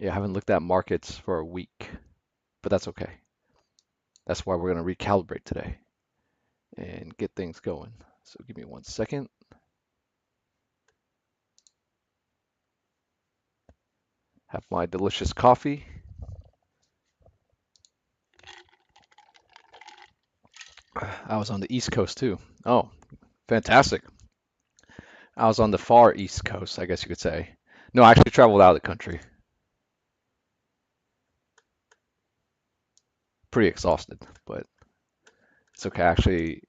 Yeah, I haven't looked at markets for a week, but that's okay. That's why we're going to recalibrate today and get things going. So give me 1 second. Have my delicious coffee. I was on the East Coast too. Oh, fantastic. I was on the far East Coast, I guess you could say. No, I actually traveled out of the country. Pretty exhausted, but it's okay. Actually,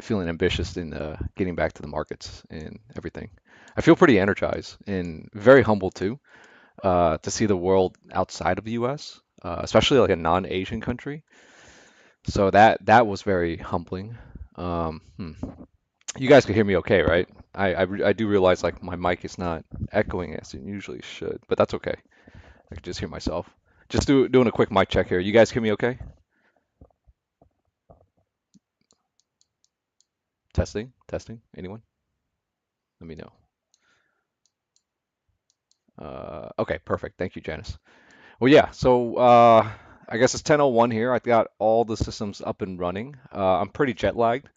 feeling ambitious in getting back to the markets and everything. I feel pretty energized and very humbled too, to see the world outside of the U.S., especially like a non-Asian country. So that was very humbling. Um, hmm. You guys can hear me okay, right? I do realize like my mic is not echoing as it usually should, but that's okay. I can just hear myself. Just doing a quick mic check here. You guys hear me okay? Testing, testing. Anyone? Let me know. Okay, perfect. Thank you, Janice. Well, yeah. So I guess it's 10:01 here. I've got all the systems up and running. I'm pretty jet lagged.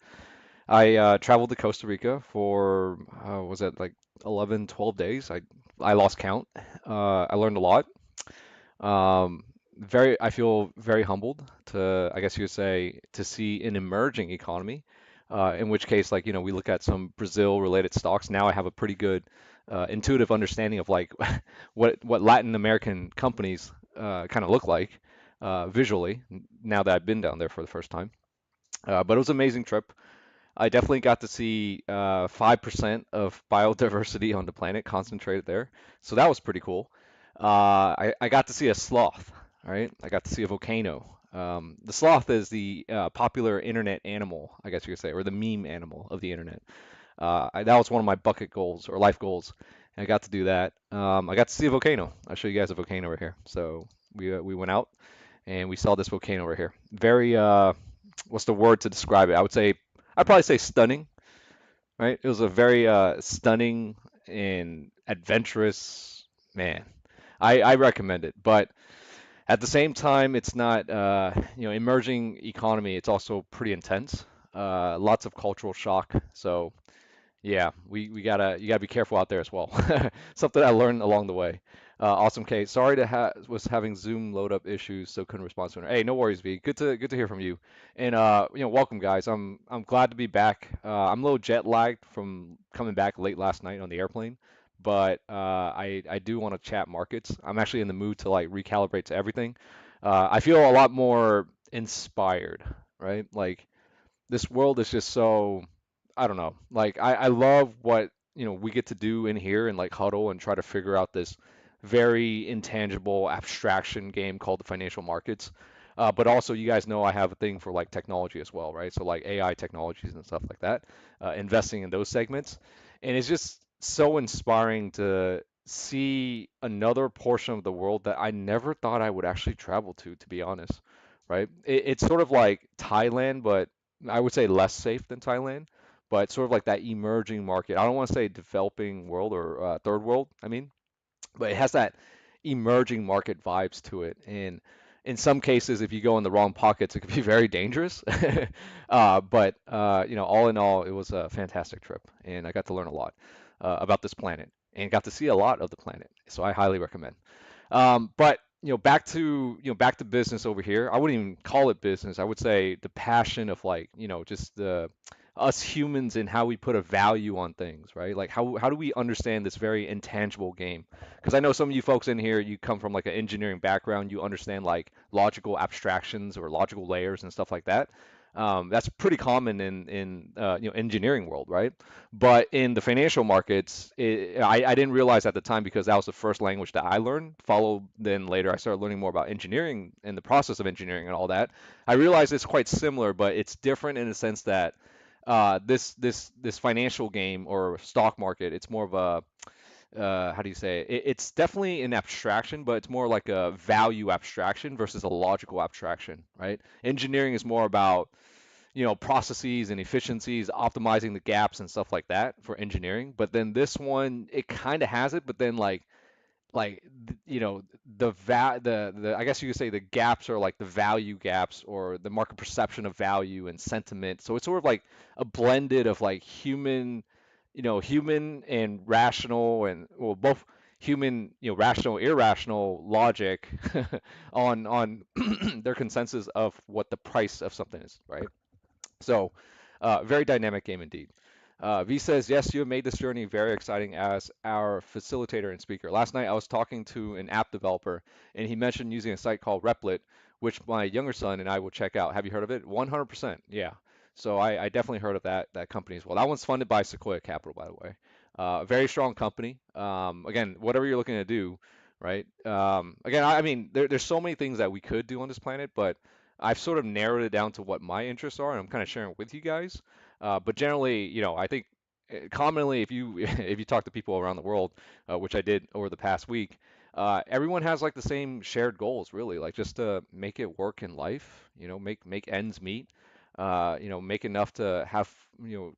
I traveled to Costa Rica for was it like 11, 12 days? I lost count. I learned a lot. I feel very humbled to, I guess you would say, to see an emerging economy. In which case, like, we look at some Brazil-related stocks. Now I have a pretty good intuitive understanding of like what Latin American companies kind of look like visually. Now that I've been down there for the first time, but it was an amazing trip. I definitely got to see 5% of biodiversity on the planet concentrated there. So that was pretty cool. I got to see a sloth, right? I got to see a volcano. The sloth is the popular internet animal, I guess you could say, or the meme animal of the internet. That was one of my bucket goals or life goals. And I got to do that. I got to see a volcano. I'll show you guys a volcano over here. So we went out and we saw this volcano over here. Very what's the word to describe it? I'd probably say stunning, right? It was a very stunning and adventurous man. I recommend it, but at the same time, it's not emerging economy. It's also pretty intense. Lots of cultural shock. So yeah, we gotta you gotta be careful out there as well. Something I learned along the way. Awesome, Kate. Sorry to ha was having Zoom load up issues, so couldn't respond sooner. Hey, no worries, V. Good to hear from you. And welcome guys. I'm glad to be back. I'm a little jet lagged from coming back late last night on the airplane, but I do want to chat markets. I'm actually in the mood to like recalibrate to everything. I feel a lot more inspired, right? Like this world is just so I don't know. Like I love what we get to do in here and like huddle and try to figure out this very intangible abstraction game called the financial markets. But also, you guys know I have a thing for like technology as well, right? So like AI technologies and stuff like that, investing in those segments, and it's just so inspiring to see another portion of the world that I never thought I would actually travel to be honest, right? It's sort of like Thailand, but I would say less safe than Thailand, but sort of like that emerging market. I don't want to say developing world or third world, I mean, but it has that emerging market vibes to it. And in some cases, if you go in the wrong pockets, it could be very dangerous. But all in all, it was a fantastic trip, and I got to learn a lot about this planet and got to see a lot of the planet. So I highly recommend. But back to business over here. I wouldn't even call it business. I would say the passion of like, just the us humans and how we put a value on things, right? Like how do we understand this very intangible game? Because I know some of you folks in here, you come from like an engineering background, you understand like logical abstractions or logical layers and stuff like that. That's pretty common in engineering world, right? But in the financial markets, I didn't realize at the time because that was the first language that I learned. Followed then later, I started learning more about engineering and the process of engineering and all that. I realized it's quite similar, but it's different in the sense that this financial game or stock market, it's more of a how do you say it? It's definitely an abstraction, but it's more like a value abstraction versus a logical abstraction, right? Engineering is more about processes and efficiencies, optimizing the gaps and stuff like that for engineering. But then this one, it kind of has it, but then like the I guess you could say the gaps are like the value gaps or the market perception of value and sentiment. So it's sort of like a blended of like human and rational and well both human, rational, irrational logic on their consensus of what the price of something is, right? So, very dynamic game indeed. V says, yes, you have made this journey very exciting as our facilitator and speaker. Last night I was talking to an app developer and he mentioned using a site called Replit, which my younger son and I will check out. Have you heard of it? 100%. Yeah. So I definitely heard of that company as well. That one's funded by Sequoia Capital, by the way. A very strong company. Again, whatever you're looking to do, right? Again, I mean, there's so many things that we could do on this planet, but I've sort of narrowed it down to what my interests are, and I'm kind of sharing it with you guys. But generally, I think commonly, if you if you talk to people around the world, which I did over the past week, everyone has like the same shared goals, really, like just to make it work in life. Make ends meet. Make enough to have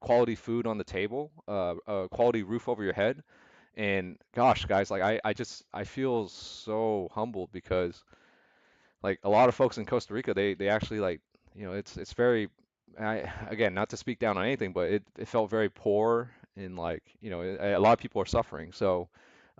quality food on the table, a quality roof over your head. And gosh, guys, like I feel so humbled because like a lot of folks in Costa Rica, they actually like, it's very, again, not to speak down on anything, but it felt very poor and like, a lot of people are suffering. So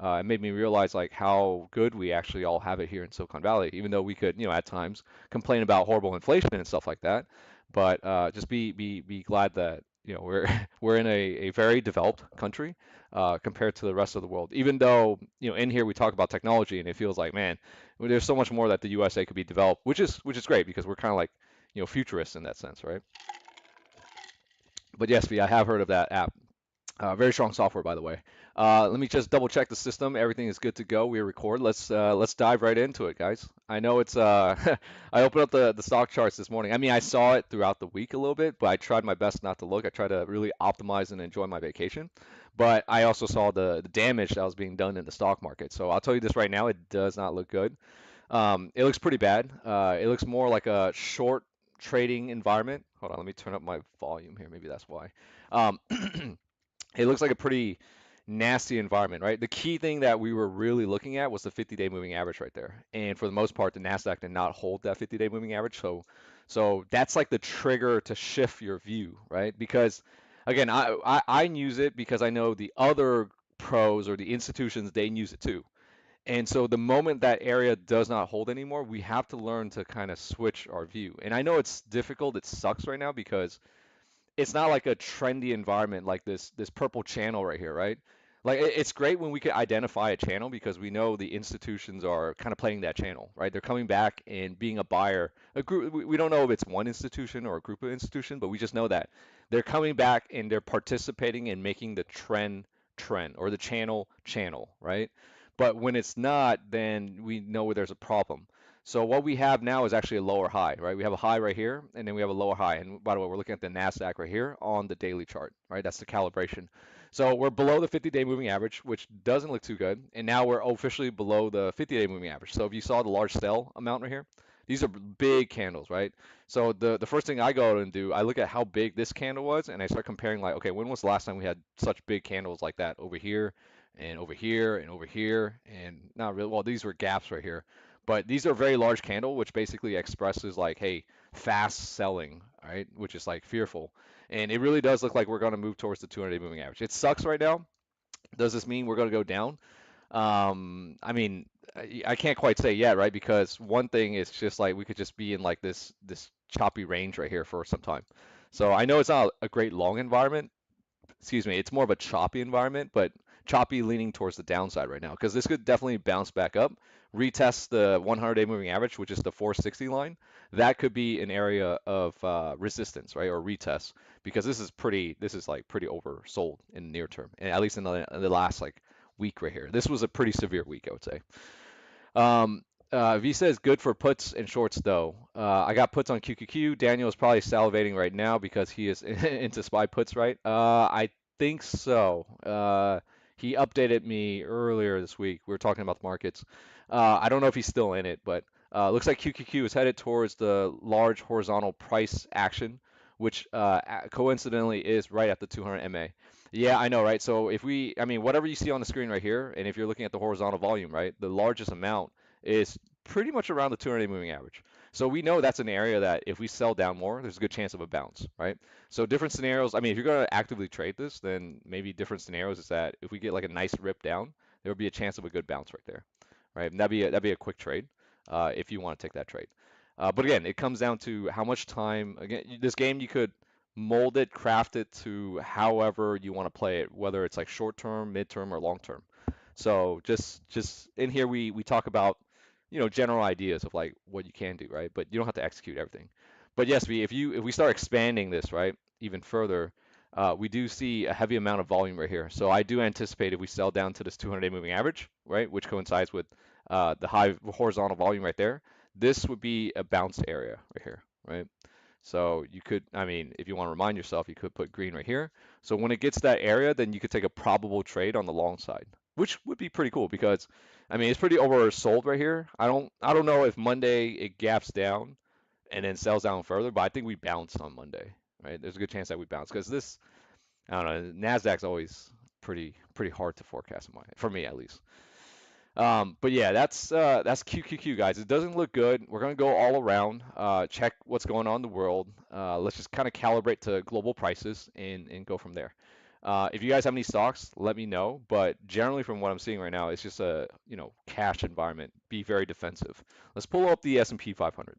it made me realize like how good we actually all have it here in Silicon Valley, even though we could, at times complain about horrible inflation and stuff like that. But just be glad that, we're we're in a very developed country compared to the rest of the world. Even though, in here we talk about technology and it feels like, man, well, there's so much more that the USA could be developed, which is great because we're kind of like futurists in that sense, right? But yes, V, I have heard of that app. Very strong software, by the way. Let me just double check the system. Everything is good to go. We record. Let's dive right into it, guys. I know it's I opened up the stock charts this morning. I mean, I saw it throughout the week a little bit, but I tried my best not to look. I tried to really optimize and enjoy my vacation. But I also saw the damage that was being done in the stock market. So I'll tell you this right now, it does not look good. It looks pretty bad. It looks more like a short trading environment. Hold on, let me turn up my volume here. Maybe that's why. Um, it looks like a pretty nasty environment, right? The key thing that we were really looking at was the 50-day moving average right there. And for the most part, the Nasdaq did not hold that 50-day moving average. So that's like the trigger to shift your view, right? Because again, I use it because I know the other pros or the institutions, they use it too. And so the moment that area does not hold anymore, we have to learn to kind of switch our view. And I know it's difficult, it sucks right now because it's not like a trendy environment like this purple channel right here, right? Like it's great when we can identify a channel because we know the institutions are kind of playing that channel, right? They're coming back and being a buyer. A group, we don't know if it's one institution or a group of institutions, but we just know that they're coming back and they're participating in making the trend or the channel, right? But when it's not, then we know there's a problem. So what we have now is actually a lower high, right? We have a high right here, and then we have a lower high. And by the way, we're looking at the Nasdaq right here on the daily chart, right? That's the calibration. So we're below the 50-day moving average, which doesn't look too good. And now we're officially below the 50-day moving average. So if you saw the large sell amount right here, these are big candles, right? So the first thing I go out and do, I look at how big this candle was, and I start comparing like, okay, when was the last time we had such big candles like that over here and over here and over here? And not really, well, these were gaps right here. But these are very large candle, which basically expresses like, hey, fast selling, right? Which is like fearful. And it really does look like we're going to move towards the 200-day moving average. It sucks right now. Does this mean we're going to go down? I mean, I can't quite say yet, right? Because one thing is just like we could just be in like this choppy range right here for some time. So I know it's not a great long environment, excuse me, it's more of a choppy environment, but choppy leaning towards the downside right now because this could definitely bounce back up, retest the 100-day moving average, which is the 460 line. That could be an area of resistance, right, or retest because this is like pretty oversold in the near term, and at least in the last like week right here. This was a pretty severe week, I would say. Um, V says good for puts and shorts though. I got puts on QQQ. Daniel is probably salivating right now because he is into SPY puts, right? I think so. He updated me earlier this week. We were talking about the markets. I don't know if he's still in it, but looks like QQQ is headed towards the large horizontal price action, which coincidentally is right at the 200 MA. Yeah, I know, right? So if we, I mean, whatever you see on the screen right here, and if you're looking at the horizontal volume, right, the largest amount is pretty much around the 200-day moving average. So we know that's an area that if we sell down more, there's a good chance of a bounce, right? So different scenarios, I mean, if you're going to actively trade this, then maybe different scenarios is that if we get like a nice rip down, there would be a chance of a good bounce right there, right? And that'd be a quick trade if you want to take that trade. But again, it comes down to how much time. Again, this game you could mold it, craft it to however you want to play it, whether it's like short term, mid term, or long term. So just in here we talk about general ideas of like what you can do, right? But you don't have to execute everything. But yes, if we start expanding this, right, even further, we do see a heavy amount of volume right here. So I do anticipate if we sell down to this 200-day moving average, right, which coincides with the high horizontal volume right there, this would be a bounce area right here, right? So you could, I mean, if you want to remind yourself, you could put green right here. So when it gets to that area, then you could take a probable trade on the long side, which would be pretty cool because, I mean, it's pretty oversold right here. I don't know if Monday it gaps down and then sells down further, but I think we bounce on Monday, right? There's a good chance that we bounce because this, I don't know, Nasdaq's always pretty hard to forecast for me at least. But yeah, that's QQQ guys. It doesn't look good. We're gonna go all around, check what's going on in the world. Let's just kind of calibrate to global prices and go from there. If you guys have any stocks, let me know. But generally, from what I'm seeing right now, it's just a cash environment. Be very defensive. Let's pull up the S&P 500.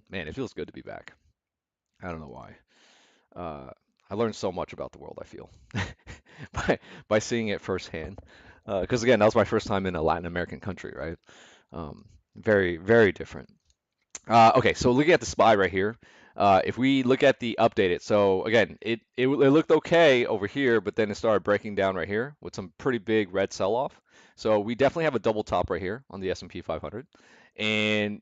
Man, it feels good to be back. I don't know why. Uh, I learned so much about the world, I feel, by seeing it firsthand. Because again, that was my first time in a Latin American country, right? Um, very, very different. Okay, so looking at the SPY right here, if we look at the updated, so again, it looked okay over here, but then it started breaking down right here with some pretty big red sell-off. So we definitely have a double top right here on the S&P 500, and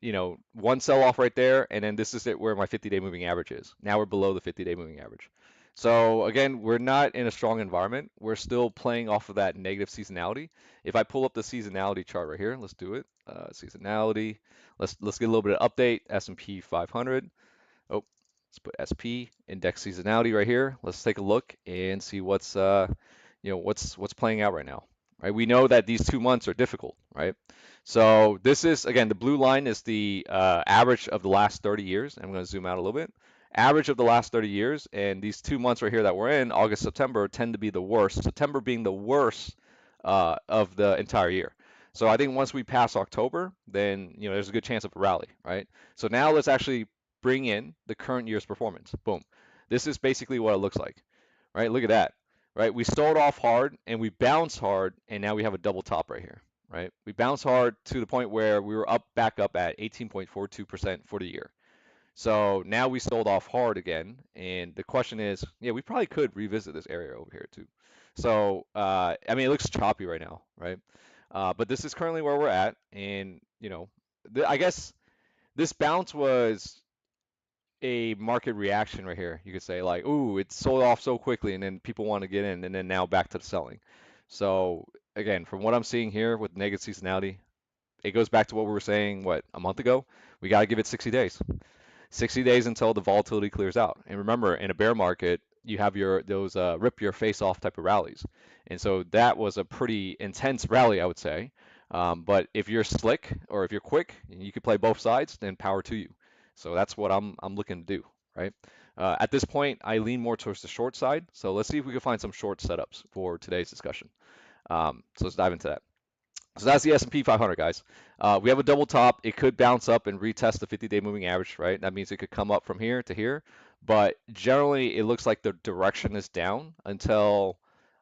one sell-off right there, and then this is it where my 50-day moving average is. Now we're below the 50-day moving average. So again, we're not in a strong environment. We're still playing off of that negative seasonality. If I pull up the seasonality chart right here, let's do it. Seasonality. Let's get a little bit of update. S&P 500. Oh, let's put SP index seasonality right here. Let's take a look and see what's playing out right now. Right? We know that these 2 months are difficult, right? So this is again the blue line is the average of the last 30 years. I'm going to zoom out a little bit. Average of the last 30 years, and these 2 months right here that we're in, August, September, tend to be the worst. September being the worst of the entire year. So I think once we pass October, then there's a good chance of a rally, right? So now let's actually bring in the current year's performance. Boom. This is basically what it looks like, right? Look at that, right? We sold off hard and we bounced hard, and now we have a double top right here, right? We bounced hard to the point where we were back up at 18.42% for the year. So now we sold off hard again, and the question is, yeah, we probably could revisit this area over here too. So I mean, it looks choppy right now, right? But this is currently where we're at, and I guess this bounce was a market reaction right here. You could say like, ooh, it sold off so quickly, and then people want to get in, and then now back to the selling. So again, from what I'm seeing here with negative seasonality, it goes back to what we were saying, what, a month ago? We got to give it 60 days. 60 days until the volatility clears out. And remember, in a bear market, you have those rip your face off type of rallies. And so that was a pretty intense rally, I would say. But if you're slick or if you're quick, you can play both sides, then power to you. So that's what I'm looking to do, right? At this point, I lean more towards the short side. So let's see if we can find some short setups for today's discussion. So let's dive into that. So that's the S&P 500, guys. We have a double top. It could bounce up and retest the 50-day moving average, right? That means it could come up from here to here. But generally, it looks like the direction is down until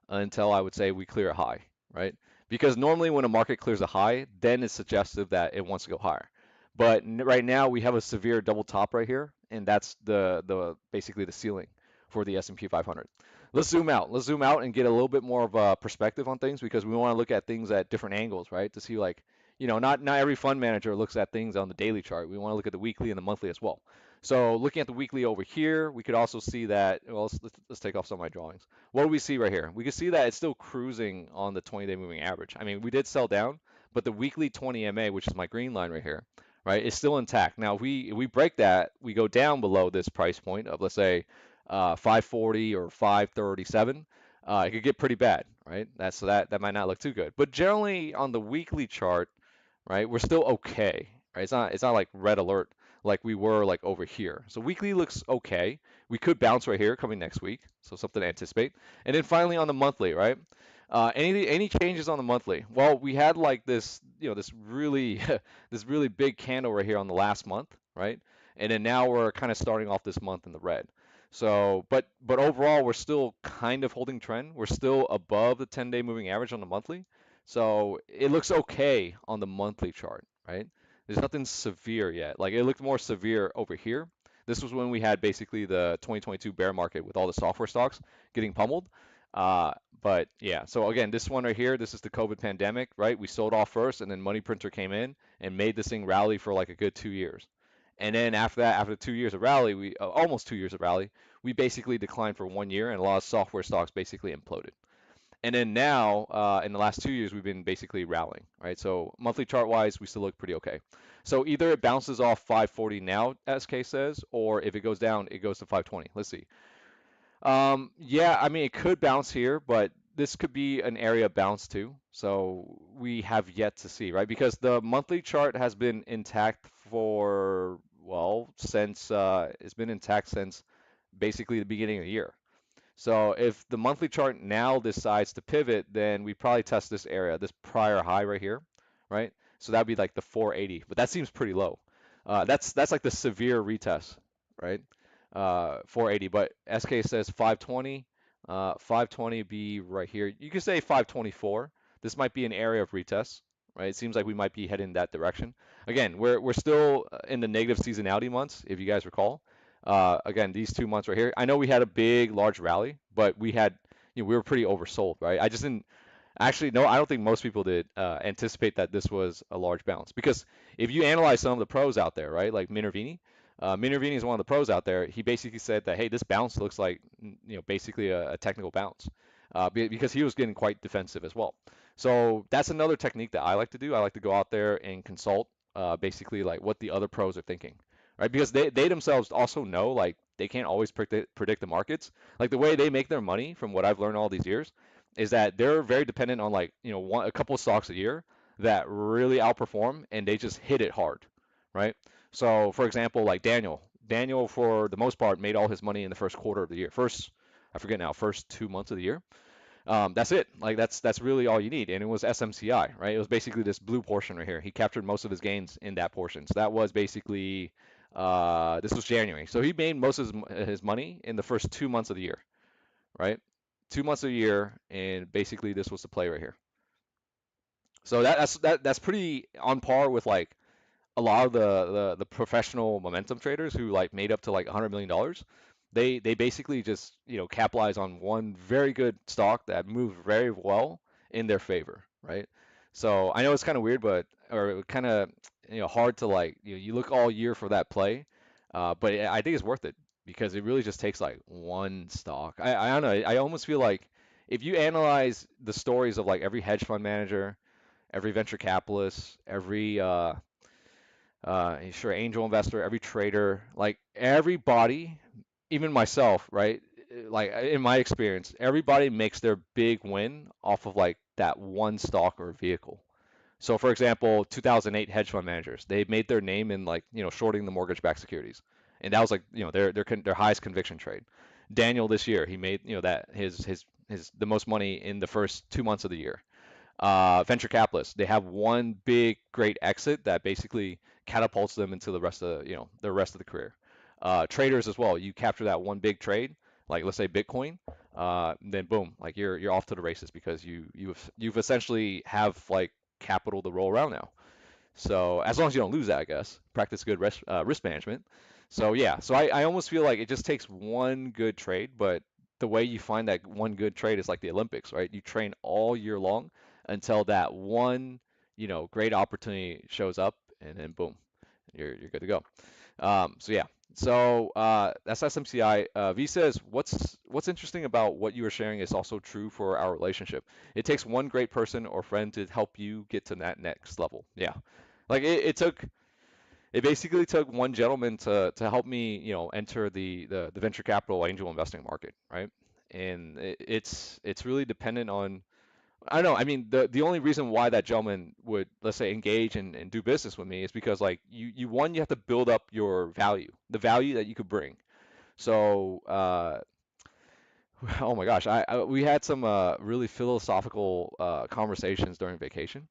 I would say we clear a high, right? Because normally when a market clears a high, then it's suggestive that it wants to go higher. But right now we have a severe double top right here, and that's the basically the ceiling for the S&P 500. Let's zoom out. Let's zoom out and get a little bit more of a perspective on things because we want to look at things at different angles, right? To see like, not every fund manager looks at things on the daily chart. We want to look at the weekly and the monthly as well. So looking at the weekly over here, we could also see that, well, let's take off some of my drawings. What do we see right here? We can see that it's still cruising on the 20-day moving average. I mean, we did sell down, but the weekly 20 MA, which is my green line right here, right, is still intact. Now, if we break that, we go down below this price point of, let's say, 540 or 537, it could get pretty bad, right? That might not look too good. But generally on the weekly chart, right, we're still okay, right? It's not like red alert like we were like over here. So weekly looks okay. We could bounce right here coming next week, so something to anticipate. And then finally on the monthly, right? Any changes on the monthly? Well, we had like this, this really this really big candle right here on the last month, right? And then now we're kind of starting off this month in the red. So, but overall, we're still kind of holding trend. We're still above the 10-day moving average on the monthly. So it looks okay on the monthly chart, right? There's nothing severe yet. Like it looked more severe over here. This was when we had basically the 2022 bear market with all the software stocks getting pummeled. But yeah, so again, this one right here, this is the COVID pandemic, right? We sold off first, and then Money Printer came in and made this thing rally for like a good 2 years. And then after that, after 2 years of rally, we almost 2 years of rally, we basically declined for 1 year, and a lot of software stocks basically imploded. And then now, in the last 2 years, we've been basically rallying, right? So monthly chart wise, we still look pretty okay. So either it bounces off 540 now, as Kay says, or if it goes down, it goes to 520. Let's see. Yeah, I mean, it could bounce here, but this could be an area bounce too. So we have yet to see, right? Because the monthly chart has been intact for, well, since it's been intact since basically the beginning of the year. So if the monthly chart now decides to pivot, then we probably test this area, this prior high right here, right? So that'd be like the 480, but that seems pretty low. That's like the severe retest, right? 480, but SK says 520. 520 be right here. You could say 524. This might be an area of retest, right? It seems like we might be heading in that direction. Again, we're still in the negative seasonality months, if you guys recall. Again, these 2 months right here. I know we had a big, large rally, but we were pretty oversold, right? I just didn't actually, no, I don't think most people did anticipate that this was a large bounce. Because if you analyze some of the pros out there, right, like Minervini, Minervini is one of the pros out there. He basically said that, hey, this bounce looks like, basically a technical bounce, because he was getting quite defensive as well. So that's another technique that I like to do. I like to go out there and consult, basically like what the other pros are thinking, right? Because they themselves also know like they can't always predict the markets. Like the way they make their money, from what I've learned all these years, is that they're very dependent on like a couple of stocks a year that really outperform and they just hit it hard, right? So for example, like Daniel for the most part made all his money in the first quarter of the year. I forget now, first 2 months of the year. That's it. Like that's really all you need. And it was SMCI, right? It was basically this blue portion right here. He captured most of his gains in that portion. So that was basically this was January. So he made most of his money in the first 2 months of the year, right? 2 months of the year, and basically this was the play right here. So that's pretty on par with like a lot of the professional momentum traders who like made up to like $100 million. They basically just capitalize on one very good stock that moved very well in their favor, right? So I know it's kind of weird, but or kind of hard to like you look all year for that play, but I think it's worth it because it really just takes like one stock. I don't know. I almost feel like if you analyze the stories of like every hedge fund manager, every venture capitalist, every sure, angel investor, every trader, like everybody, even myself, right? Like in my experience, everybody makes their big win off of like that one stock or vehicle. So, for example, 2008 hedge fund managers, they made their name in like shorting the mortgage-backed securities, and that was like their highest conviction trade. Daniel this year, he made that his the most money in the first 2 months of the year. Venture capitalists, they have one big great exit that basically catapults them into the rest of the career. Traders as well, you capture that one big trade, like let's say Bitcoin, then boom, like you're off to the races because you've essentially have like capital to roll around now. So as long as you don't lose that, I guess, practice good risk management. So yeah, so I almost feel like it just takes one good trade, but the way you find that one good trade is like the Olympics, right? You train all year long until that one, great opportunity shows up, and then boom, you're good to go. So yeah, so that's SMCI. V says, what's interesting about what you are sharing is also true for our relationship. It takes one great person or friend to help you get to that next level. Yeah, like it took. it basically took one gentleman to help me, enter the venture capital angel investing market, right? And it's really dependent on, I don't know. I mean, the only reason why that gentleman would, let's say, engage and do business with me is because like you have to build up your value, the value that you could bring. So oh my gosh, we had some really philosophical conversations during vacation,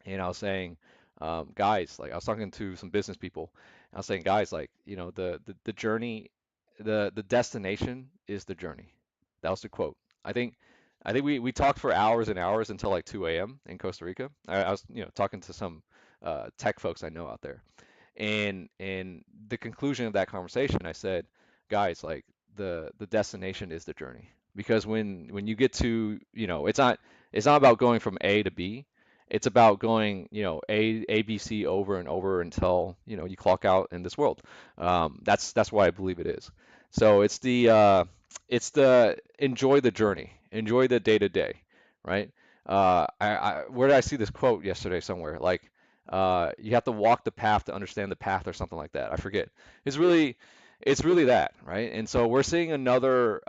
and I was saying, guys, like I was talking to some business people, and I was saying, guys, like, the journey, the destination is the journey. That was the quote. I think I think we talked for hours and hours until like 2 a.m. in Costa Rica. I was, talking to some tech folks I know out there. And the conclusion of that conversation, I said, guys, like the destination is the journey. Because when you get to, it's not about going from A to B. It's about going, A, B, C over and over until, you clock out in this world. That's why I believe it is. So it's the enjoy the journey, enjoy the day to day, right? Where did I see this quote yesterday somewhere? Like, you have to walk the path to understand the path or something like that. I forget. It's really, it's really that, right? And so we're seeing another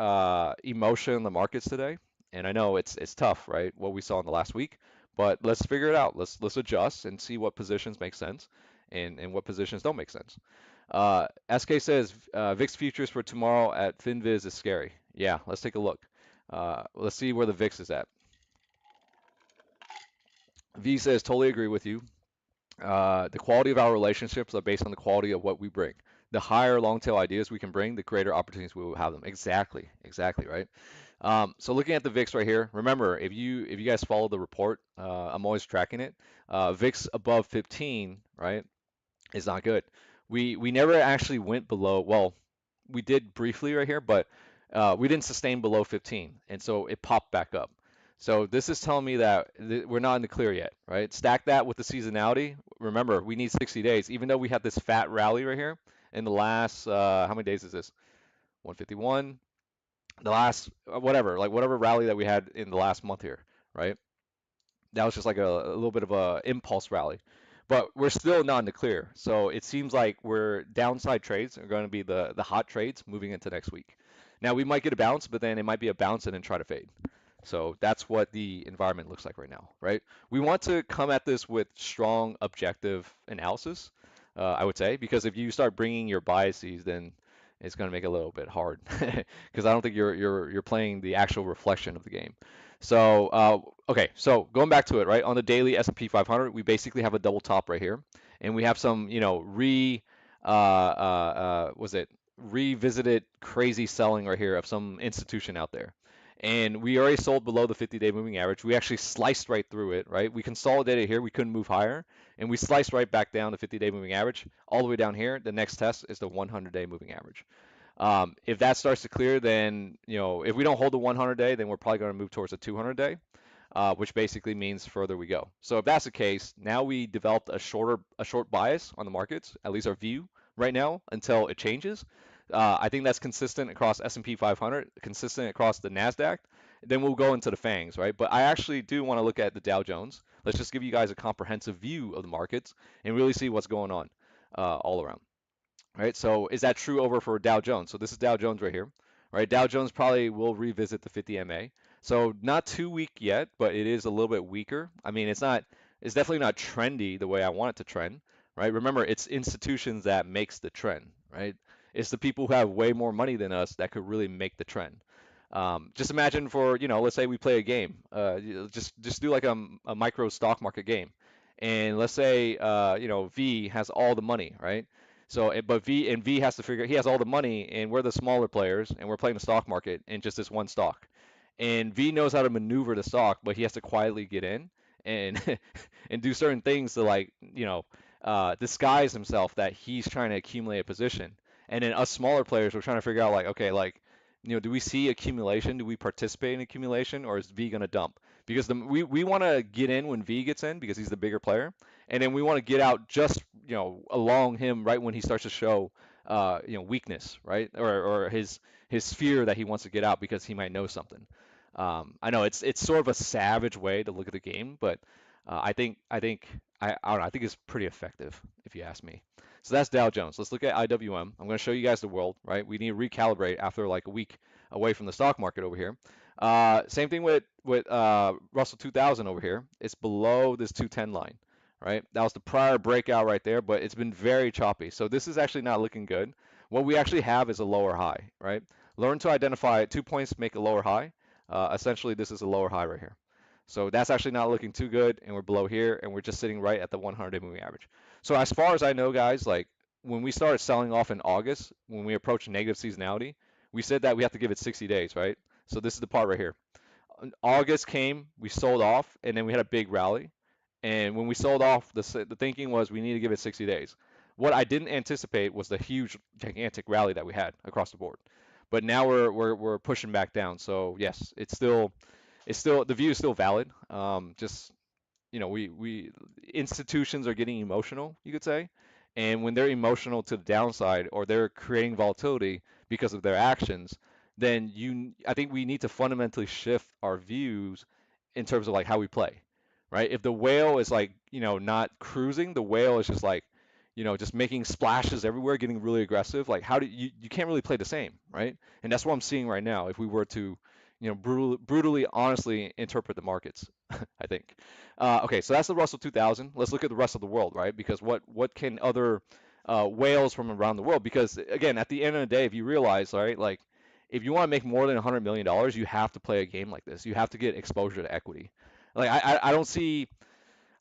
emotion in the markets today. And I know it's tough, right? What we saw in the last week, but let's figure it out. Let's adjust and see what positions make sense and what positions don't make sense. SK says VIX futures for tomorrow at FinViz is scary. Yeah, let's take a look. Let's see where the VIX is at. V says totally agree with you. The quality of our relationships are based on the quality of what we bring. The higher long tail ideas we can bring, the greater opportunities we will have them. Exactly, exactly, right? So looking at the VIX right here, remember if you guys follow the report, I'm always tracking it. VIX above 15, right, is not good. We never actually went below. Well, we did briefly right here, but we didn't sustain below 15, and so it popped back up. So this is telling me that we're not in the clear yet, right? Stack that with the seasonality. Remember, we need 60 days. Even though we had this fat rally right here in the last, how many days is this? 151. The last, whatever, like whatever rally that we had in the last month here, right? That was just like a little bit of a impulse rally. But we're still not in the clear. So it seems like we're downside trades are going to be the hot trades moving into next week. Now we might get a bounce, but then it might be a bounce and then try to fade. So that's what the environment looks like right now, right? We want to come at this with strong objective analysis, I would say, because if you start bringing your biases, then it's going to make it a little bit hard because I don't think you're playing the actual reflection of the game. So okay, so going back to it, right? On the daily S&P 500, we basically have a double top right here, and we have some, was it revisited crazy selling right here of some institution out there. And we already sold below the 50-day moving average. We actually sliced right through it, right? We consolidated here. We couldn't move higher. And we sliced right back down the 50-day moving average. All the way down here, the next test is the 100-day moving average. If that starts to clear, then, if we don't hold the 100-day, then we're probably going to move towards a 200-day, which basically means further we go. So if that's the case, now we developed a short bias on the markets, at least our view right now, until it changes. I think that's consistent across S&P 500, consistent across the Nasdaq. Then we'll go into the FANGs, right? But I actually do want to look at the Dow Jones. Let's just give you guys a comprehensive view of the markets and really see what's going on all around. Right, so is that true over for Dow Jones? So this is Dow Jones right here, right? Dow Jones probably will revisit the 50 MA. So not too weak yet, but it is a little bit weaker. I mean, it's definitely not trendy the way I want it to trend, right? Remember, it's institutions that makes the trend, right? It's the people who have way more money than us that could really make the trend. Just imagine for, let's say we play a game. Just do like a micro stock market game, and let's say, V has all the money, right? So, but V has to figure he has all the money, and we're the smaller players, and we're playing the stock market in just this one stock. And V knows how to maneuver the stock, but he has to quietly get in and and do certain things to like, disguise himself that he's trying to accumulate a position. And then us smaller players, we're trying to figure out like, okay, like, do we see accumulation? Do we participate in accumulation, or is V gonna dump? Because we want to get in when V gets in because he's the bigger player, and then we want to get out just along him right when he starts to show weakness, right, or his fear that he wants to get out because he might know something. I know it's sort of a savage way to look at the game, but I don't know. I think it's pretty effective if you ask me. So that's Dow Jones. Let's look at IWM. I'm going to show you guys the world, right? We need to recalibrate after like a week away from the stock market over here. Same thing with Russell 2000 over here. It's below this 210 line, right? That was the prior breakout right there, but it's been very choppy. So this is actually not looking good. What we actually have is a lower high, right? Learn to identify 2 points make a lower high. Essentially, this is a lower high right here. So that's actually not looking too good, and we're below here, and we're just sitting right at the 100-day moving average. So as far as I know, guys, like when we started selling off in August, when we approached negative seasonality, we said that we have to give it 60 days, right? So this is the part right here. August came, we sold off, and then we had a big rally. And when we sold off, the thinking was we need to give it 60 days. What I didn't anticipate was the huge, gigantic rally that we had across the board. But now we're pushing back down. So yes, it's still the view is still valid. Just we institutions are getting emotional, you could say, and when they're emotional to the downside or they're creating volatility because of their actions, then I think we need to fundamentally shift our views in terms of like how we play, right? If the whale is like not cruising, the whale is just like just making splashes everywhere, getting really aggressive. Like how do you can't really play the same, right? And that's what I'm seeing right now. If we were to brutally, honestly interpret the markets, I think. Okay, so that's the Russell 2000. Let's look at the rest of the world, right? Because what can other whales from around the world? Because again, at the end of the day, if you realize, right, like if you want to make more than $100 million, you have to play a game like this. You have to get exposure to equity. Like I don't see.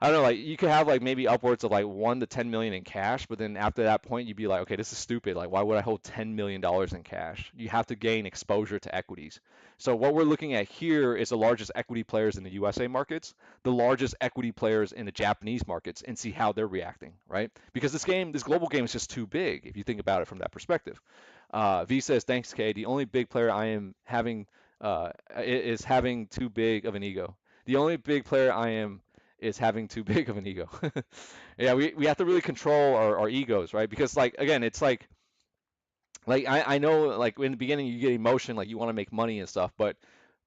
I don't know, like you could have like maybe upwards of like 1 to 10 million in cash, but then after that point, you'd be like, okay, this is stupid. Like, why would I hold $10 million in cash? You have to gain exposure to equities. So what we're looking at here is the largest equity players in the USA markets, the largest equity players in the Japanese markets, and see how they're reacting, right? Because this global game is just too big if you think about it from that perspective. V says, thanks, Kay. The only big player I am having is having too big of an ego. The only big player I am is having too big of an ego. Yeah, we have to really control our egos, right? Because like again, it's like I know like in the beginning you get emotion, like you want to make money and stuff, but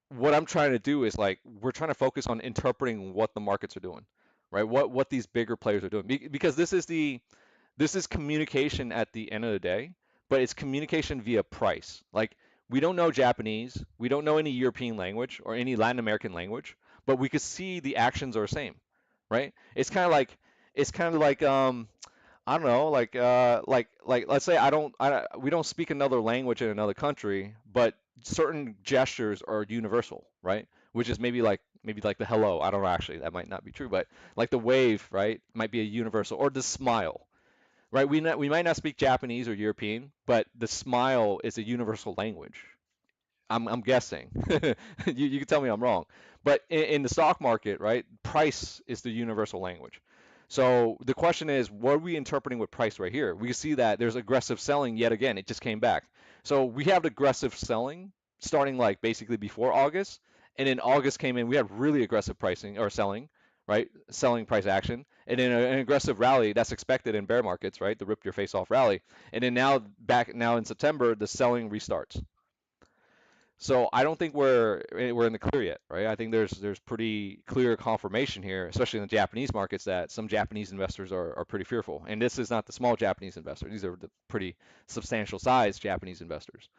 what I'm trying to do is like we're trying to focus on interpreting what the markets are doing, right? What these bigger players are doing. Because this is communication at the end of the day, but it's communication via price. Like we don't know Japanese, we don't know any European language or any Latin American language, but we could see the actions are the same, right? It's kind of like I don't know, like let's say we don't speak another language in another country, but certain gestures are universal, right? Which is maybe like the hello. I don't know actually, that might not be true, but like the wave, right? Might be a universal or the smile, right? We might not speak Japanese or European, but the smile is a universal language. I'm guessing. You can tell me I'm wrong. But in the stock market, right, price is the universal language. So the question is, what are we interpreting with price right here? We see that there's aggressive selling yet again. It just came back. So we have aggressive selling starting like basically before August, and then August came in. We had really aggressive pricing or selling, right? Selling price action, and then an aggressive rally that's expected in bear markets, right? The rip your face off rally, and then now in September, the selling restarts. So I don't think we're in the clear yet, right? I think there's pretty clear confirmation here, especially in the Japanese markets, that some Japanese investors are pretty fearful. And this is not the small Japanese investors; these are the pretty substantial sized Japanese investors.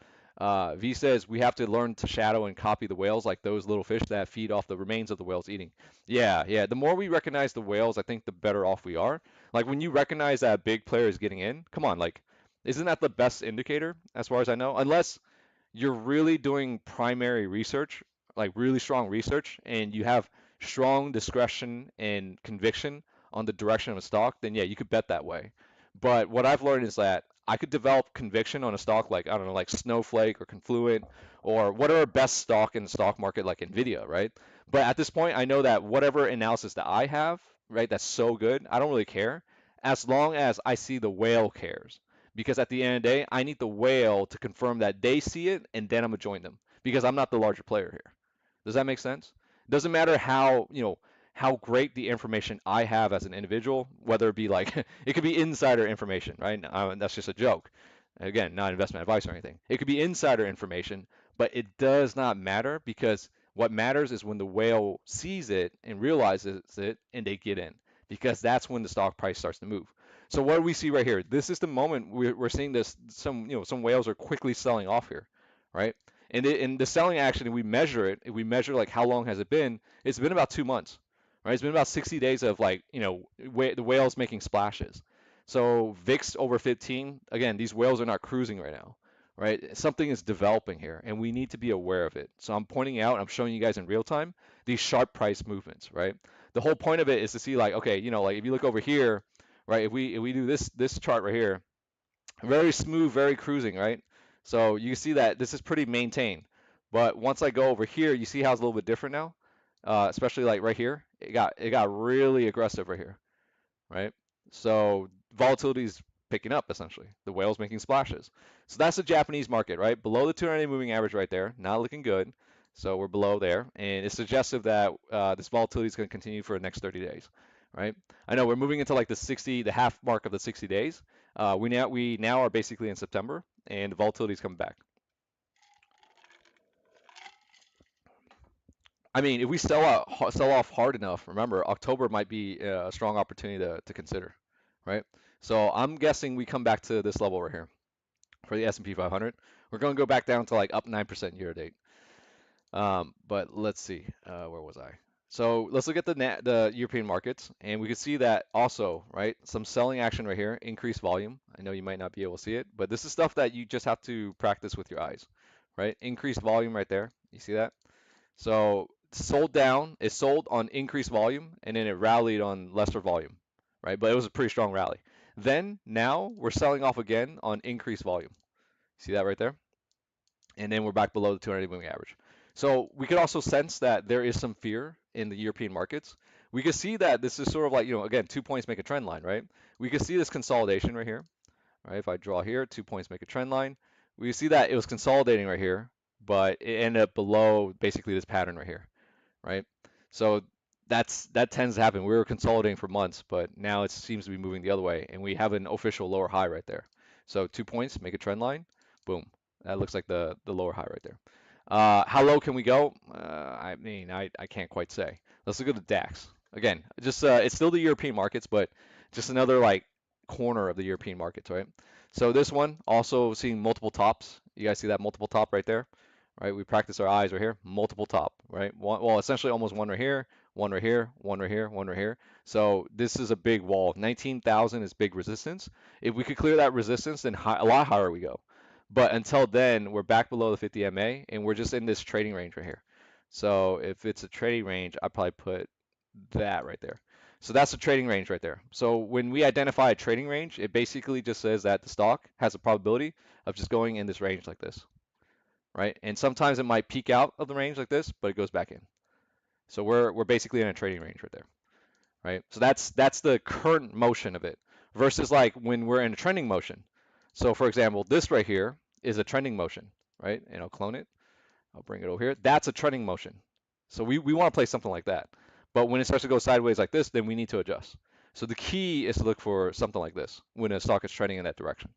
V says we have to learn to shadow and copy the whales like those little fish that feed off the remains of the whales eating. Yeah, yeah. The more we recognize the whales, I think the better off we are. Like when you recognize that a big player is getting in, come on, like isn't that the best indicator as far as I know? Unless you're really doing primary research, like really strong research, and you have strong discretion and conviction on the direction of a stock, then yeah, you could bet that way. But what I've learned is that I could develop conviction on a stock like, I don't know, like Snowflake or Confluent or whatever best stock in the stock market like Nvidia, right? But at this point, I know that whatever analysis that I have, right, that's so good, I don't really care as long as I see the whale cares. Because at the end of the day, I need the whale to confirm that they see it, and then I'm gonna join them because I'm not the larger player here. Does that make sense? Doesn't matter how great the information I have as an individual, whether it be like it could be insider information, right? That's just a joke. Again, not investment advice or anything. It could be insider information, but it does not matter because What matters is when the whale sees it and realizes it and they get in, because that's when the stock price starts to move. So what do we see right here? This is the moment we're seeing this. Some whales are quickly selling off here, right? And in the selling action, we measure it. If we measure like how long has it been, it's been about 2 months, right? It's been about 60 days of like the whales making splashes. So VIX over 15. Again, these whales are not cruising right now, right? Something is developing here, and we need to be aware of it. So I'm pointing out, I'm showing you guys in real time these sharp price movements, right? The whole point of it is to see like, okay, like if you look over here, right? If we do this chart right here, very smooth, very cruising, right? So you see that this is pretty maintained. But once I go over here, you see how it's a little bit different now, especially like right here. It got really aggressive right here, right? So volatility is picking up essentially. The whale's making splashes. So that's the Japanese market, right? Below the 200-day moving average right there, not looking good. So we're below there, and it's suggestive that this volatility is going to continue for the next 30 days, right? I know we're moving into like the half mark of the 60 days. We now are basically in September, and the volatility is coming back. I mean, if we sell off hard enough, remember October might be a strong opportunity to consider, right? So I'm guessing we come back to this level right here for the S&P 500. We're going to go back down to like up 9% year to date. But let's see, where was I? So let's look at the European markets, and we can see that also, right? Some selling action right here, increased volume. I know you might not be able to see it, but this is stuff that you just have to practice with your eyes, right? Increased volume right there. You see that? So sold down, it sold on increased volume, and then it rallied on lesser volume, right? But it was a pretty strong rally. Then now we're selling off again on increased volume. See that right there? And then we're back below the 200-day moving average. So we could also sense that there is some fear in the European markets. We could see that this is sort of like, again, 2 points make a trend line, right? We could see this consolidation right here, right? If I draw here, 2 points make a trend line. We see that it was consolidating right here, but it ended up below basically this pattern right here, right? So that tends to happen. We were consolidating for months, but now it seems to be moving the other way, and we have an official lower high right there. So 2 points, make a trend line, boom. That looks like the lower high right there. How low can we go? I mean, I can't quite say. Let's look at the DAX. Again, just it's still the European markets, but just another like corner of the European markets, right? So this one also seeing multiple tops. You guys see that multiple top right there? Right? We practice our eyes right here, multiple top, right? Well, essentially almost one right here, one right here, one right here, one right here. So this is a big wall. 19,000 is big resistance. If we could clear that resistance, then a lot higher we go. But until then, we're back below the 50 MA, and we're just in this trading range right here. So if it's a trading range, I'd probably put that right there. So that's the trading range right there. So when we identify a trading range, it basically just says that the stock has a probability of just going in this range like this, right? And sometimes it might peak out of the range like this, but it goes back in. So we're basically in a trading range right there, right? So that's the current motion of it versus like when we're in a trending motion. So for example, this right here is a trending motion, right? And I'll clone it. I'll bring it over here. That's a trending motion. So we want to play something like that. But when it starts to go sideways like this, then we need to adjust. So the key is to look for something like this when a stock is trending in that direction.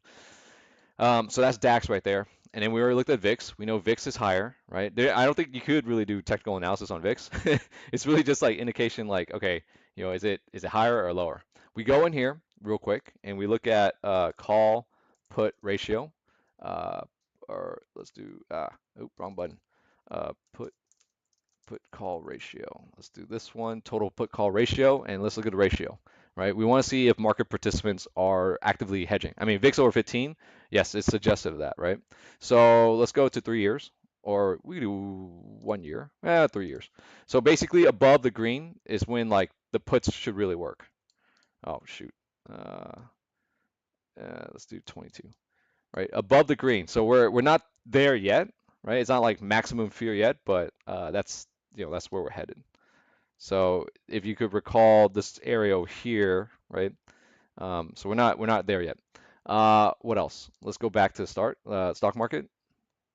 So that's DAX right there. And then we already looked at VIX. We know VIX is higher, right? I don't think you could really do technical analysis on VIX. It's really just like indication like, okay, is it higher or lower? We go in here real quick and we look at call put ratio. Uh, or let's do, wrong button. Put call ratio. Let's do this one, total put call ratio, and let's look at the ratio, right? We want to see if market participants are actively hedging. I mean, VIX over 15, yes, it's suggestive of that, right? So let's go to 3 years, or we do 1 year, 3 years. So basically above the green is when like the puts should really work. Oh, shoot. Uh, let's do 22, right? Above the green. So we're not there yet, right? It's not like maximum fear yet, but that's where we're headed. So if you could recall this area here, right? So we're not there yet. What else? Let's go back to the stock market.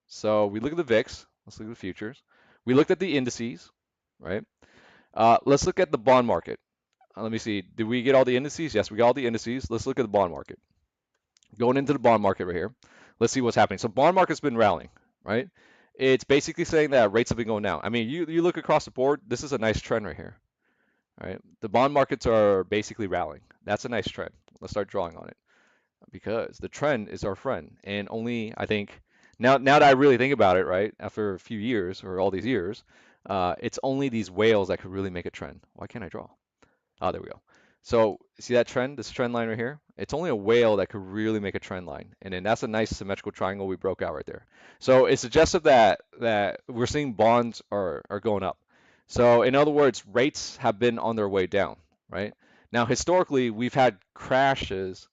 So we look at the VIX. Let's look at the futures. We looked at the indices, right? Let's look at the bond market. Let me see. Did we get all the indices? Yes, we got all the indices. Let's look at the bond market. Going into the bond market right here. Let's see what's happening. So bond market's been rallying, right? It's basically saying that rates have been going down. I mean, you look across the board, this is a nice trend right here, right? The bond markets are basically rallying. That's a nice trend. Let's start drawing on it because the trend is our friend. And only I think now that I really think about it, right, after a few years or all these years, it's only these whales that could really make a trend. Why can't I draw? Oh, there we go. So see that trend, this trend line right here? It's only a whale that could really make a trend line. And then that's a nice symmetrical triangle we broke out right there. So it suggested that we're seeing bonds are going up. So in other words, rates have been on their way down, right? Now historically, we've had crashes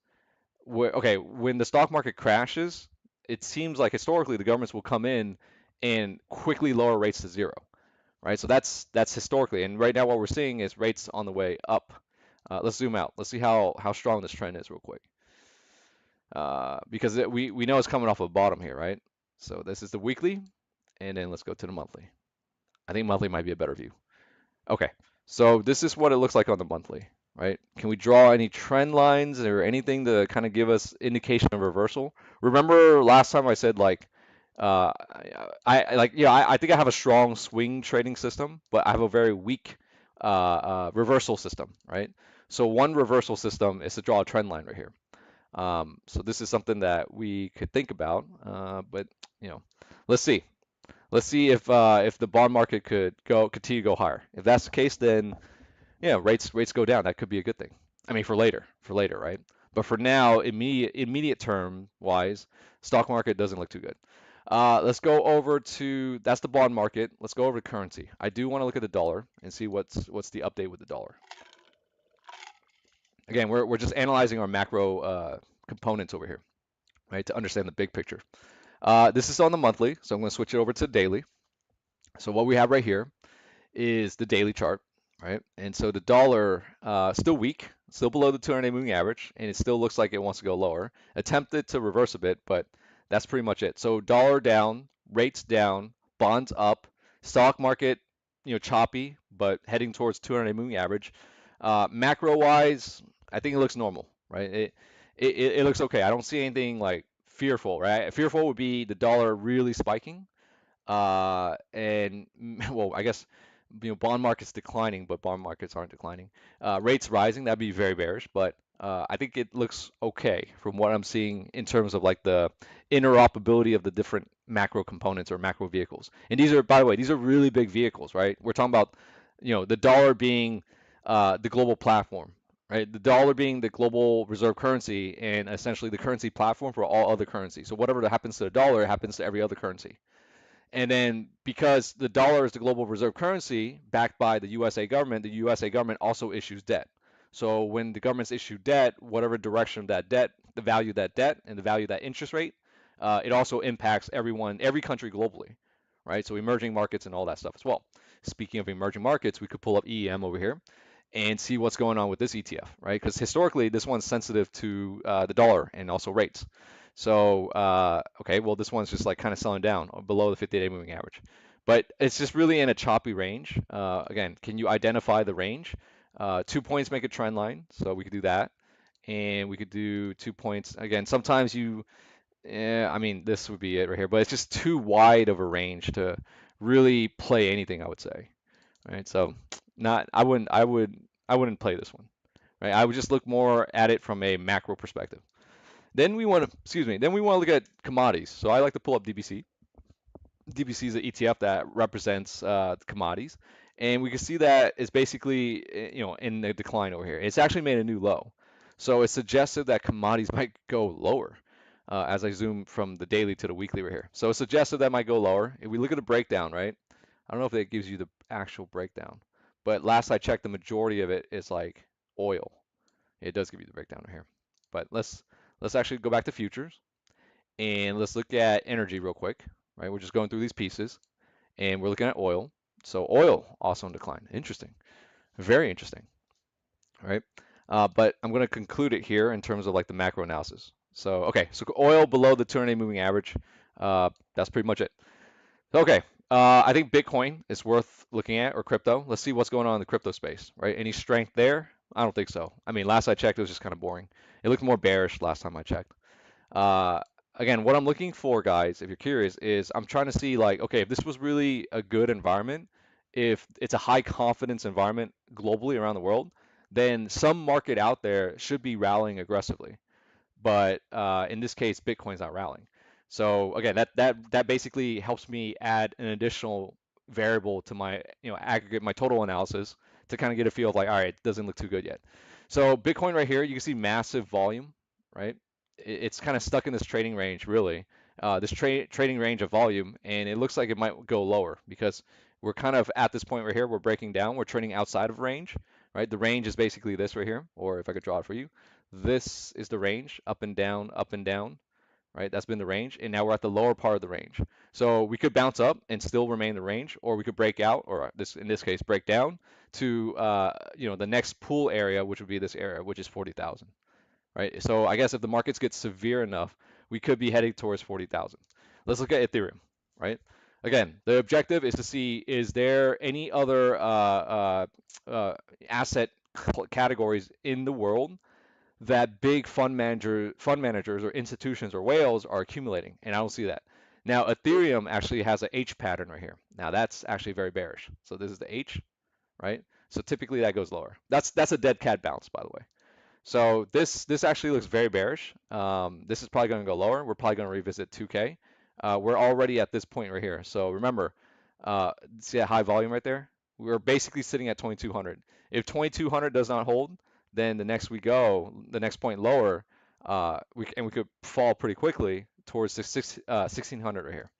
where, okay, when the stock market crashes, it seems like historically the governments will come in and quickly lower rates to zero, right? So that's historically, and right now what we're seeing is rates on the way up. Let's zoom out. Let's see how strong this trend is real quick, because we know it's coming off a bottom here, right? So this is the weekly, and then let's go to the monthly. I think monthly might be a better view. Okay, so this is what it looks like on the monthly, right? Can we draw any trend lines or anything to kind of give us indication of reversal? Remember last time I said like, I like, yeah, I think I have a strong swing trading system, but I have a very weak reversal system, right? So one reversal system is to draw a trend line right here. So this is something that we could think about, but you know, let's see. Let's see if the bond market could continue to go higher. If that's the case, then yeah, rates go down. That could be a good thing. I mean, for later, right? But for now, immediate term wise, stock market doesn't look too good. Let's go over to that's the bond market. Let's go over to currency. I do want to look at the dollar and see what's the update with the dollar. Again, we're just analyzing our macro components over here, right, to understand the big picture. This is on the monthly, so I'm going to switch it over to daily. So what we have right here is the daily chart, right? And so the dollar still weak, still below the 200-day moving average, and it still looks like it wants to go lower. Attempted to reverse a bit, but that's pretty much it. So dollar down, rates down, bonds up, stock market, choppy, but heading towards 200-day moving average. Macro wise, I think it looks normal, right? It looks okay. I don't see anything like fearful, right? Fearful would be the dollar really spiking and well, I guess bond markets declining, but bond markets aren't declining. Rates rising, that'd be very bearish, but I think it looks okay from what I'm seeing in terms of like the interoperability of the different macro components or macro vehicles. And these are, by the way, these are really big vehicles, right? We're talking about, the dollar being the global platform, right? The dollar being the global reserve currency and essentially the currency platform for all other currencies. So whatever that happens to the dollar, it happens to every other currency. And then because the dollar is the global reserve currency backed by the USA government also issues debt. So when the governments issue debt, whatever direction of that debt, the value of that debt and the value of that interest rate, it also impacts everyone, every country globally, right? So emerging markets and all that stuff as well. Speaking of emerging markets, we could pull up EEM over here and see what's going on with this ETF, right? Because historically, this one's sensitive to the dollar and also rates. So, okay, well, this one's just like kind of selling down below the 50-day moving average. But it's just really in a choppy range. Again, can you identify the range? 2 points make a trend line, so we could do that. And we could do 2 points. Again, sometimes I mean, this would be it right here, but it's just too wide of a range to really play anything, I would say. Right? So, not, I wouldn't play this one. Right? I would just look more at it from a macro perspective. Then we want to, excuse me, then we want to look at commodities. So I like to pull up DBC. DBC is an ETF that represents commodities, and we can see that it's basically, in the decline over here. It's actually made a new low, so it suggested that commodities might go lower. As I zoom from the daily to the weekly right here, so it suggested that might go lower. If we look at the breakdown, right? I don't know if that gives you the actual breakdown, but last I checked, the majority of it is like oil. It does give you the breakdown right here, but let's actually go back to futures and let's look at energy real quick, right? We're just going through these pieces and we're looking at oil. So oil also in decline. Interesting. Very interesting, right? But I'm going to conclude it here in terms of like the macro analysis. So, okay, so oil below the 200-day moving average. That's pretty much it. Okay, I think Bitcoin is worth looking at, or crypto. Let's see what's going on in the crypto space, right? Any strength there? I don't think so. I mean, last I checked, it was just kind of boring. It looked more bearish last time I checked. Uh, again, what I'm looking for, guys, if you're curious, is I'm trying to see like, okay, if this was really a good environment, if it's a high confidence environment globally around the world, then some market out there should be rallying aggressively. But in this case, Bitcoin's not rallying. So again, that basically helps me add an additional variable to my aggregate my total analysis to kind of get a feel of like, all right, it doesn't look too good yet. So Bitcoin right here, you can see massive volume, right? It's kind of stuck in this trading range, really, this trading range of volume, and it looks like it might go lower because we're kind of at this point right here. We're breaking down. We're trading outside of range, right? The range is basically this right here, or if I could draw it for you, this is the range, up and down, right? That's been the range, and now we're at the lower part of the range. So we could bounce up and still remain in the range, or we could break out, or this in this case break down to the next pool area, which would be this area, which is 40,000, right? So I guess if the markets get severe enough, we could be heading towards 40,000. Let's look at Ethereum, right? Again, the objective is to see is there any other uh, asset categories in the world that big fund managers or institutions or whales are accumulating, and I don't see that. Now, Ethereum actually has a H pattern right here. Now that's actually very bearish. So this is the H, right? So typically that goes lower. That's a dead cat bounce, by the way. So this actually looks very bearish. This is probably going to go lower. We're probably going to revisit 2K. We're already at this point right here. So remember, see that high volume right there? We're basically sitting at 2200. If 2200 does not hold, then the next point lower, we could fall pretty quickly towards the 1600 right here.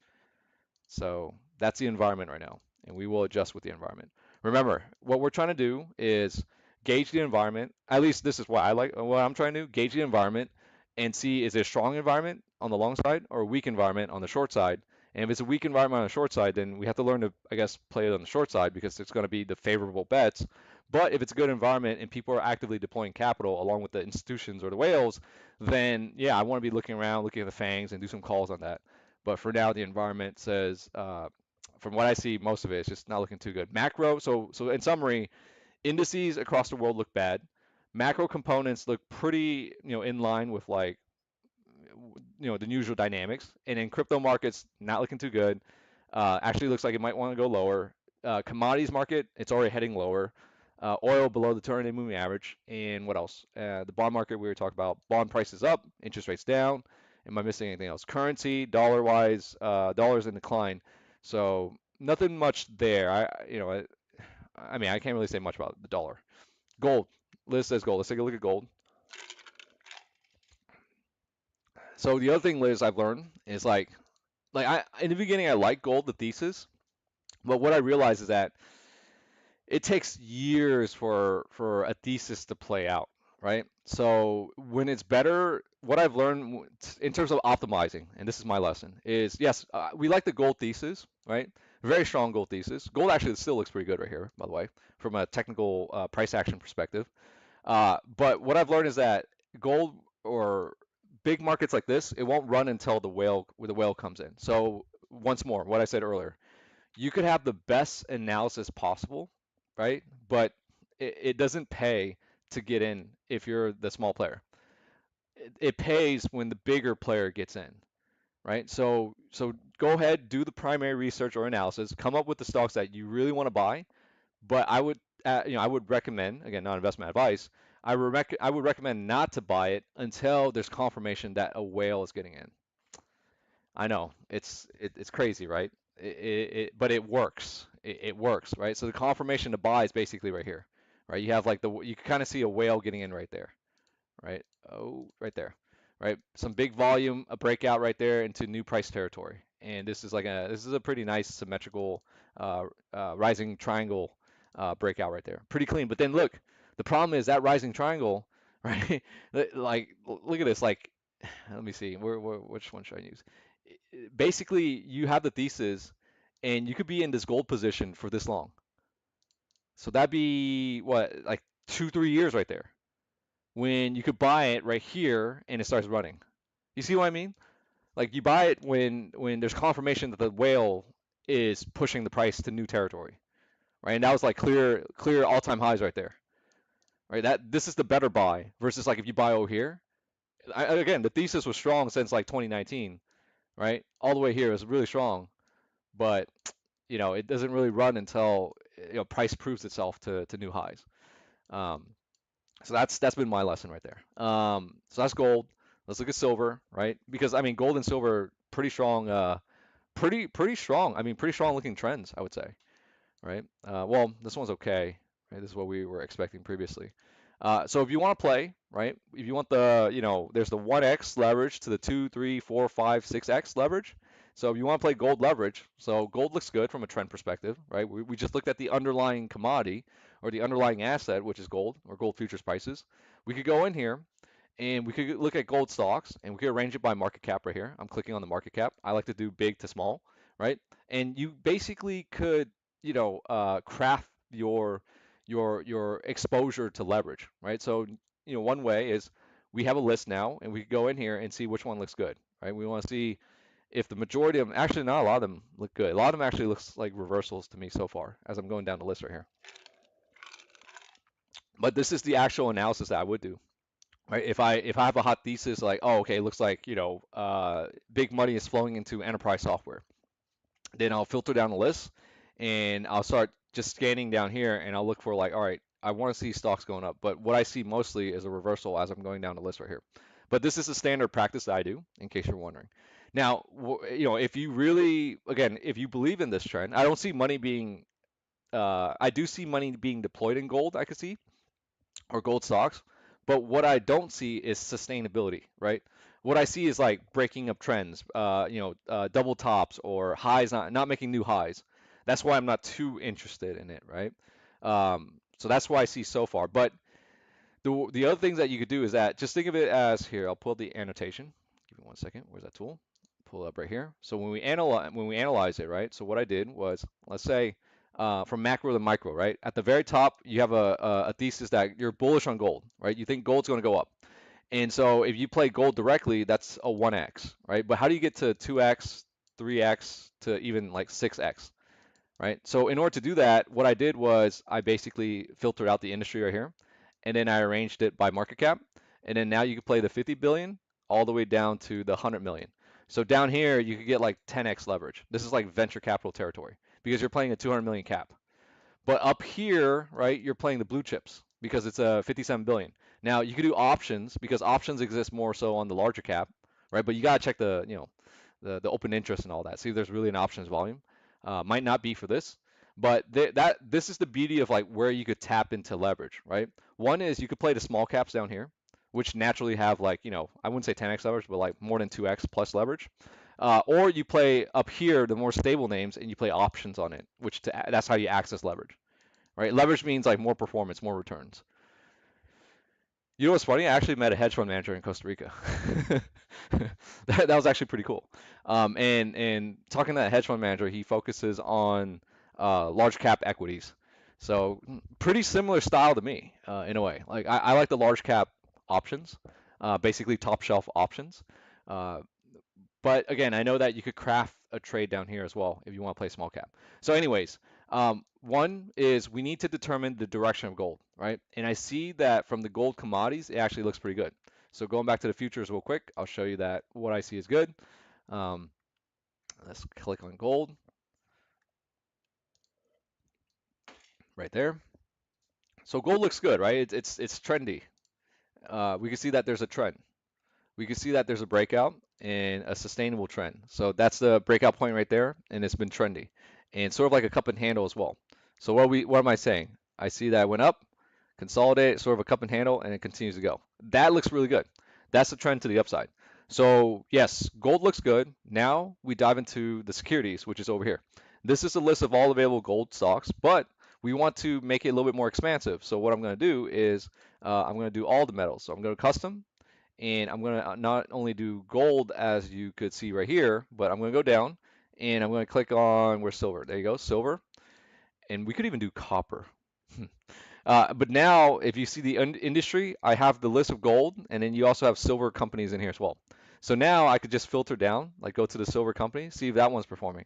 So that's the environment right now, and we will adjust with the environment. Remember, what we're trying to do is gauge the environment. At least this is what I'm trying to do, gauge the environment and see is it a strong environment on the long side or a weak environment on the short side. And if it's a weak environment on the short side, then we have to learn to, I guess, play it on the short side because it's going to be the favorable bets. But if it's a good environment and people are actively deploying capital along with the institutions or the whales, then yeah, I want to be looking around, looking at the fangs and do some calls on that. But for now, the environment says, from what I see, most of it is just not looking too good. Macro, so in summary, indices across the world look bad. Macro components look pretty, in line with like, the usual dynamics. And in crypto markets, not looking too good. Actually looks like it might want to go lower. Commodities market, it's already heading lower. Oil below the 200-day moving average. And what else? The bond market we were talking about. Bond prices up, interest rates down. Am I missing anything else? Currency, dollar-wise, dollars in decline. So nothing much there. I mean, I can't really say much about the dollar. Gold. Liz says gold. Let's take a look at gold. So the other thing, Liz, I've learned is like I in the beginning I liked gold, the thesis, but what I realized is that it takes years for a thesis to play out, right? So when it's better, what I've learned in terms of optimizing, and this is my lesson, is yes, we like the gold thesis, right? Very strong gold thesis. Gold actually still looks pretty good right here, by the way, from a technical price action perspective. But what I've learned is that gold or big markets like this, it won't run until the whale comes in. So once more, what I said earlier, you could have the best analysis possible, right? But it doesn't pay to get in if you're the small player. It pays when the bigger player gets in, right? So go ahead, do the primary research or analysis, come up with the stocks that you really want to buy. But I would recommend, again, not investment advice. I would recommend not to buy it until there's confirmation that a whale is getting in. I know it's crazy, right? But it works. It works, right? So the confirmation to buy is basically right here, right? You have like you can kind of see a whale getting in right there, right? Oh, right there, right? Some big volume, a breakout right there into new price territory, and this is a pretty nice symmetrical rising triangle breakout right there, pretty clean. But then look, the problem is that rising triangle, right? Like look at this, like let me see, which one should I use? Basically, you have the thesis, and you could be in this gold position for this long. So that'd be what, like 2, 3 years right there when you could buy it right here and it starts running. You see what I mean? Like you buy it when there's confirmation that the whale is pushing the price to new territory, right? And that was like clear all-time highs right there, right? That this is the better buy versus like if you buy over here Again, the thesis was strong since like 2019, right? All the way here is really strong, but it doesn't really run until price proves itself to new highs. Um, so that's been my lesson right there. So that's gold. Let's look at silver, right? Because I mean, gold and silver pretty strong, pretty strong. I mean, pretty strong looking trends, I would say, right? Well, this one's okay, right? This is what we were expecting previously. So if you want to play, right? If you want there's the 1x leverage to the 2, 3, 4, 5, 6x leverage. So if you want to play gold leverage, so gold looks good from a trend perspective, right? We just looked at the underlying commodity or the underlying asset, which is gold or gold futures prices. We could go in here and we could look at gold stocks and we could arrange it by market cap right here. I'm clicking on the market cap. I like to do big to small, right? And you basically could, craft your exposure to leverage, right? So, one way is we have a list now and we could go in here and see which one looks good, right? We want to see if the majority of them, actually not a lot of them look good. A lot of them actually looks like reversals to me so far as I'm going down the list right here. But this is the actual analysis that I would do. Right? If I have a hot thesis like, oh, okay, it looks like, big money is flowing into enterprise software, then I'll filter down the list and I'll start just scanning down here and I'll look for like, all right, I want to see stocks going up, but what I see mostly is a reversal as I'm going down the list right here. But this is a standard practice that I do, in case you're wondering. Now, if you really, again, if you believe in this trend, I don't see money being, I do see money being deployed in gold, I could see, or gold stocks. But what I don't see is sustainability, right? What I see is like breaking up trends, double tops or highs, not making new highs. That's why I'm not too interested in it, right? So that's why I see so far. But the other things that you could do is that just think of it as here. I'll pull up the annotation. Give me one second. Where's that tool? Pull it up right here. So when we analyze it, right? So what I did was, let's say, from macro to micro, right? At the very top, you have a thesis that you're bullish on gold, right? You think gold's going to go up. And so if you play gold directly, that's a 1x, right? But how do you get to 2x, 3x to even like 6x, right? So in order to do that, what I did was I basically filtered out the industry right here, and then I arranged it by market cap. And then now you can play the 50 billion all the way down to the 100 million. So down here, you could get like 10x leverage. This is like venture capital territory because you're playing a 200 million cap. But up here, right, you're playing the blue chips because it's a 57 billion. Now you could do options because options exist more so on the larger cap, right? But you gotta check the open interest and all that. See if there's really an options volume. Might not be for this, but this is the beauty of like where you could tap into leverage, right? One is you could play the small caps down here, which naturally have like, I wouldn't say 10x leverage, but like more than 2x plus leverage. Or you play up here the more stable names and you play options on it, that's how you access leverage, right? Leverage means like more performance, more returns. You know what's funny? I actually met a hedge fund manager in Costa Rica. That was actually pretty cool. And talking to that hedge fund manager, he focuses on large cap equities. So pretty similar style to me in a way. Like I like the large cap options, basically top shelf options. Uh, but again, I know that you could craft a trade down here as well if you want to play small cap. So anyways, one is we need to determine the direction of gold, right? And I see that from the gold commodities, it actually looks pretty good. So going back to the futures real quick, I'll show you that what I see is good. Um, let's click on gold right there. So gold looks good, right? It's trendy. We can see that there's a trend. We can see that there's a breakout and a sustainable trend. So that's the breakout point right there, and it's been trendy, and sort of like a cup and handle as well. So what am I saying? I see that it went up, consolidate, sort of a cup and handle, and it continues to go. That looks really good. That's the trend to the upside. So yes, gold looks good. Now we dive into the securities, which is over here. This is a list of all available gold stocks, but we want to make it a little bit more expansive. So what I'm going to do is I'm going to do all the metals. So I'm going to custom, and I'm going to not only do gold as you could see right here, but I'm going to go down and I'm going to click on where's silver. There you go, silver. And we could even do copper. But now, if you see the industry, I have the list of gold, and then you also have silver companies in here as well. So now I could just filter down, like go to the silver company, see if that one's performing,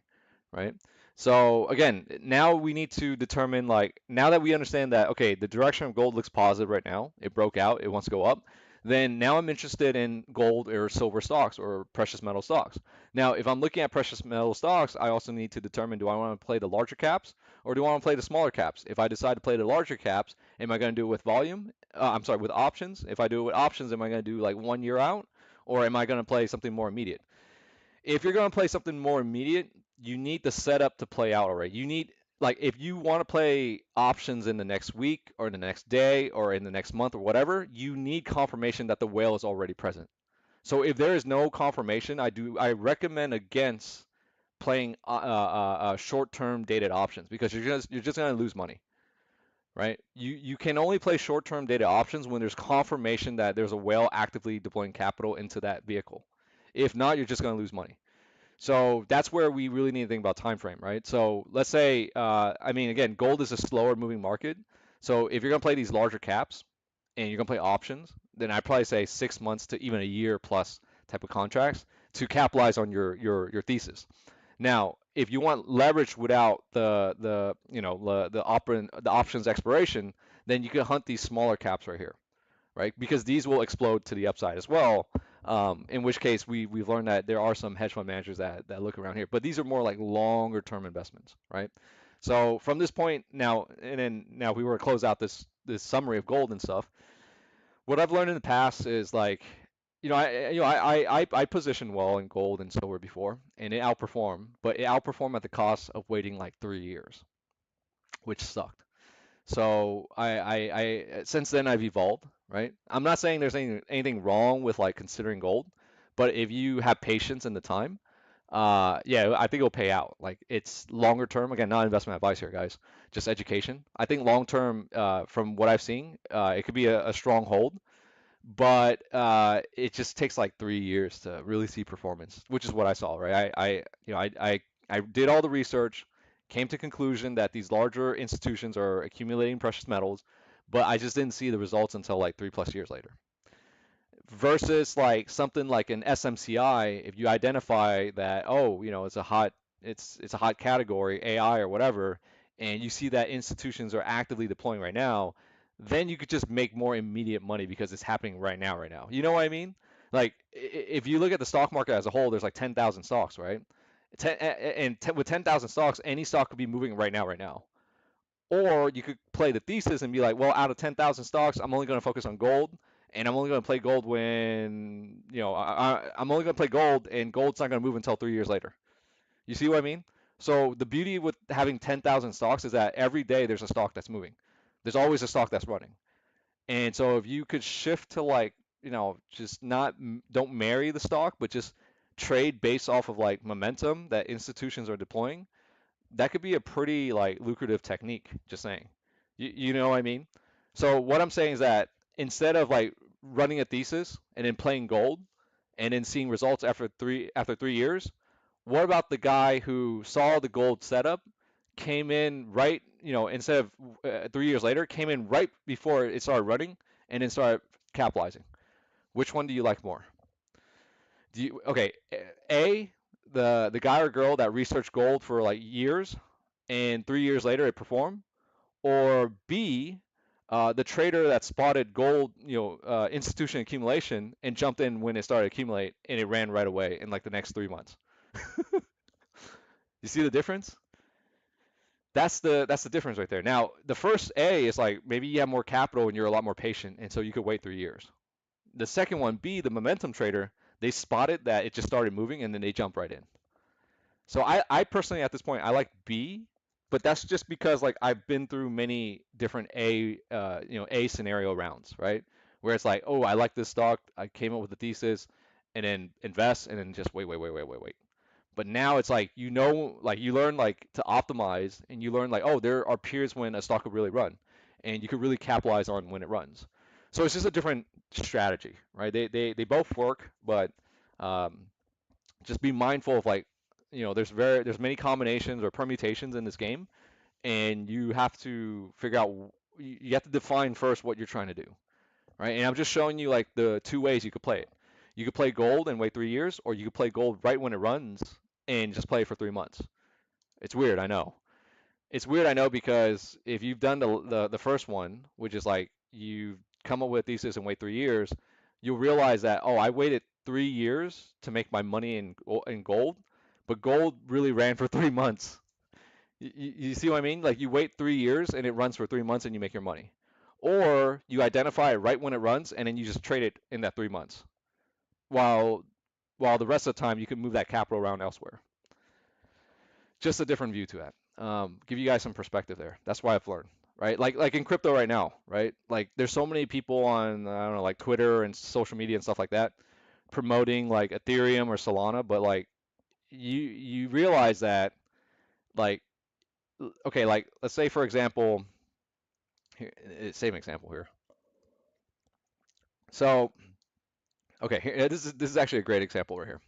right? So again, now we need to determine like now that we understand that okay, the direction of gold looks positive right now, it broke out, it wants to go up. then now I'm interested in gold or silver stocks or precious metal stocks. Now, if I'm looking at precious metal stocks, I also need to determine, do I want to play the larger caps or do I want to play the smaller caps? If I decide to play the larger caps, am I going to do it with volume? I'm sorry, with options. If I do it with options, am I going to do like 1 year out, or am I going to play something more immediate? If you're going to play something more immediate, you need the setup to play out already. You need, like, if you want to play options in the next week or in the next day or in the next month or whatever, you need confirmation that the whale is already present. So if there is no confirmation, I recommend against playing short-term dated options, because you're just going to lose money, right? You can only play short-term dated options when there's confirmation that there's a whale actively deploying capital into that vehicle. If not, you're just going to lose money. So that's where we really need to think about time frame, right? So let's say, I mean, again, gold is a slower moving market. So if you're gonna play these larger caps and you're gonna play options, then I'd probably say 6 months to even a year plus type of contracts to capitalize on your thesis. Now, if you want leverage without the you know the options expiration, then you can hunt these smaller caps right here, right? Because these will explode to the upside as well. In which case, we've learned that there are some hedge fund managers that look around here, but these are more like longer term investments, right? So from this point now, and then now, if we were to close out this summary of gold and stuff, what I've learned in the past is like, I positioned well in gold and silver before, and it outperformed, but it outperformed at the cost of waiting like 3 years, which sucked. So since then I've evolved, right? I'm not saying there's anything wrong with like considering gold, but if you have patience and the time, yeah, I think it'll pay out. Like, it's longer term. Again, not investment advice here, guys, just education. I think long term, from what I've seen, it could be a strong hold, but it just takes like 3 years to really see performance, which is what I saw, right? I did all the research, came to conclusion that these larger institutions are accumulating precious metals, but I just didn't see the results until like 3+ years later. Versus like something like an SMCI, if you identify that, oh, it's a hot category, AI or whatever, and you see that institutions are actively deploying right now, then you could just make more immediate money because it's happening right now, right now. You know what I mean? Like, if you look at the stock market as a whole, there's like 10,000 stocks, right? With 10,000 stocks, any stock could be moving right now, right now. Or you could play the thesis and be like, well, out of 10,000 stocks, I'm only going to focus on gold, and I'm only going to play gold when, I'm only going to play gold, and gold's not going to move until 3 years later. You see what I mean? So the beauty with having 10,000 stocks is that every day there's a stock that's moving. There's always a stock that's running. And so if you could shift to like, just not, don't marry the stock, but just trade based off of like momentum that institutions are deploying, that could be a pretty like lucrative technique, just saying. You know what I mean? So what I'm saying is that instead of like running a thesis and then playing gold and then seeing results after 3 years, what about the guy who saw the gold setup, came in right, instead of 3 years later, came in right before it started running and then started capitalizing? Which one do you like more? Okay, A, the guy or girl that researched gold for like years and 3 years later it performed, or B, the trader that spotted gold, institution accumulation and jumped in when it started to accumulate and it ran right away in like the next 3 months. You see the difference? That's the difference right there. Now, the first A is like maybe you have more capital and you're a lot more patient, and so you could wait 3 years. The second one, B, the momentum trader, they spotted that it just started moving and then they jump right in. So I personally at this point I like B, but that's just because like I've been through many different A scenario rounds, right? Where it's like, oh, I like this stock, I came up with a thesis, and then invest, and then just wait. But now it's like, like you learn like to optimize, and you learn like, oh, there are periods when a stock could really run, and you could really capitalize on when it runs. So it's just a different strategy, right? They both work, but um, just be mindful of like, there's many combinations or permutations in this game, and you have to figure out, you have to define first what you're trying to do, right? And I'm just showing you like the two ways you could play it. You could play gold and wait 3 years, or you could play gold right when it runs and just play for 3 months. It's weird, I know. It's weird, I know, because if you've done the first one, which is like you come up with a thesis and wait 3 years, you'll realize that, oh, I waited 3 years to make my money in gold, but gold really ran for 3 months. You see what I mean? Like you wait 3 years and it runs for 3 months and you make your money. Or you identify it right when it runs and then you just trade it in that 3 months. While while the rest of the time you can move that capital around elsewhere. Just a different view to that. Give you guys some perspective there. That's why I've learned, right? Like in crypto right now, right? Like there's so many people on I don't know like Twitter and social media and stuff like that promoting like Ethereum or Solana, but like you realize that like okay, like let's say for example, here, same example here. So okay, here, this is actually a great example right here.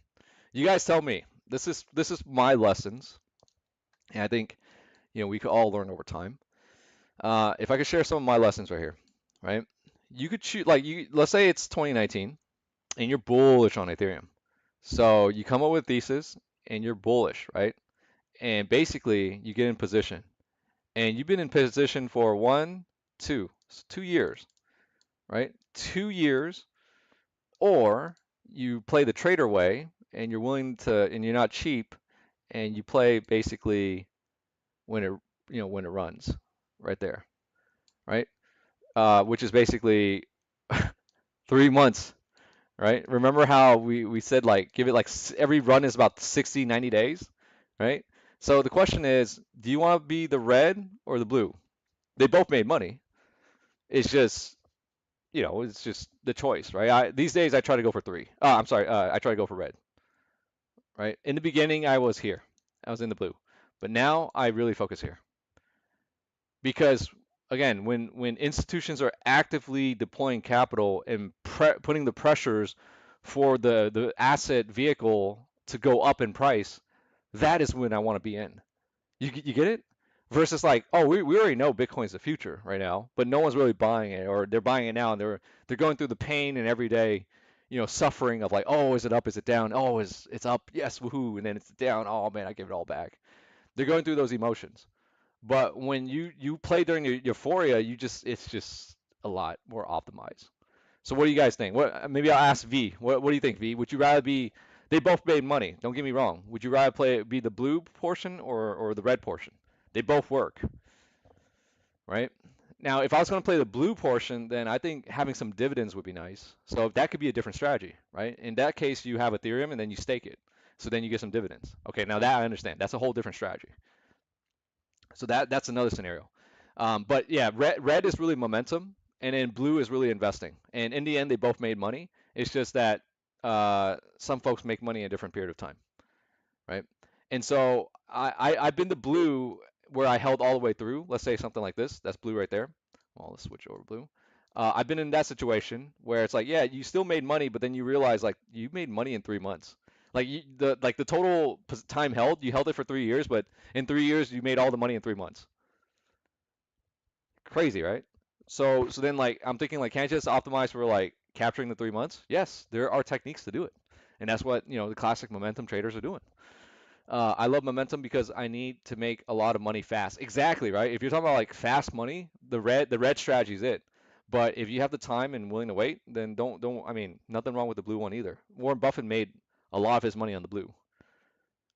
You guys tell me. This is my lessons, and I think we could all learn over time. If I could share some of my lessons right here, right? You could choose like you. Let's say it's 2019 and you're bullish on Ethereum. So you come up with thesis and you're bullish, right? And basically you get in position, and you've been in position for 2 years, right? 2 years, or you play the trader way and you're willing to, and you're not cheap, and you play basically when it, when it runs, right there, right? Which is basically 3 months, right? Remember how we said like give it like every run is about 60, 90 days, right? So the question is, do you want to be the red or the blue? They both made money. It's just, it's just the choice, right? These days I try to go for three. I'm sorry, I try to go for red, right? In the beginning I was here. I was in the blue. But now I really focus here. Because again, when institutions are actively deploying capital and putting the pressures for the asset vehicle to go up in price, that is when I want to be in. You get it? Versus like, oh, we already know Bitcoin's the future right now, but no one's really buying it, or they're buying it now and they're going through the pain and everyday, suffering of like, oh, is it up? Is it down? Oh, it's up? Yes, woohoo! And then it's down. Oh man, I give it all back. They're going through those emotions. But when you play during your euphoria, it's just a lot more optimized. So what do you guys think? What maybe I'll ask V. What do you think, V? Would you rather be? They both made money. Don't get me wrong. Would you rather be the blue portion or the red portion? They both work, right? Now, if I was going to play the blue portion, then I think having some dividends would be nice. So that could be a different strategy, right? In that case, you have Ethereum and then you stake it. So then you get some dividends. Okay, now that I understand. That's a whole different strategy. So that's another scenario. But yeah, red is really momentum, and then blue is really investing. And in the end, they both made money. It's just that some folks make money in a different period of time, right? And so I've been the blue where I held all the way through. Let's say something like this. That's blue right there. Well, let's switch over blue. I've been in that situation where it's like, yeah, you still made money, but then you realize like you made money in 3 months. Like the total time held, you held it for 3 years, but in 3 years you made all the money in 3 months. Crazy, right? So then like I'm thinking like, can't you just optimize for like capturing the 3 months? Yes, there are techniques to do it, and that's what the classic momentum traders are doing. I love momentum because I need to make a lot of money fast. Exactly, right? If you're talking about like fast money, the red strategy is it. But if you have the time and willing to wait, then don't. I mean, nothing wrong with the blue one either. Warren Buffett made a lot of his money on the blue,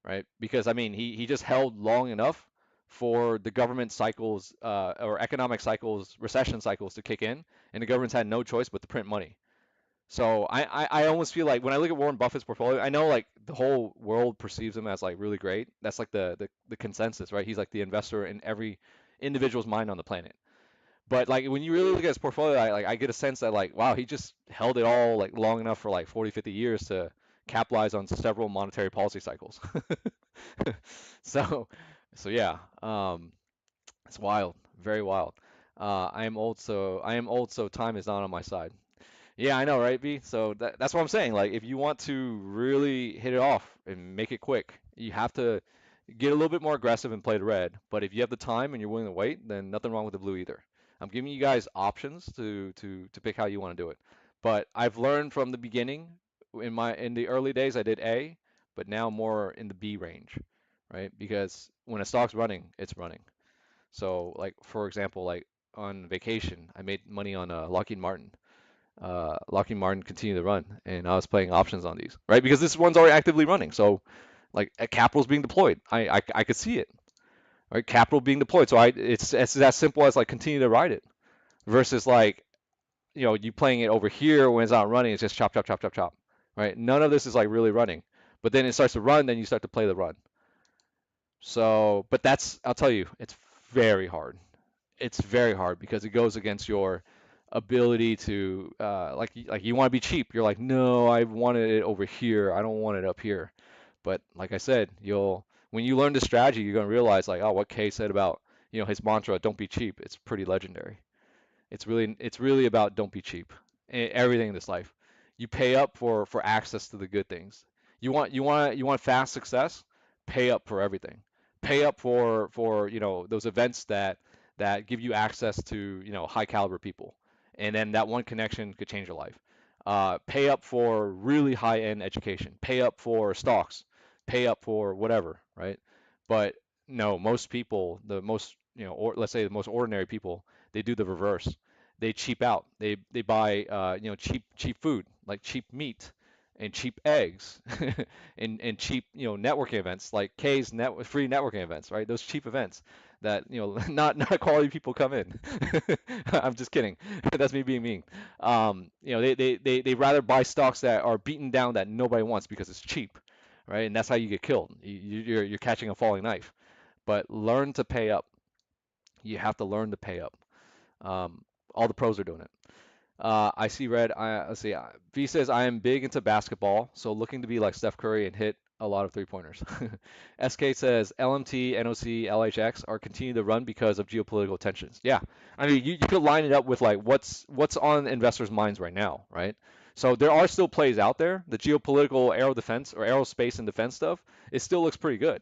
right? Because I mean, he just held long enough for the government cycles or economic cycles, recession cycles to kick in, and the government's had no choice but to print money. So I almost feel like when I look at Warren Buffett's portfolio, I know like the whole world perceives him as like really great. That's like the consensus, right? He's like the investor in every individual's mind on the planet. But like when you really look at his portfolio, I get a sense that like wow, he just held it all like long enough for like 40, 50 years to capitalize on several monetary policy cycles. So so yeah, it's wild, very wild. I am old, so time is not on my side. Yeah, I know, right, B? So that's what I'm saying. Like, if you want to really hit it off and make it quick, you have to get a little bit more aggressive and play the red. But if you have the time and you're willing to wait, then nothing wrong with the blue either. I'm giving you guys options to pick how you want to do it. But I've learned from the beginning, in the early days, I did A, but now more in the B range, right? Because when a stock's running, it's running. So, like for example, like on vacation, I made money on Lockheed Martin. Lockheed Martin continue to run, and I was playing options on these, right? Because this one's already actively running, so like capital's being deployed. I could see it, right? Capital being deployed, so it's as simple as like continue to ride it versus like you playing it over here when it's not running. It's just chop chop chop chop chop, right? None of this is like really running, but then it starts to run, then you start to play the run. So, but that's I'll tell you, it's very hard. It's very hard because it goes against your ability to like you want to be cheap. You're like, no, I wanted it over here. I don't want it up here. But like I said, you'll when you learn the strategy, you're gonna realize like, oh, what Kay said about his mantra, don't be cheap. It's pretty legendary. It's really about don't be cheap. Everything in this life, you pay up for access to the good things. You want fast success, pay up for everything. Pay up for those events that give you access to high caliber people, and then that one connection could change your life. Pay up for really high end education. Pay up for stocks. Pay up for whatever, right? But no, most people, the most or let's say the most ordinary people, they do the reverse. They cheap out. They buy cheap food like cheap meat and cheap eggs and cheap networking events like free networking events, right? Those cheap events that not quality people come in. I'm just kidding. That's me being mean. They rather buy stocks that are beaten down that nobody wants because it's cheap, right? And that's how you get killed. You're catching a falling knife. But learn to pay up. You have to learn to pay up. Um, all the pros are doing it. I see red. Let's see. V says I am big into basketball, so looking to be like Steph Curry and hit a lot of three pointers. SK says LMT, NOC, LHX are continuing to run because of geopolitical tensions. Yeah, I mean you could line it up with like what's on investors' minds right now, right? So there are still plays out there. The geopolitical aero defense or aerospace and defense stuff, it still looks pretty good.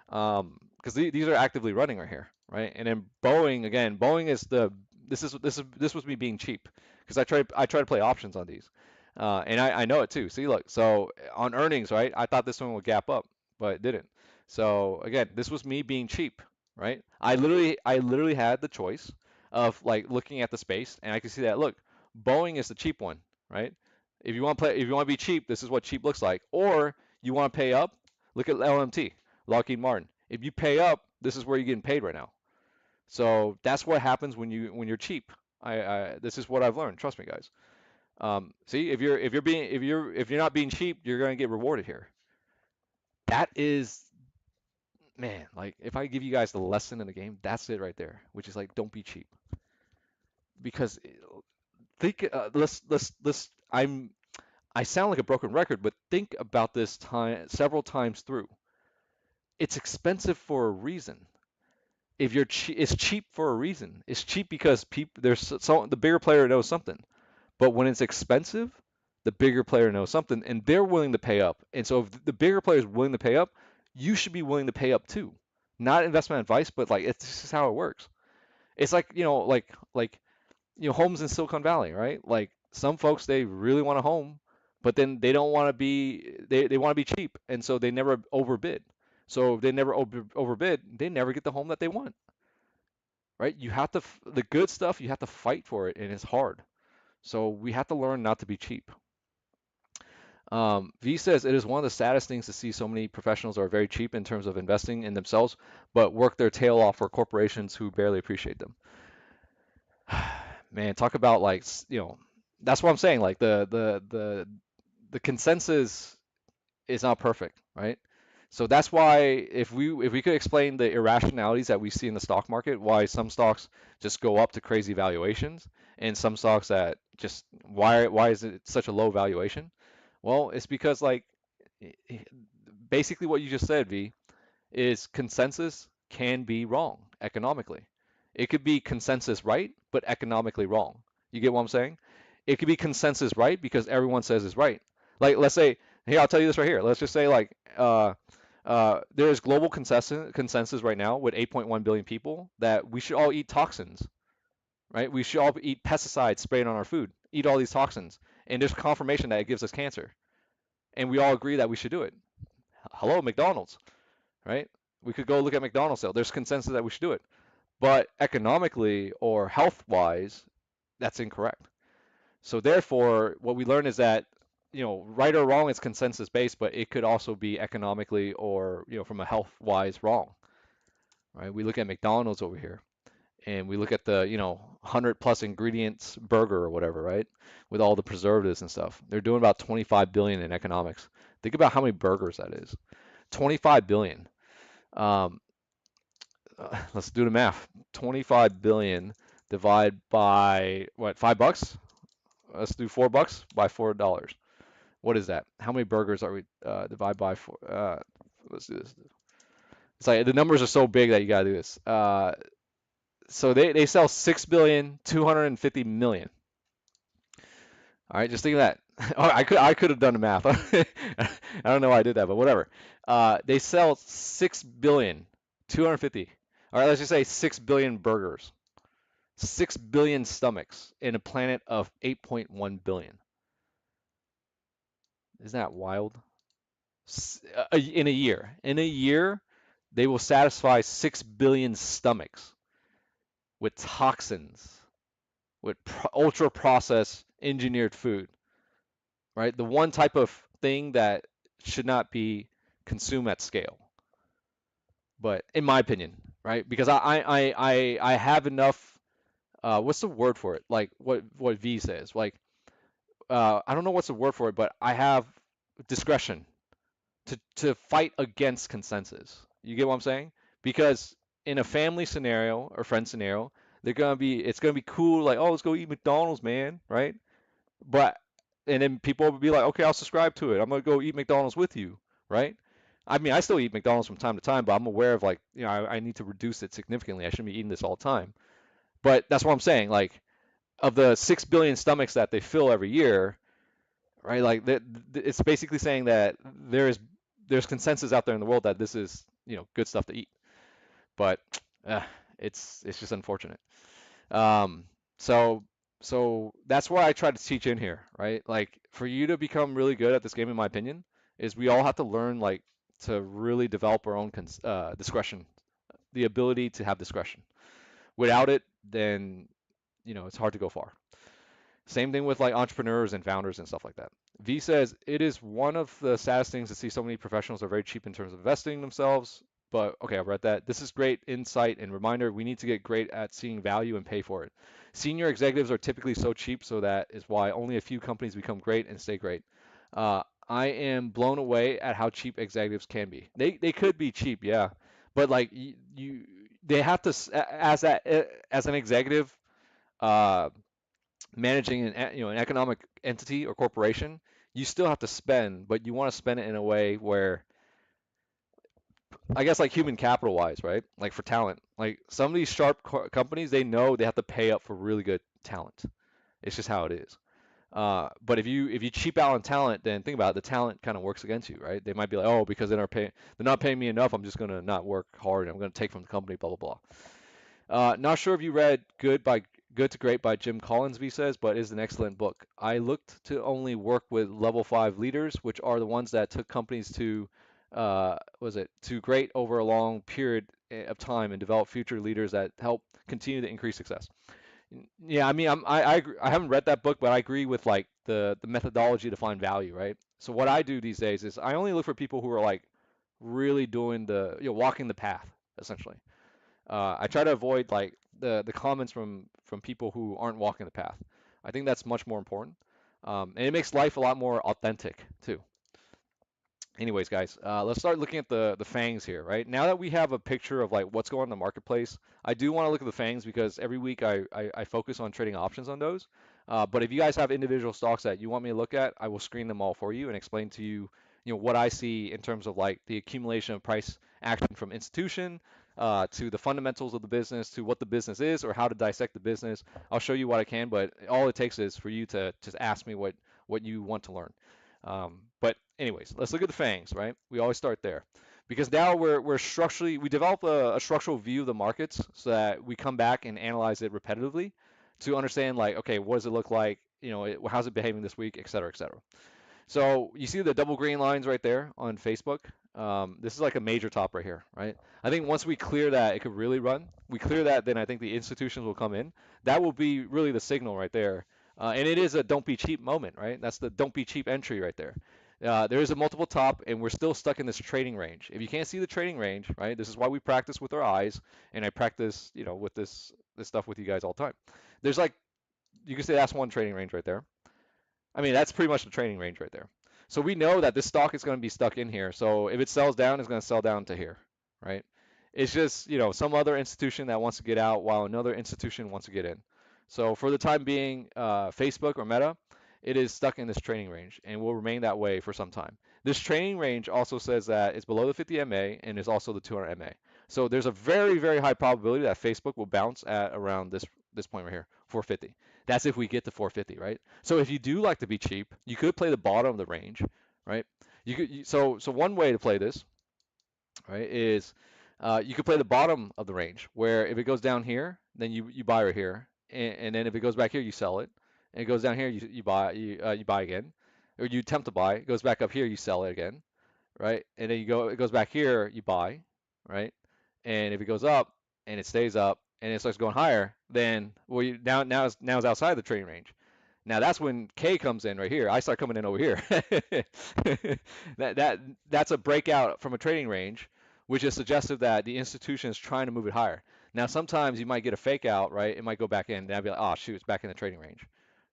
Because these are actively running right here, right? And then Boeing again. Boeing is the this was me being cheap because I try to play options on these, and I know it too. See, look, so on earnings, right? I thought this one would gap up, but it didn't. So again, this was me being cheap, right? I literally had the choice of like looking at the space, and I can see that. Look, Boeing is the cheap one, right? If you want to be cheap, this is what cheap looks like. Or you want to pay up, look at LMT, Lockheed Martin. If you pay up, this is where you're getting paid right now. So that's what happens when you're cheap. This is what I've learned. Trust me, guys. See, if you're not being cheap, you're gonna get rewarded here. That is, man, like if I give you guys the lesson in the game, that's it right there, which is like don't be cheap. Because think let's I sound like a broken record, but think about this time several times through. It's expensive for a reason. If it's cheap for a reason. It's cheap because people the bigger player knows something. But when it's expensive, the bigger player knows something and they're willing to pay up. And so if the bigger player is willing to pay up, you should be willing to pay up too. Not investment advice, but like it's just how it works. It's like, homes in Silicon Valley, right? Like some folks they really want a home, but then they don't want to be they want to be cheap and so they never overbid. So if they never overbid, they never get the home that they want, right? You have to the good stuff, you have to fight for it and it's hard. So we have to learn not to be cheap. V says it is one of the saddest things to see so many professionals are very cheap in terms of investing in themselves, but work their tail off for corporations who barely appreciate them. Man, talk about like, that's what I'm saying. Like the consensus is not perfect, right? So that's why if we could explain the irrationalities that we see in the stock market, why some stocks just go up to crazy valuations and some stocks that just why is it such a low valuation? Well, it's because like basically what you just said, V, is consensus can be wrong economically. It could be consensus right, but economically wrong. You get what I'm saying? It could be consensus right because everyone says it's right. Like let's say, here I'll tell you this right here. Let's just say like there is global consensus right now with 8.1 billion people that we should all eat toxins, right? We should all eat pesticides sprayed on our food, eat all these toxins, and there's confirmation that it gives us cancer, and we all agree that we should do it. Hello, McDonald's, right? We could go look at McDonald's sale. There's consensus that we should do it. But economically or health wise, that's incorrect. So therefore, what we learn is that, right or wrong, it's consensus based, but it could also be economically or, from a health wise wrong, right? We look at McDonald's over here and we look at the, 100 plus ingredients burger or whatever, right? With all the preservatives and stuff. They're doing about 25 billion in economics. Think about how many burgers that is. 25 billion. Um, let's do the math. 25 billion divide by what, $5? Let's do $4 by $4. What is that? How many burgers are we divide by four? Let's do this. It's like the numbers are so big that you gotta do this. So they sell 6,250,000,000. All right, just think of that. Oh, I could have done the math. I don't know why I did that, but whatever. They sell 6,250,000,000. All right, let's just say 6 billion burgers, 6 billion stomachs in a planet of 8.1 billion. Isn't that wild? In a year, they will satisfy 6 billion stomachs with toxins, with ultra processed engineered food, right? The one type of thing that should not be consumed at scale. But in my opinion, right? Because I have enough. What's the word for it? Like what V says. Like I don't know what's the word for it, but I have discretion to fight against consensus. You get what I'm saying? Because in a family scenario or friend scenario, it's gonna be cool, like, oh, let's go eat McDonald's, man, right? But and then people will be like, okay, I'll subscribe to it. I'm gonna go eat McDonald's with you, right? I mean, I still eat McDonald's from time to time, but I'm aware of, like, I need to reduce it significantly. I shouldn't be eating this all the time. But that's what I'm saying. Like, of the 6 billion stomachs that they fill every year, right? Like, it's basically saying that there's consensus out there in the world that this is, good stuff to eat. But uh, it's just unfortunate. Um, so so that's why I try to teach in here, right? Like, for you to become really good at this game, in my opinion, is we all have to learn, like, to really develop our own discretion, the ability to have discretion. Without it, then it's hard to go far. Same thing with, like, entrepreneurs and founders and stuff like that. V says it is one of the saddest things to see so many professionals are very cheap in terms of investing themselves. But okay, I've read that. This is great insight and reminder. We need to get great at seeing value and pay for it. Senior executives are typically so cheap, so that is why only a few companies become great and stay great. I am blown away at how cheap executives can be. They could be cheap, yeah, but like they have to as an executive. Uh, Managing an economic entity or corporation, you still have to spend, but you want to spend it in a way where, I guess, like, human capital wise, right? Like, for talent, like, some of these sharp companies, they know they have to pay up for really good talent. It's just how it is. But if you cheap out on talent, then think about it, the talent kind of works against you, right? They might be like, oh, because they're not paying me enough, I'm just gonna not work hard. I'm gonna take from the company, blah blah blah. Not sure if you read Good to Great by Jim Collins, V says, but it is an excellent book. I looked to only work with level 5 leaders, which are the ones that took companies to great over a long period of time and develop future leaders that help continue to increase success. Yeah, I mean, I haven't read that book, but I agree with, like, the methodology to find value, right? So what I do these days is I only look for people who are, like, really doing walking the path, essentially. I try to avoid, like, the comments from people who aren't walking the path. I think that's much more important, and it makes life a lot more authentic too. Anyways, guys, let's start looking at the fangs here, right? Now that we have a picture of, like, what's going on in the marketplace, I do want to look at the fangs because every week I focus on trading options on those. But if you guys have individual stocks that you want me to look at, I will screen them all for you and explain to you, what I see in terms of, like, the accumulation of price action from institution, to the fundamentals of the business, to what the business is or how to dissect the business. I'll show you what I can, but all it takes is for you to just ask me what you want to learn. But anyways, let's look at the fangs, right? We always start there because now we develop a structural view of the markets so that we come back and analyze it repetitively to understand, like, okay, what does it look like? How's it behaving this week, et cetera, et cetera. So you see the double green lines right there on Facebook. This is like a major top right here, right? I think once we clear that, it could really run. We clear that, then I think the institutions will come in. That will be really the signal right there And it is a don't be cheap moment, right? That's the don't be cheap entry right there. There is a multiple top, and we're still stuck in this trading range. If you can't see the trading range, right, this is why we practice with our eyes, and I practice, with this stuff with you guys all the time. There's like, you can say that's one trading range right there. I mean, that's pretty much the trading range right there. So we know that this stock is going to be stuck in here. So if it sells down, it's going to sell down to here, right? It's just, some other institution that wants to get out while another institution wants to get in. So for the time being, Facebook or Meta, it is stuck in this trading range and will remain that way for some time. This trading range also says that it's below the 50 MA and is also the 200 MA. So there's a very, very high probability that Facebook will bounce at around this point right here, 450. That's if we get to 450, right? So if you do like to be cheap, you could play the bottom of the range, right? So one way to play this, right, is you could play the bottom of the range where if it goes down here, then you buy right here, and then if it goes back here, you sell it, and it goes down here, you buy again, or you attempt to buy. It goes back up here, you sell it again, right? And then it goes back here, you buy, right? And if it goes up and it stays up and it starts going higher, then well, now it's outside the trading range. Now that's when K comes in right here. I start coming in over here. that that that's a breakout from a trading range, which is suggestive that the institution is trying to move it higher. Now sometimes you might get a fake out, right? It might go back in, and I'd be like, oh shoot, it's back in the trading range,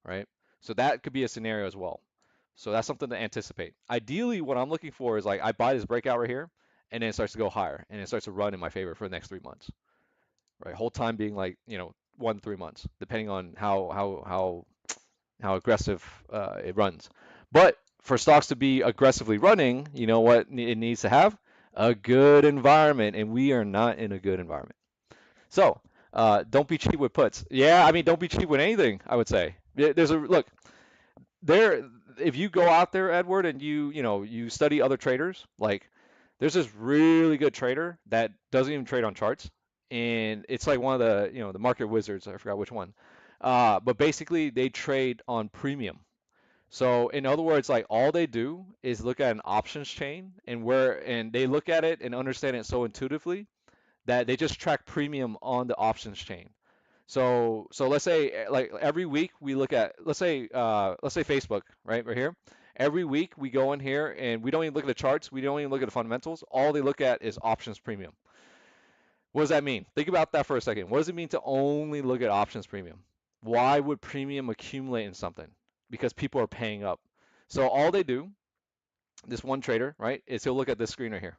right? So that could be a scenario as well. So that's something to anticipate. Ideally, what I'm looking for is like I buy this breakout right here, and then it starts to go higher, and it starts to run in my favor for the next 3 months, right? Whole time being like 1 to 3 months, depending on how aggressive it runs. But for stocks to be aggressively running, you know what it needs to have? A good environment, and we are not in a good environment. So don't be cheap with puts. Yeah, I mean, don't be cheap with anything, I would say. There's a look there. If you go out there, Edward, and you study other traders, like there's this really good trader that doesn't even trade on charts, and it's like one of the market wizards. I forgot which one. But basically, they trade on premium. So in other words, like all they do is look at an options chain and they look at it and understand it so intuitively that they just track premium on the options chain. So let's say like every week we look at let's say Facebook, right here. Every week we go in here and we don't even look at the charts, we don't even look at the fundamentals. All they look at is options premium. What does that mean? Think about that for a second. What does it mean to only look at options premium? Why would premium accumulate in something? Because people are paying up. So all they do, this one trader, right, is he'll look at this screen right here,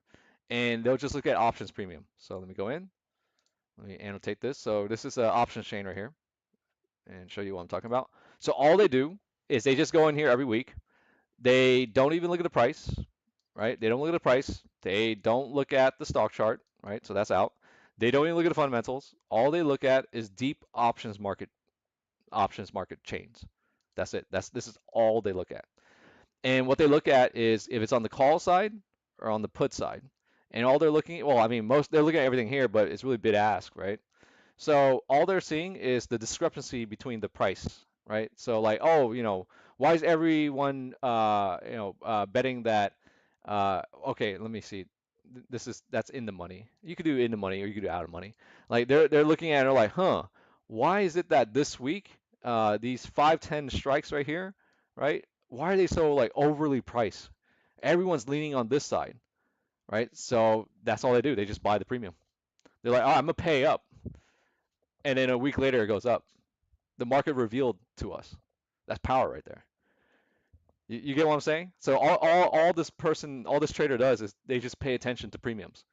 and they'll just look at options premium. So let me go in, let me annotate this. So this is an options chain right here, and show you what I'm talking about. So all they do is they just go in here every week. They don't even look at the price, right? They don't look at the price. They don't look at the stock chart, right? So that's out. They don't even look at the fundamentals. All they look at is deep options market chains. That's it. This is all they look at. And what they look at is if it's on the call side or on the put side. And all they're looking at, well, I mean, they're looking at everything here, but it's really bid ask, right? So all they're seeing is the discrepancy between the price, right? So like, oh, why is everyone, betting that, okay, let me see. That's in the money. You could do in the money or you could do out of money. Like they're looking at it like, huh, why is it that this week, these 5-10 strikes right here, right? Why are they so like overly priced? Everyone's leaning on this side, right? So that's all they do. They just buy the premium. They're like, oh, I'm gonna pay up, and then a week later it goes up. The market revealed to us. That's power right there. You get what I'm saying? So all this trader does is they just pay attention to premiums.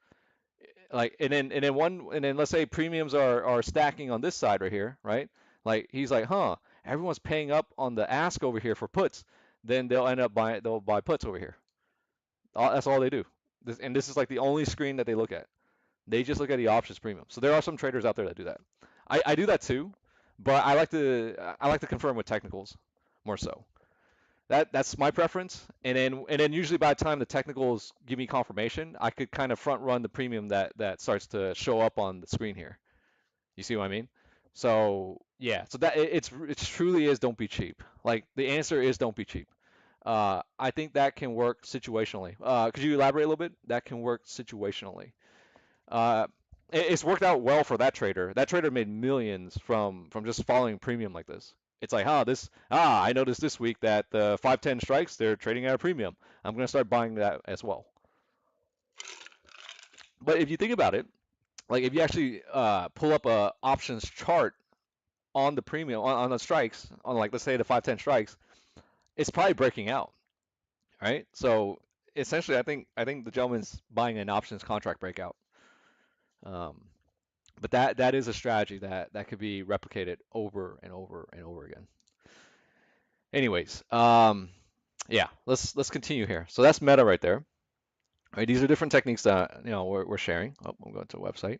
Like and then let's say premiums are stacking on this side right here, right? Like he's like, huh, everyone's paying up on the ask over here for puts. Then they'll buy puts over here. That's all they do. And this is like the only screen that they look at. They just look at the options premium. So there are some traders out there that do that. I do that too, but I like to confirm with technicals more so. That's my preference. And then usually by the time the technicals give me confirmation, I could kind of front run the premium that starts to show up on the screen here. You see what I mean? So yeah, so that it truly is don't be cheap. Like the answer is don't be cheap. I think that can work situationally. Could you elaborate a little bit? That can work situationally. Uh, it's worked out well for that trader. That trader made millions from just following premium like this. It's like, I noticed this week that the 510 strikes, they're trading at a premium. I'm going to start buying that as well. But if you think about it, like if you actually pull up a options chart on the premium on the strikes, on like let's say the 510 strikes, it's probably breaking out, right? So essentially, I think the gentleman's buying an options contract breakout. Um, but that is a strategy that could be replicated over and over and over again. Anyways, yeah, let's continue here. So that's meta right there. Right, these are different techniques that we're sharing. Oh, I'm going to a website.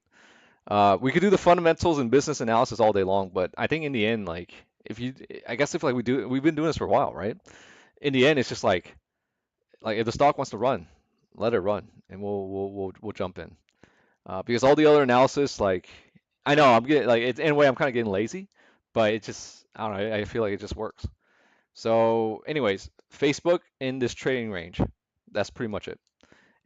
We could do the fundamentals and business analysis all day long, but I think in the end, like if you, I guess if like we've been doing this for a while, right? In the end, it's just like if the stock wants to run, let it run, and we'll jump in. Because all the other analysis, like I know I'm getting like it's in a way I'm kind of getting lazy, but it just I don't know. I feel like it just works. So, anyways, Facebook in this trading range. That's pretty much it.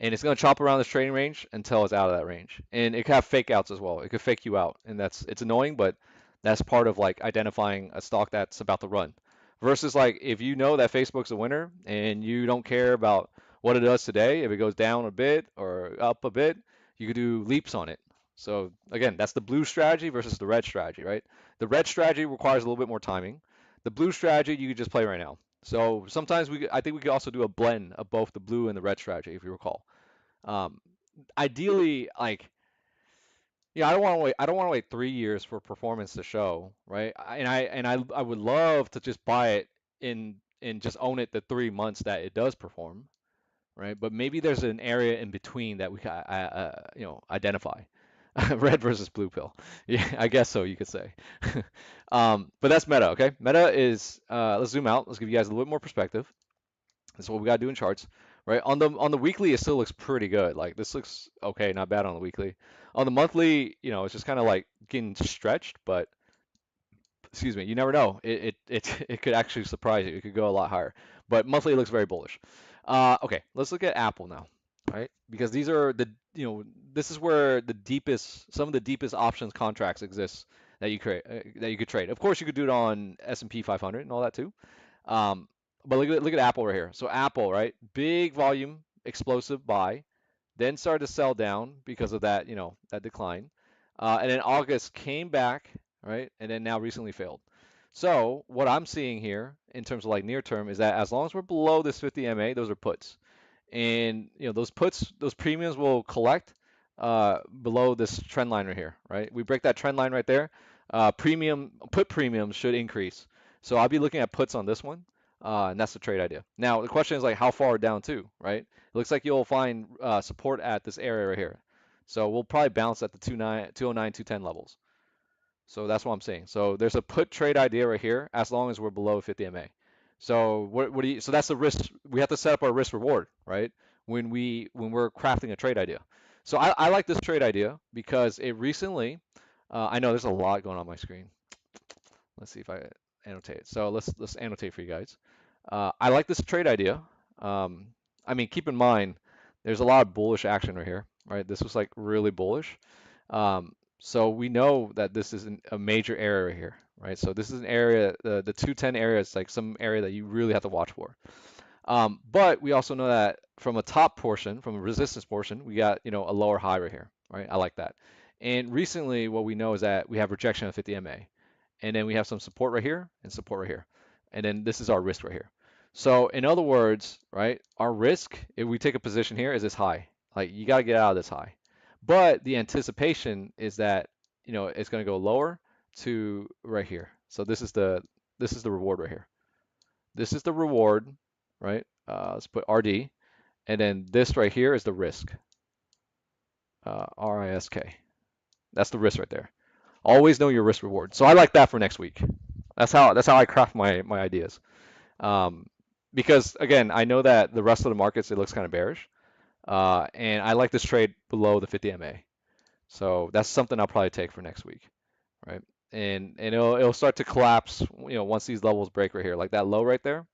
And it's going to chop around this trading range until it's out of that range. And it could have fake outs as well. It could fake you out, and it's annoying, but that's part of like identifying a stock that's about to run. Versus like if you know that Facebook's a winner and you don't care about what it does today, if it goes down a bit or up a bit, you could do leaps on it. So again, that's the blue strategy versus the red strategy, right? The red strategy requires a little bit more timing. The blue strategy you could just play right now. So sometimes I think we could also do a blend of both the blue and the red strategy, if you recall. Um, Ideally, like, yeah, I don't want to wait 3 years for performance to show, right? I would love to just buy it and just own it the 3 months that it does perform, right? But maybe there's an area in between that we can, identify. Red versus blue pill. Yeah, I guess so, you could say. But that's meta, okay? Meta is, let's zoom out. Let's give you guys a little bit more perspective. That's what we gotta do in charts, right? On the weekly, it still looks pretty good. Like this looks okay, not bad on the weekly. On the monthly, it's just kind of like getting stretched, but excuse me, you never know. It could actually surprise you. It could go a lot higher. But monthly looks very bullish. Okay, let's look at Apple now, right? Because these are this is where some of the deepest options contracts exist that that you could trade. Of course, you could do it on S&P 500 and all that too. Um, but look at Apple right here. So Apple, right? Big volume, explosive buy, then started to sell down because of that, that decline. And then August came back, right? And then now recently failed. So what I'm seeing here in terms of like near term is that as long as we're below this 50 MA, those are puts. And those puts, those premiums will collect below this trend line right here, right? We break that trend line right there. Put premiums should increase. So I'll be looking at puts on this one, and that's the trade idea. Now the question is like how far down to, right? It looks like you'll find support at this area right here. So we'll probably bounce at the 209, 210 levels. So that's what I'm saying. So there's a put trade idea right here as long as we're below 50 MA. So what do you, so that's the risk. We have to set up our risk reward, right? When we're crafting a trade idea. So I like this trade idea because it recently, I know there's a lot going on my screen. Let's see if I annotate. So let's annotate for you guys. I like this trade idea. Um, I mean, keep in mind, there's a lot of bullish action right here, right? This was like really bullish. So we know that this is a major area here, right? So this is an area, the 210 area is like some area that you really have to watch for. But we also know that from a top portion, from a resistance portion, we got, a lower high right here, right? I like that. And recently, what we know is that we have rejection of 50 MA, and then we have some support right here and support right here, and then this is our risk right here. So in other words, right, our risk, if we take a position here, is this high. Like you got to get out of this high. But the anticipation is that, it's going to go lower to right here. So this is the reward right here. This is the reward, right? Let's put RD, and then this right here is the risk, RISK. That's the risk right there. Always know your risk reward. So I like that for next week. That's how I craft my ideas. Um, because again, I know that the rest of the markets it looks kind of bearish, and I like this trade below the 50 MA. So that's something I'll probably take for next week, right? And it'll start to collapse, once these levels break right here, like that low right there.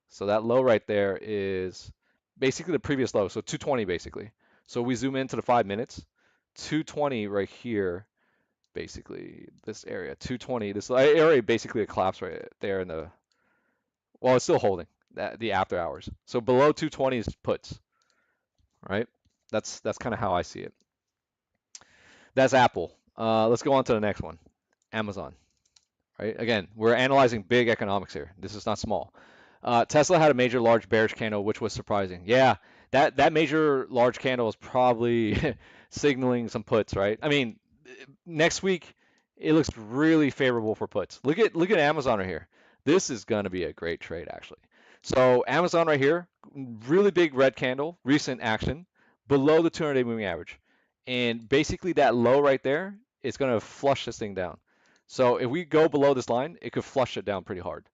So that low right there is basically the previous low, so 220 basically. So we zoom into the 5 minutes, 220 right here Basically, this area, 220, this area basically a collapse right there in the, well, it's still holding that the after hours. So below 220 is puts, right? That's kind of how I see it. That's Apple. Let's go on to the next one. Amazon, right? Again, we're analyzing big economics here. This is not small. Tesla had a major large bearish candle, which was surprising. Yeah, that major large candle is probably signaling some puts, right? I mean, next week it looks really favorable for puts. Look at Amazon right here. This is going to be a great trade actually. So Amazon right here, really big red candle, recent action below the 200-day moving average. And basically that low right there is going to flush this thing down. So if we go below this line, it could flush it down pretty hard,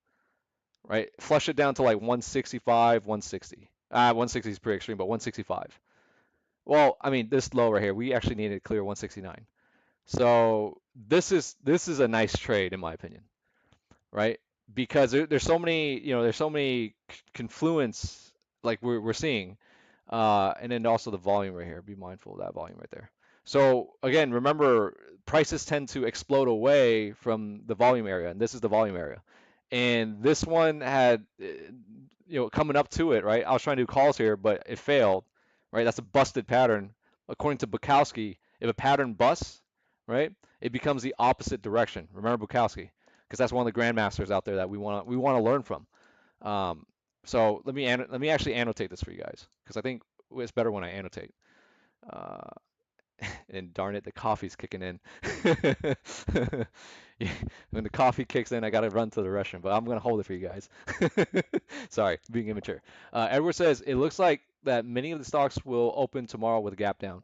right? Flush it down to like 165, 160. 160 is pretty extreme, but 165. Well, I mean, this low right here, we actually need to clear 169. So this is a nice trade in my opinion, right? Because there's so many, there's so many confluence like we're seeing, and then also the volume right here. Be mindful of that volume right there. So again, remember prices tend to explode away from the volume area, and this is the volume area. And this one had, coming up to it, right? I was trying to do calls here, but it failed, right? That's a busted pattern. According to Bukowski, if a pattern busts, right, it becomes the opposite direction. Remember Bukowski, because that's one of the grandmasters out there that we want to learn from. Um, so let me actually annotate this for you guys because I think it's better when I annotate. Uh, and darn it, the coffee's kicking in. Yeah, when the coffee kicks in, I gotta run to the restroom, but I'm gonna hold it for you guys. Sorry, being immature. Edward says it looks like that many of the stocks will open tomorrow with a gap down.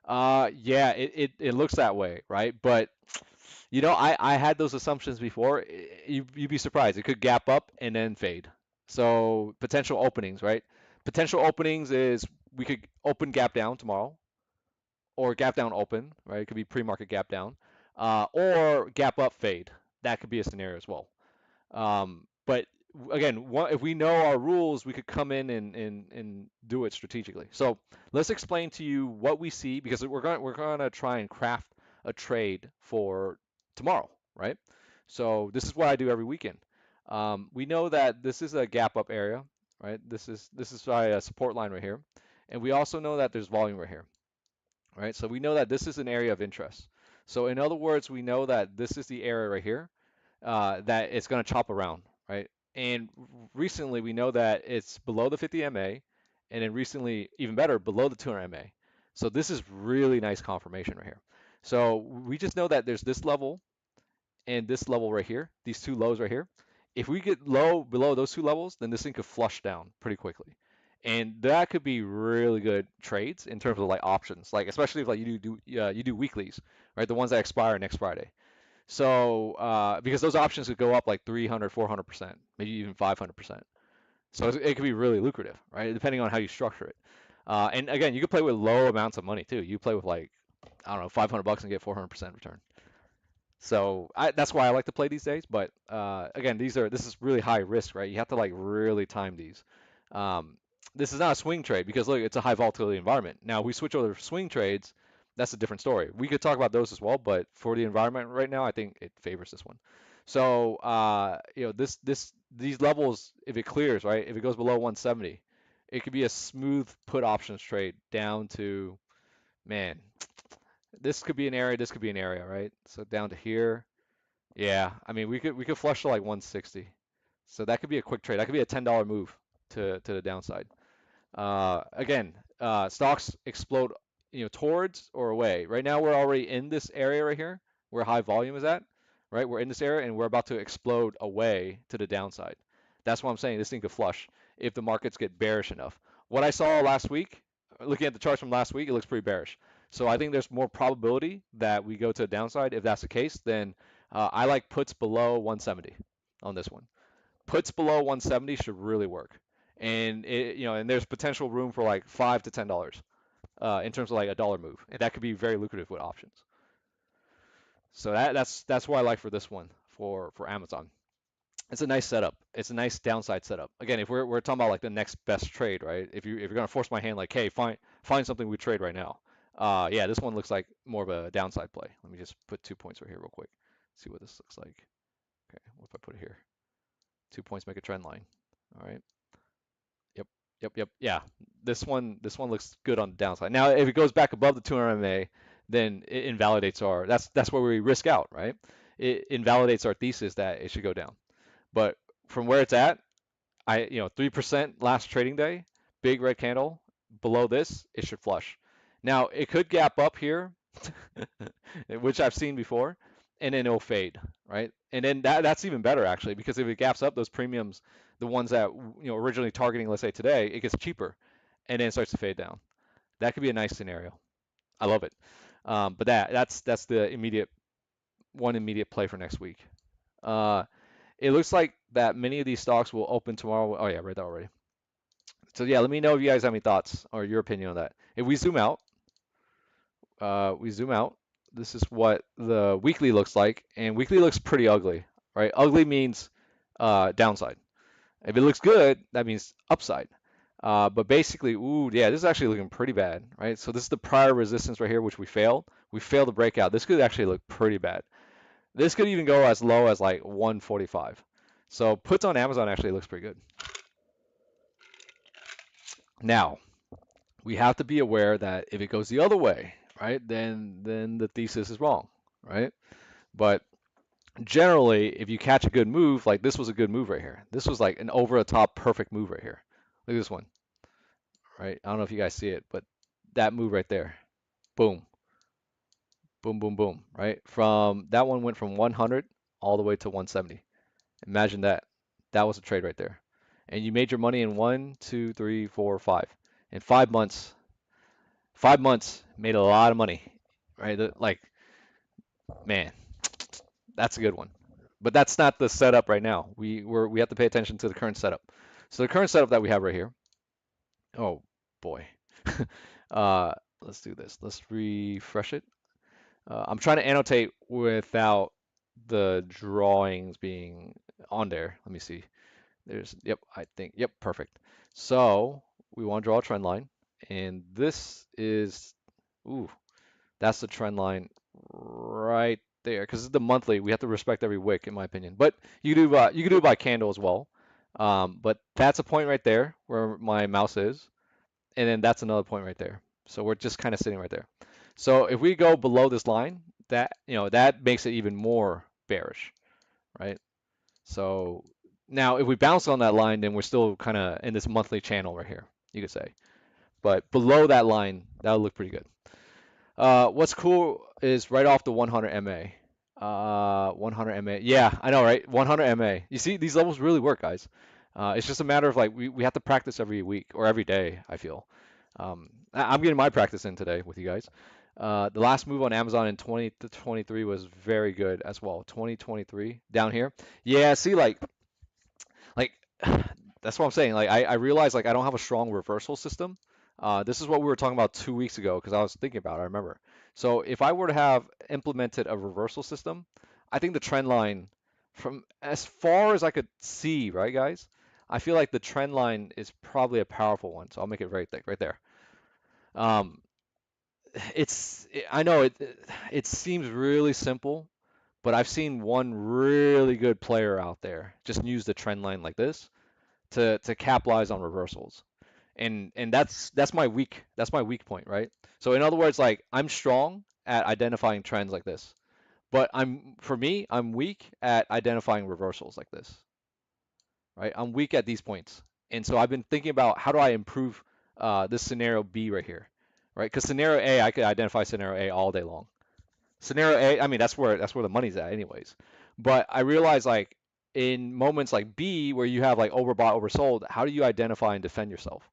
Yeah, it looks that way, right? But I had those assumptions before. You'd be surprised. It could gap up and then fade. So potential openings, right? Potential openings is we could open gap down tomorrow, or gap down open, right? It could be pre-market gap down, or gap up fade. That could be a scenario as well. But again, if we know our rules, we could come in and do it strategically. So let's explain to you what we see because we're going to try and craft a trade for tomorrow, right? So this is what I do every weekend. We know that this is a gap up area, right? This is a support line right here, and we also know that there's volume right here, right? So we know that this is an area of interest. So in other words, we know that this is the area right here that it's going to chop around, right? And recently we know that it's below the 50 MA, and then recently, even better, below the 200 MA. So this is really nice confirmation right here. So we just know that there's this level and this level right here, these two lows right here. If we get low below those two levels, then this thing could flush down pretty quickly. And that could be really good trades in terms of like options, like especially if like you do weeklies, right? The ones that expire next Friday. So because those options could go up like 300, 400%, maybe even 500%. So it could be really lucrative, right? Depending on how you structure it. And again, you could play with low amounts of money too. You play with like, I don't know, 500 bucks and get 400% return. So that's why I like to play these days. But again, this is really high risk, right? You have to like really time these. Um, this is not a swing trade because look, it's a high volatility environment. Now, we switch over to swing trades, that's a different story. We could talk about those as well, but for the environment right now, I think it favors this one. So these levels, if it clears, right, if it goes below 170, it could be a smooth put options trade down to, man, this could be an area, this could be an area, right? So down to here. Yeah, I mean we could flush to like 160. So that could be a quick trade. That could be a $10 move to the downside. Again, stocks explode, towards or away. Right now we're already in this area right here where high volume is at, right? We're in this area and we're about to explode away to the downside. That's why I'm saying this thing could flush if the markets get bearish enough. What I saw last week, looking at the charts from last week, it looks pretty bearish. So I think there's more probability that we go to the downside. If that's the case, then I like puts below 170 on this one. Puts below 170 should really work, and and there's potential room for like $5 to $10 in terms of like a dollar move, and that could be very lucrative with options. So that's what I like for this one for Amazon. It's a nice setup. It's a nice downside setup. Again, if we're talking about like the next best trade, right? If you're gonna force my hand, like, hey, find something we trade right now. Yeah, this one looks like more of a downside play. Let me just put 2 points right here real quick. See what this looks like. Okay, what if I put it here? 2 points make a trend line. All right. Yep. Yep. Yeah. This one looks good on the downside. Now, if it goes back above the 200 MA, then it invalidates our. That's where we risk out, right? It invalidates our thesis that it should go down. But from where it's at, 3% last trading day, big red candle. Below this, it should flush. Now, it could gap up here, which I've seen before, and then it'll fade, right? And then that's even better actually, because if it gaps up, those premiums, the ones that originally targeting, let's say today, it gets cheaper, and then it starts to fade down. That could be a nice scenario. I love it. But that's the immediate play for next week. Uh, it looks like that many of these stocks will open tomorrow. Oh yeah, read that already. So yeah, let me know if you guys have any thoughts or your opinion on that. If we zoom out. This is what the weekly looks like, and weekly looks pretty ugly, right? Ugly means downside. If it looks good, that means upside. But basically, ooh, yeah, this is actually looking pretty bad, right? So this is the prior resistance right here, which we failed. We failed to break out. This could actually look pretty bad. This could even go as low as like 145. So puts on Amazon actually looks pretty good. Now, we have to be aware that if it goes the other way, right, then the thesis is wrong, right? But generally, if you catch a good move, like this was a good move right here. This was like an over the top perfect move right here. Look at this one, right? I don't know if you guys see it, but that move right there, boom, boom, boom, boom, right? From that one went from 100 all the way to 170. Imagine that. That was a trade right there. And you made your money in 1, 2, 3, 4, 5. In 5 months, 5 months made a lot of money, right? Like, man, that's a good one. But that's not the setup right now. We have to pay attention to the current setup. So the current setup that we have right here. Oh boy. uh, let's do this. Let's refresh it. I'm trying to annotate without the drawings being on there. Let me see. Yep, I think, yep, perfect. So we want to draw a trend line, and this is, ooh, that's the trend line right there. Because it's the monthly, we have to respect every wick, in my opinion. But you can do it by candle as well. But that's a point right there where my mouse is, and then that's another point right there. So we're just kind of sitting right there. So if we go below this line, that makes it even more bearish, right? So now if we bounce on that line, then we're still kind of in this monthly channel right here, you could say. But below that line, that'll look pretty good. What's cool is right off the 100 MA. 100 MA. Yeah, I know, right? 100 MA. You see, these levels really work, guys. It's just a matter of like we have to practice every week or every day, I feel. I'm getting my practice in today with you guys. The last move on Amazon in 2023 was very good as well. 2023 down here. Yeah, see, like that's what I'm saying. Like I realize like I don't have a strong reversal system. This is what we were talking about 2 weeks ago because I was thinking about it, I remember. So if I were to have implemented a reversal system, I think the trend line from as far as I could see, right, guys? I feel like the trend line is probably a powerful one. So I'll make it very thick right there. Um, I know it seems really simple, but I've seen one really good player out there just use the trend line like this to capitalize on reversals. And that's my weak point, right? So in other words, like I'm strong at identifying trends like this, but I'm weak at identifying reversals like this, right? I'm weak at these points. And so I've been thinking about how do I improve this scenario B right here, right? Because scenario A, I could identify scenario A all day long. Scenario A, I mean that's where the money's at anyways. But I realize like in moments like B where you have like overbought, oversold, how do you identify and defend yourself,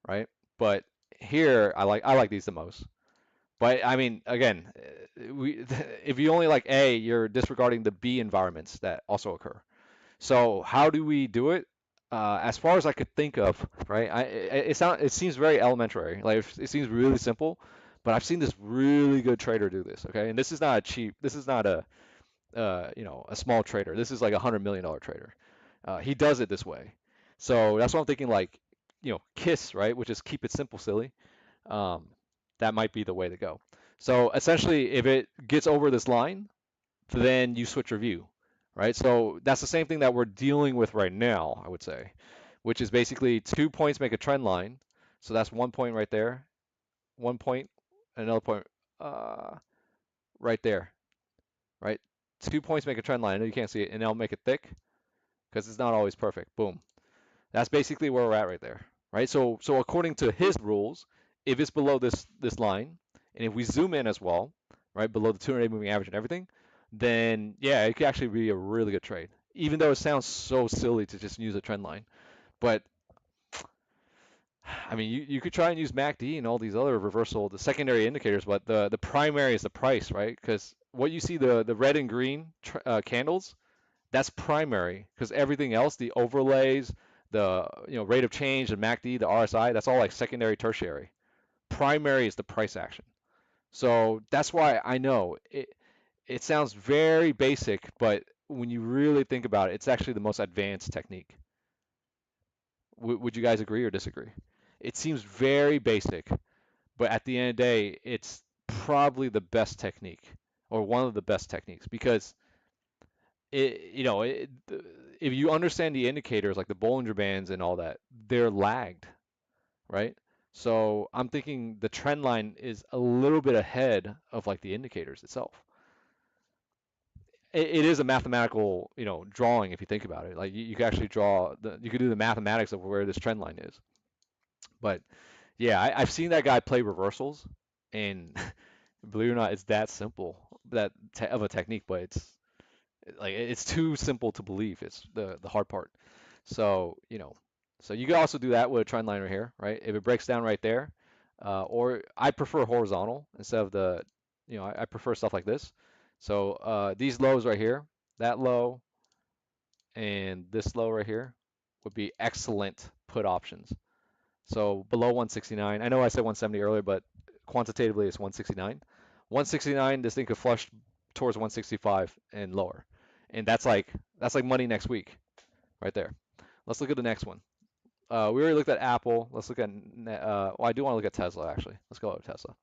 right? But here I like these the most. But I mean, again, if you only like A, you're disregarding the B environments that also occur. So how do we do it? As far as I could think of, right? It seems very elementary. Like it seems really simple, but I've seen this really good trader do this. Okay, and this is not a cheap. This is not a small trader. This is like $100 million trader. He does it this way. So that's what I'm thinking. Like, KISS, right? Which is keep it simple, silly. Um, that might be the way to go. So essentially, if it gets over this line, then you switch your view, right? So that's the same thing that we're dealing with right now, I would say, which is basically 2 points make a trend line. So that's 1 point right there, 1 point, another point right there, right? 2 points make a trend line. I know you can't see it, and I'll make it thick because it's not always perfect. Boom. That's basically where we're at right there, right? So according to his rules, if it's below this line, and if we zoom in as well, right, below the 200-day moving average and everything, then yeah, it could actually be a really good trade. Even though it sounds so silly to just use a trend line, but I mean, you could try and use MACD and all these other reversal, the secondary indicators, but the primary is the price, right? Because what you see, the red and green candles, that's primary. Because everything else, the overlays, the rate of change, the MACD, the RSI, that's all like secondary, tertiary. Primary is the price action. So that's why I know it sounds very basic, but when you really think about it, it's actually the most advanced technique. Would you guys agree or disagree? It seems very basic, but at the end of the day, it's probably the best technique or one of the best techniques because if you understand the indicators like the Bollinger Bands and all that, they're lagged, right? So I'm thinking the trend line is a little bit ahead of like the indicators itself. It is a mathematical, drawing if you think about it. Like you can actually you could do the mathematics of where this trend line is. But yeah, I've seen that guy play reversals, and believe it or not, it's that simple of a technique, but it's too simple to believe. It's the hard part. So so you can also do that with a trend line right here, right? If it breaks down right there, or I prefer horizontal instead of I prefer stuff like this. So these lows right here, that low and this low right here would be excellent put options. So below 169, I know I said 170 earlier, but quantitatively it's 169. 169, this thing could flush towards 165 and lower. And that's like money next week right there. Let's look at the next one. We already looked at Apple. Let's look at, well, I do want to look at Tesla actually. Let's go over Tesla.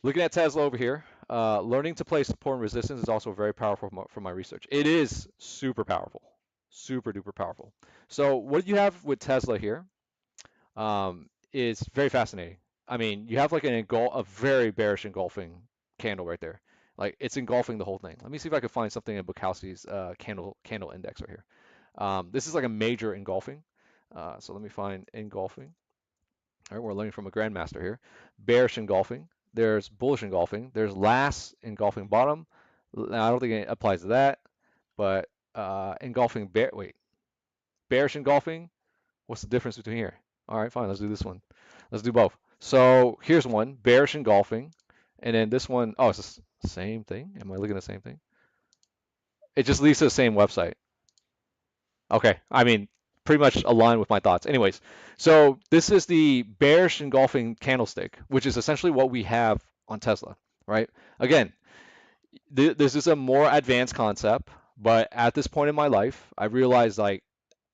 Looking at Tesla over here, learning to play support and resistance is also very powerful from my research. It is super powerful, super duper powerful. So what you have with Tesla here is very fascinating. I mean, you have like a very bearish engulfing candle right there. Like it's engulfing the whole thing. Let me see if I can find something in Bukowski's candle index right here. This is like a major engulfing. So let me find engulfing. All right, we're learning from a grandmaster here. Bearish engulfing. There's bullish engulfing. There's last engulfing bottom. Now, I don't think it applies to that, but engulfing bearish engulfing. What's the difference between here? All right, fine. Let's do this one. Let's do both. So here's one, bearish engulfing, and then this one, oh, it's the same thing. Am I looking at the same thing? It just leads to the same website. Okay, I mean, pretty much aligned with my thoughts. Anyways, so this is the bearish engulfing candlestick, which is essentially what we have on Tesla, right? Again, this is a more advanced concept, but at this point in my life, I realized like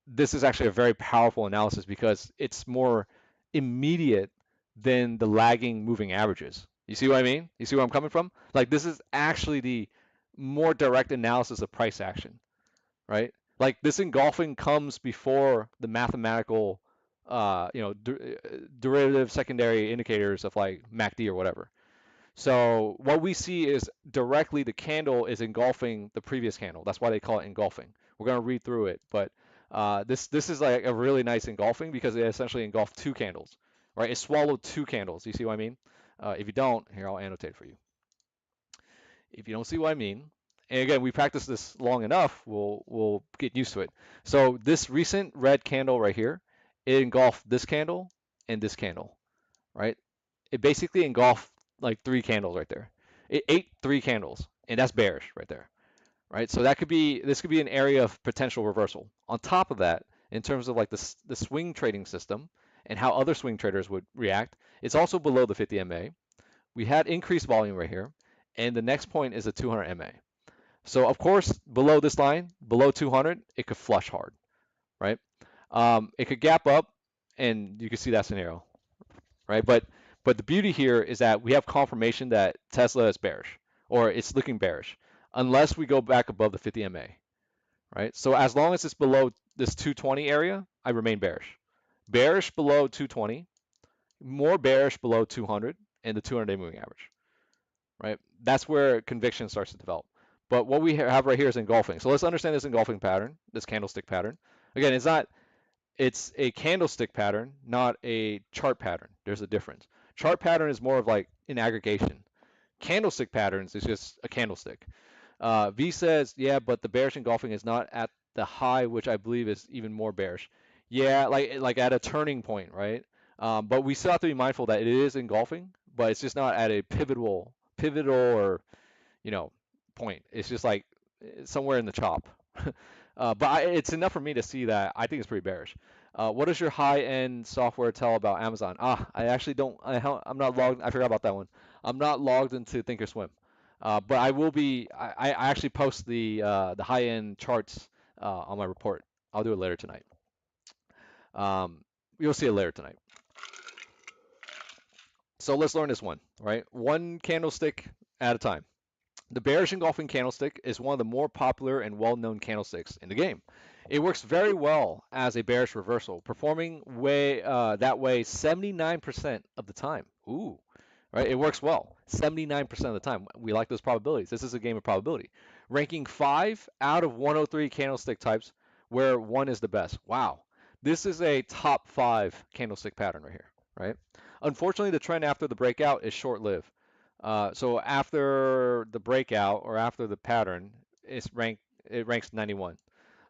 this is actually a very powerful analysis because it's more immediate than the lagging moving averages. You see what I mean? You see where I'm coming from? Like this is actually the more direct analysis of price action, right? Like this engulfing comes before the mathematical, derivative secondary indicators of like MACD or whatever. So what we see is directly the candle is engulfing the previous candle. That's why they call it engulfing. We're going to read through it, but this is like a really nice engulfing because it essentially engulfed two candles, right? It swallowed two candles. You see what I mean? If you don't, here I'll annotate for you. If you don't see what I mean, and again, we practice this long enough, we'll get used to it. So this recent red candle right here, it engulfed this candle and this candle, right? It basically engulfed like three candles right there. It ate three candles, and that's bearish right there, right? So this could be an area of potential reversal. On top of that, in terms of like the swing trading system and how other swing traders would react, it's also below the 50 MA. We had increased volume right here, and the next point is a 200 MA. So of course, below this line, below 200, it could flush hard, right? It could gap up, and you can see that scenario, right? But But the beauty here is that we have confirmation that Tesla is bearish, or it's looking bearish, unless we go back above the 50 MA, right? So as long as it's below this 220 area, I remain bearish. Bearish below 220, more bearish below 200 and the 200-day moving average, right? That's where conviction starts to develop. But what we have right here is engulfing. So let's understand this engulfing pattern, this candlestick pattern. Again, it's a candlestick pattern, not a chart pattern. There's a difference. Chart pattern is more of like an aggregation. Candlestick patterns is just a candlestick. V says, yeah, but the bearish engulfing is not at the high, which I believe is even more bearish. Yeah, like at a turning point, right? But we still have to be mindful that it is engulfing, but it's just not at a pivotal or you know point. It's just like somewhere in the chop. But it's enough for me to see that I think it's pretty bearish. What does your high-end software tell about Amazon? I actually don't. I'm not logged. I forgot about that one. I'm not logged into Thinkorswim. But I will be. I actually post the high-end charts on my report. I'll do it later tonight. Um, you'll see it later tonight. So let's learn this one, right? One candlestick at a time. The bearish engulfing candlestick is one of the more popular and well-known candlesticks in the game. It works very well as a bearish reversal, performing that way 79% of the time. Ooh, right? It works well 79% of the time. We like those probabilities. This is a game of probability. Ranking 5 out of 103 candlestick types, where 1 is the best. Wow, this is a top 5 candlestick pattern right here, right? Unfortunately, the trend after the breakout is short-lived. So after the breakout or after the pattern, it ranks 91.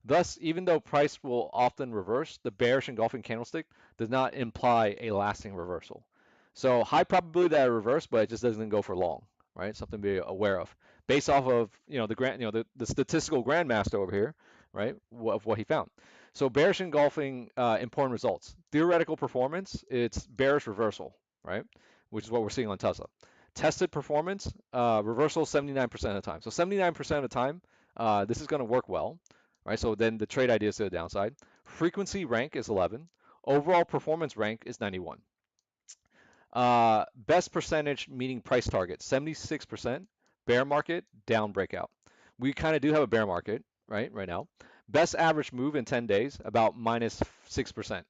Thus, even though price will often reverse, the bearish engulfing candlestick does not imply a lasting reversal. So high probability that it reverse, but it just doesn't go for long, right? Something to be aware of, based off of the statistical grandmaster over here, right? Of what he found. So bearish engulfing important results. Theoretical performance, it's bearish reversal, right? Which is what we're seeing on Tesla. Tested performance, reversal 79% of the time. So 79% of the time, this is going to work well, right? So then the trade idea is to the downside. Frequency rank is 11. Overall performance rank is 91. Best percentage meaning price target, 76%. Bear market, down breakout. We kind of do have a bear market, right now. Best average move in 10 days, about minus 6%.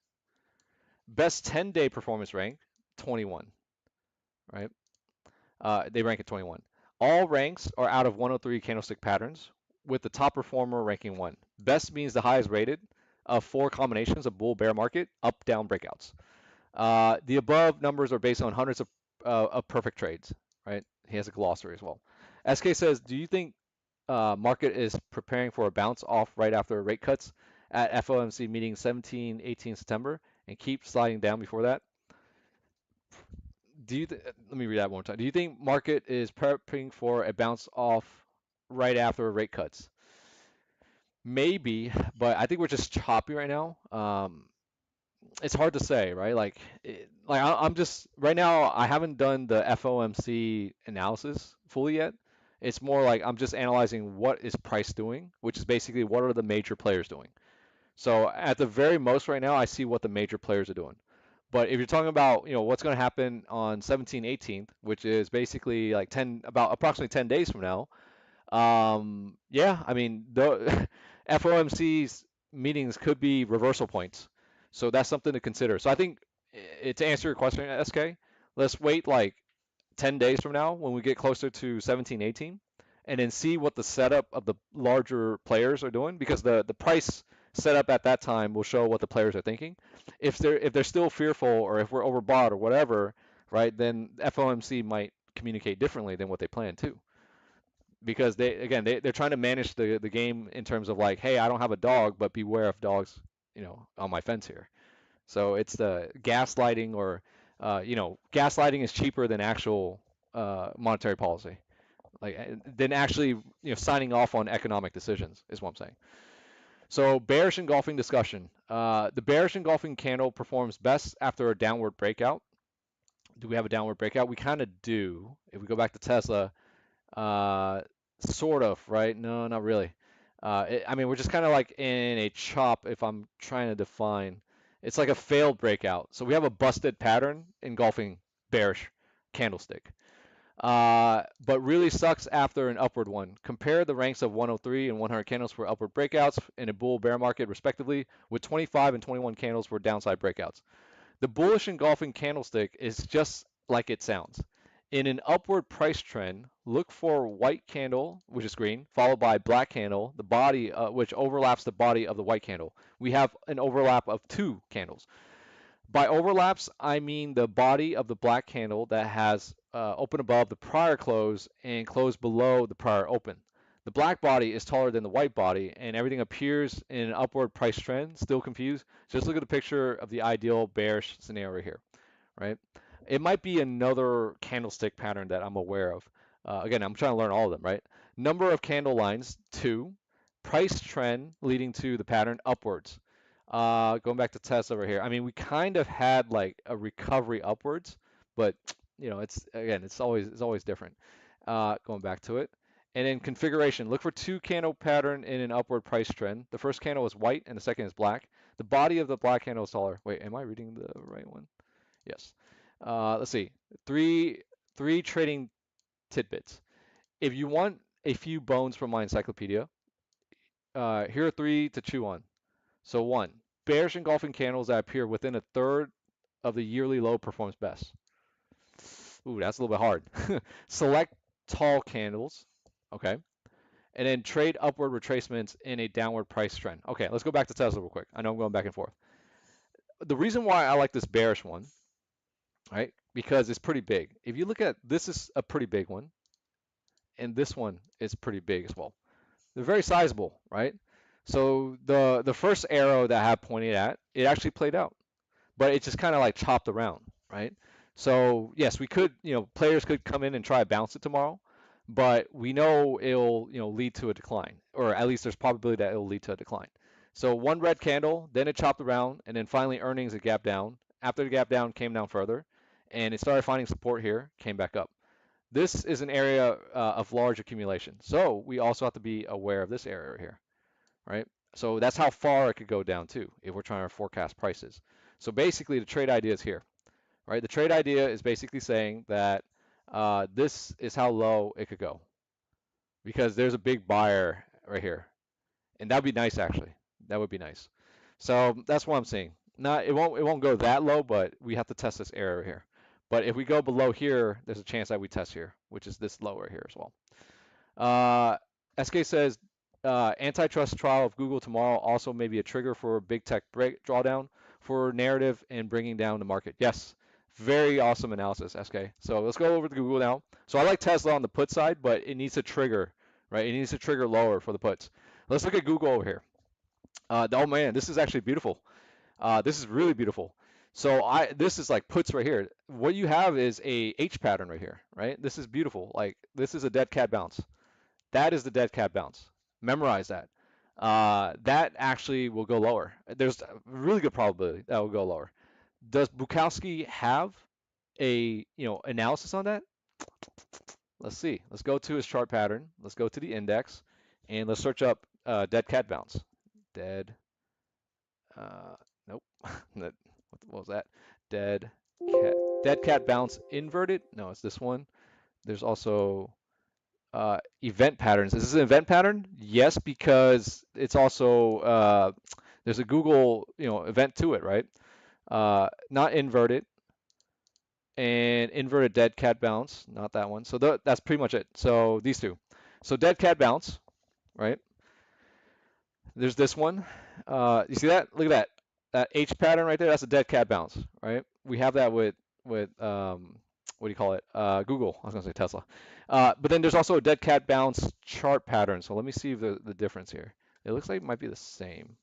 Best 10-day performance rank, 21, right? They rank at 21. All ranks are out of 103 candlestick patterns, with the top performer ranking 1. Best means the highest rated of 4 combinations of bull bear market, up down breakouts. The above numbers are based on hundreds of perfect trades, right? He has a glossary as well. SK says, do you think market is preparing for a bounce off right after rate cuts at FOMC meeting 17, 18 September and keep sliding down before that? Let me read that one more time. Do you think market is prepping for a bounce off right after rate cuts? Maybe, but I think we're just choppy right now. It's hard to say, right? I'm just right now. I haven't done the FOMC analysis fully yet. It's more like I'm just analyzing what is price doing, which is basically what are the major players doing. So at the very most right now, I see what the major players are doing. But if you're talking about, what's going to happen on 17, 18th, which is basically like about approximately 10 days from now, yeah, I mean, the FOMC's meetings could be reversal points. So that's something to consider. So I think to answer your question, SK, let's wait like 10 days from now when we get closer to 17, 18, and then see what the setup of the larger players are doing, because the price setup at that time will show what the players are thinking. If they're still fearful, or if we're overbought or whatever, right, then FOMC might communicate differently than what they plan to, because they're trying to manage the game in terms of like, hey, I don't have a dog, but beware of dogs, on my fence here. So it's the gaslighting, or gaslighting is cheaper than actual monetary policy, like than actually signing off on economic decisions is what I'm saying. So bearish engulfing discussion. The bearish engulfing candle performs best after a downward breakout. Do we have a downward breakout? We kind of do. If we go back to Tesla, sort of, right? No, not really. I mean, we're just kind of like in a chop. If I'm trying to define, it's like a failed breakout. So we have a busted pattern engulfing bearish candlestick. But really sucks after an upward one. Compare the ranks of 103 and 100 candles for upward breakouts in a bull bear market, respectively, with 25 and 21 candles for downside breakouts. The bullish engulfing candlestick is just like it sounds. In an upward price trend, look for white candle, which is green, followed by black candle, the body which overlaps the body of the white candle. We have an overlap of two candles. By overlaps, I mean the body of the black candle that has open above the prior close and close below the prior open. The black body is taller than the white body, and everything appears in an upward price trend. Still confused? Just look at the picture of the ideal bearish scenario here, right? It might be another candlestick pattern that I'm aware of. Again, I'm trying to learn all of them, right? Number of candle lines, 2. Price trend leading to the pattern upwards. Going back to Tesla over here. I mean, we kind of had like a recovery upwards, but it's again, it's always different. Going back to it. And then configuration, look for two candle pattern in an upward price trend. The first candle is white and the second is black. The body of the black candle is taller. Wait, am I reading the right one? Yes. Let's see. Three trading tidbits. If you want a few bones from my encyclopedia, here are three to chew on. So one, bearish engulfing candles that appear within a third of the yearly low performs best. Ooh, that's a little bit hard. Select tall candles, okay, and then trade upward retracements in a downward price trend. Okay, let's go back to Tesla real quick. I know I'm going back and forth. The reason why I like this bearish one, right, because it's pretty big. If you look at this is a pretty big one, and this one is pretty big as well. They're very sizable, right? So the first arrow that I have pointed at, it actually played out, but it just kind of like chopped around, right? So yes, we could, players could come in and try to bounce it tomorrow, but we know it'll, lead to a decline, or at least there's probability that it'll lead to a decline. So one red candle, then it chopped around, and then finally earnings it gap down. After the gap down, came down further, and it started finding support here, came back up. This is an area of large accumulation, so we also have to be aware of this area here, right? So that's how far it could go down too, if we're trying to forecast prices. So basically, the trade idea is here, right? The trade idea is basically saying that this is how low it could go, because there's a big buyer right here, and that'd be nice actually. That would be nice. So that's what I'm seeing. Not it won't go that low, but we have to test this area here. But if we go below here, there's a chance that we test here, which is this lower here as well. SK says antitrust trial of Google tomorrow also may be a trigger for a big tech break drawdown for narrative and bringing down the market. Yes, very awesome analysis, SK. So let's go over to Google now. So I like Tesla on the put side, but it needs to trigger, right? It needs to trigger lower for the puts. Let's look at Google over here. Oh man, this is actually beautiful. This is really beautiful. So this is like puts right here. What you have is a H pattern right here, right? This is beautiful. Like this is a dead cat bounce. That is the dead cat bounce. Memorize that. That actually will go lower. There's a really good probability that will go lower. Does Bukowski have a analysis on that? Let's see. Let's go to his chart pattern. Let's go to the index, and let's search up dead cat bounce. Dead. Nope. what was that? Dead cat. Dead cat bounce inverted. No, it's this one. There's also event patterns. Is this an event pattern? Yes, because it's also there's a Google event to it, right? Not inverted and inverted dead cat bounce, not that one. So that's pretty much it. So these two. So dead cat bounce, right? There's this one. You see that? Look at that. That H pattern right there. That's a dead cat bounce, right? We have that with what do you call it? Google. I was gonna say Tesla. But then there's also a dead cat bounce chart pattern. So let me see the difference here. It looks like it might be the same.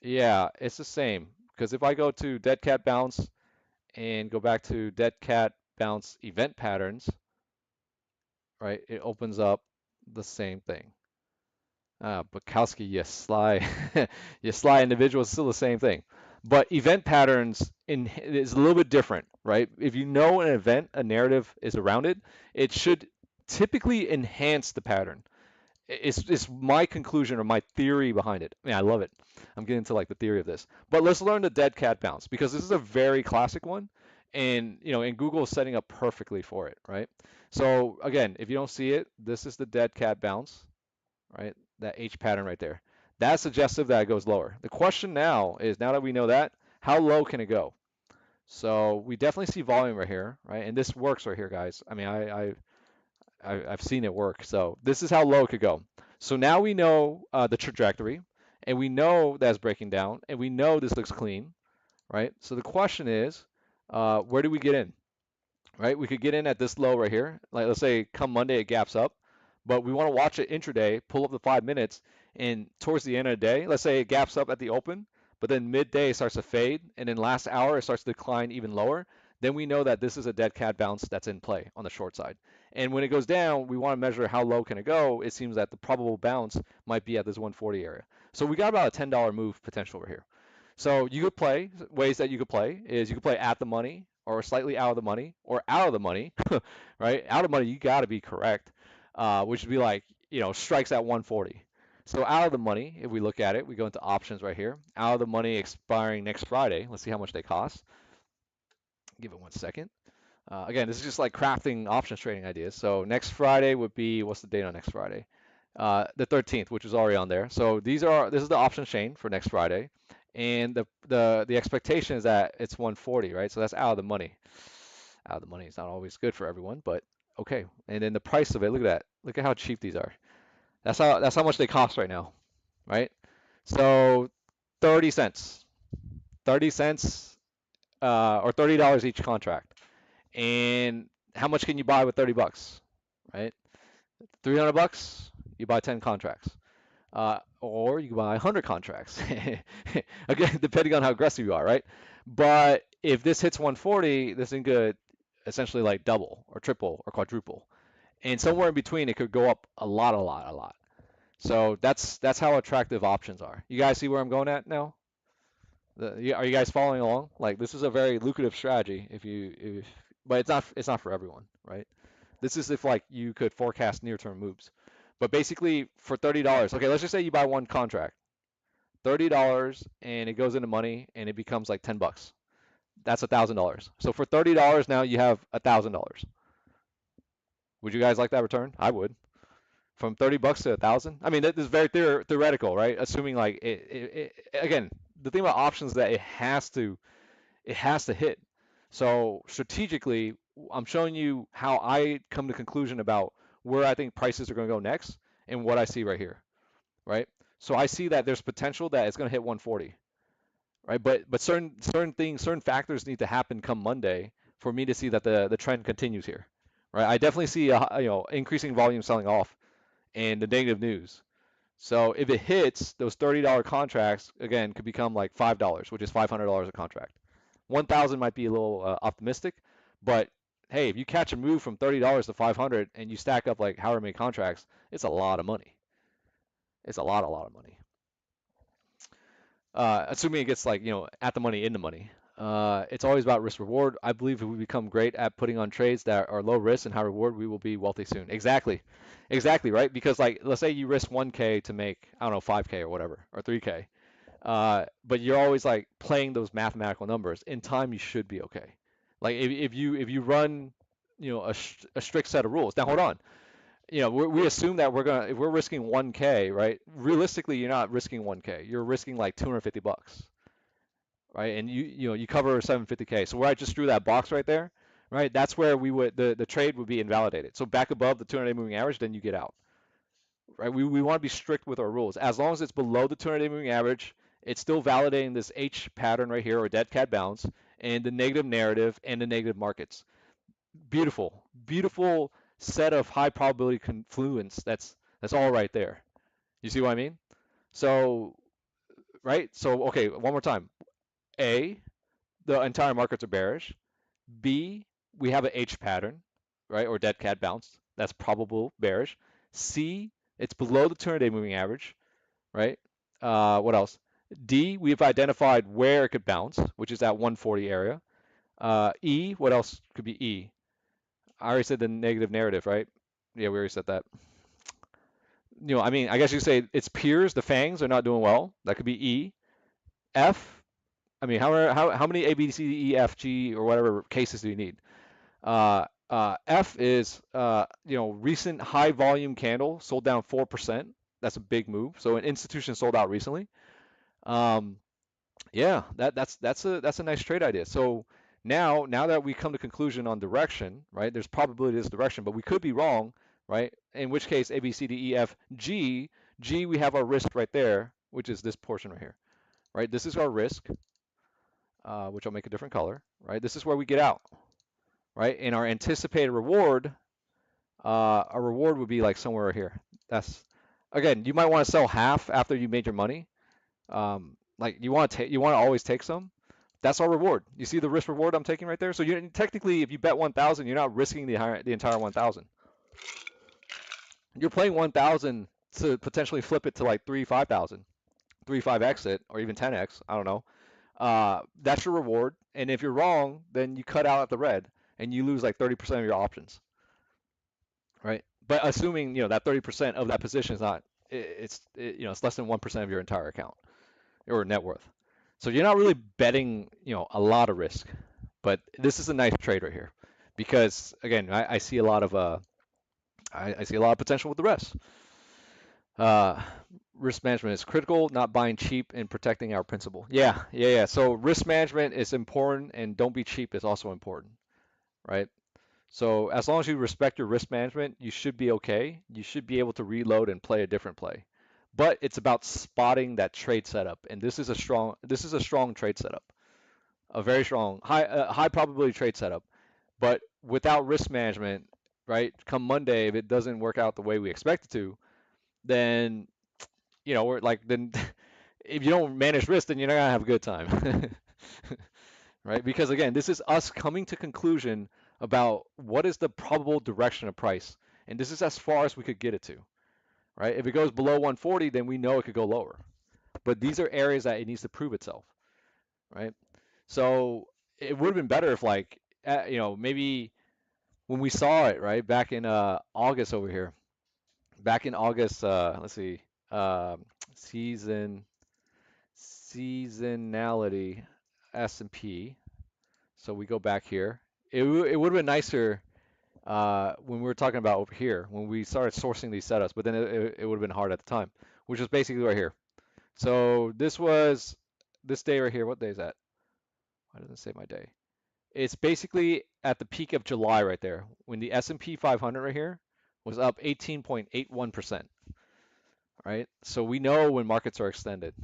Yeah, it's the same. Because if I go to dead cat bounce and go back to dead cat bounce event patterns, right, it opens up the same thing. Bukowski, you sly, you sly individual, is still the same thing. But event patterns is a little bit different, right? If you know an event, a narrative is around it, it should typically enhance the pattern. It's my conclusion or my theory behind it. I mean, I love it. I'm getting into like the theory of this. But let's learn the dead cat bounce because this is a very classic one, And and Google is setting up perfectly for it, right? So again, if you don't see it, this is the dead cat bounce, right? That H pattern right there. That's suggestive that it goes lower. The question now is, now that we know that, how low can it go? So we definitely see volume right here, right? And this works right here, guys. I mean, I've seen it work. So this is how low it could go. So now we know the trajectory, and we know that's breaking down, and we know this looks clean, right? So the question is, where do we get in? Right? We could get in at this low right here. Like let's say come Monday it gaps up, but we want to watch it intraday, pull up the 5 minutes, and towards the end of the day, let's say it gaps up at the open, but then midday it starts to fade, and then last hour it starts to decline even lower. Then we know that this is a dead cat bounce that's in play on the short side. And when it goes down, we want to measure how low can it go. It seems that the probable bounce might be at this 140 area. So we got about a $10 move potential over here. So you could play, ways that you could play is you could play at the money or slightly out of the money or out of the money, right? Out of money, you got to be correct, which would be like, strikes at 140. So out of the money, if we look at it, we go into options right here. Out of the money expiring next Friday. Let's see how much they cost. Give it 1 second. Again, this is just like crafting options trading ideas. So next Friday would be, what's the date on next Friday? The 13th, which is already on there. So this is the option chain for next Friday, and the expectation is that it's 140, right? So that's out of the money. Out of the money is not always good for everyone, but okay. And then the price of it, look at that. Look at how cheap these are. That's how much they cost right now, right? So 30 cents, 30 cents, or $30 each contract. And how much can you buy with 30 bucks, right? 300 bucks, you buy 10 contracts. Or you can buy 100 contracts. Again, depending on how aggressive you are, right? But if this hits 140, this thing could essentially like double or triple or quadruple. And somewhere in between, it could go up a lot, a lot, a lot. So that's how attractive options are. You guys see where I'm going at now? Are you guys following along? Like this is a very lucrative strategy but it's not for everyone, right? This is if like you could forecast near-term moves. But basically for $30, okay, let's just say you buy one contract, $30, and it goes into money and it becomes like 10 bucks. That's $1,000. So for $30 now you have $1,000. Would you guys like that return? I would. From 30 bucks to 1,000. I mean, that is very theoretical, right? Assuming like again, the thing about options is that it has to hit. So strategically, I'm showing you how I come to conclusion about where I think prices are going to go next and what I see right here, right? So I see that there's potential that it's going to hit 140, right? But certain things, certain factors need to happen come Monday for me to see that the trend continues here, right? I definitely see increasing volume selling off and the negative news. So if it hits, those $30 contracts again could become like $5, which is $500 a contract. 1,000 might be a little optimistic, but hey, if you catch a move from $30 to 500 and you stack up like however many contracts, it's a lot of money. It's a lot of money. Assuming it gets like, at the money, in the money. It's always about risk reward. I believe if we become great at putting on trades that are low risk and high reward, we will be wealthy soon. Exactly. Exactly, right? Because like, let's say you risk 1K to make, I don't know, 5K or whatever, or 3K. But you're always like playing those mathematical numbers. In time, you should be okay. Like if you run, a strict set of rules. Now hold on. We assume that if we're risking 1K, right? Realistically, you're not risking 1K. You're risking like 250 bucks, right? And you cover 750K. So where I just drew that box right there, right? That's where the trade would be invalidated. So back above the 200-day moving average, then you get out, right? We want to be strict with our rules. As long as it's below the 200-day moving average, it's still validating this H pattern right here, or dead cat bounce, and the negative narrative and the negative markets. Beautiful, beautiful set of high probability confluence. That's all right there. You see what I mean? So, right? So, okay, one more time. A, the entire markets are bearish. B, we have an H pattern, right? Or dead cat bounce. That's probable bearish. C, it's below the 200-day moving average, right? What else? D, we've identified where it could bounce, which is that 140 area. E, what else could be E? I already said the negative narrative, right? Yeah, we already said that. I mean, I guess you say its peers, the FANGs, are not doing well. That could be E. F, I mean, how many A, B, C, D, E, F, G, or whatever cases do you need? F is recent high volume candle sold down 4%. That's a big move. So an institution sold out recently. Um, yeah, that's a nice trade idea. So now that we come to conclusion on direction, right? There's probability this direction, but we could be wrong, right? In which case A, B, C, D, E, F, G, G we have our risk right there, which is this portion right here, right? This is our risk, which I'll make a different color, right? This is where we get out, right? And our anticipated reward, our reward would be like somewhere here. That's again, you might want to sell half after you made your money. Like you want to always take some. That's our reward. You see the risk reward I'm taking right there. So you technically, if you bet 1,000, you're not risking the entire 1,000. You're playing 1,000 to potentially flip it to like 5,000, 5 exit, or even 10x. I don't know. That's your reward. And if you're wrong, then you cut out at the red and you lose like 30% of your options, right? But assuming that 30% of that position is not, it's less than 1% of your entire account or net worth. So you're not really betting, a lot of risk. But this is a nice trade right here because again, I see a lot of I see a lot of potential with the rest. Uh, Risk management is critical, not buying cheap and protecting our principal. Yeah. So risk management is important, and don't be cheap is also important, right? So as long as you respect your risk management, you should be okay. You should be able to reload and play a different play. But it's about spotting that trade setup, and this is a strong trade setup, a very strong high probability trade setup. But without risk management, right? Come Monday, if it doesn't work out the way we expect it to, then we're like then if you don't manage risk, then you're not gonna have a good time, right? Because again, this is us coming to conclusion about what is the probable direction of price, and this is as far as we could get it to, right? If it goes below 140, then we know it could go lower. But these are areas that it needs to prove itself, right? So it would have been better if like maybe when we saw it right back in August over here, back in August, let's see, season seasonality S&P. So we go back here. It would have been nicer when we were talking about over here when we started sourcing these setups, but then it would have been hard at the time, which was basically right here. So this was this day right here. What day is that? Why doesn't it say my day? It's basically at the peak of July right there when the S&P 500 right here was up 18.81%, right? So we know when markets are extended.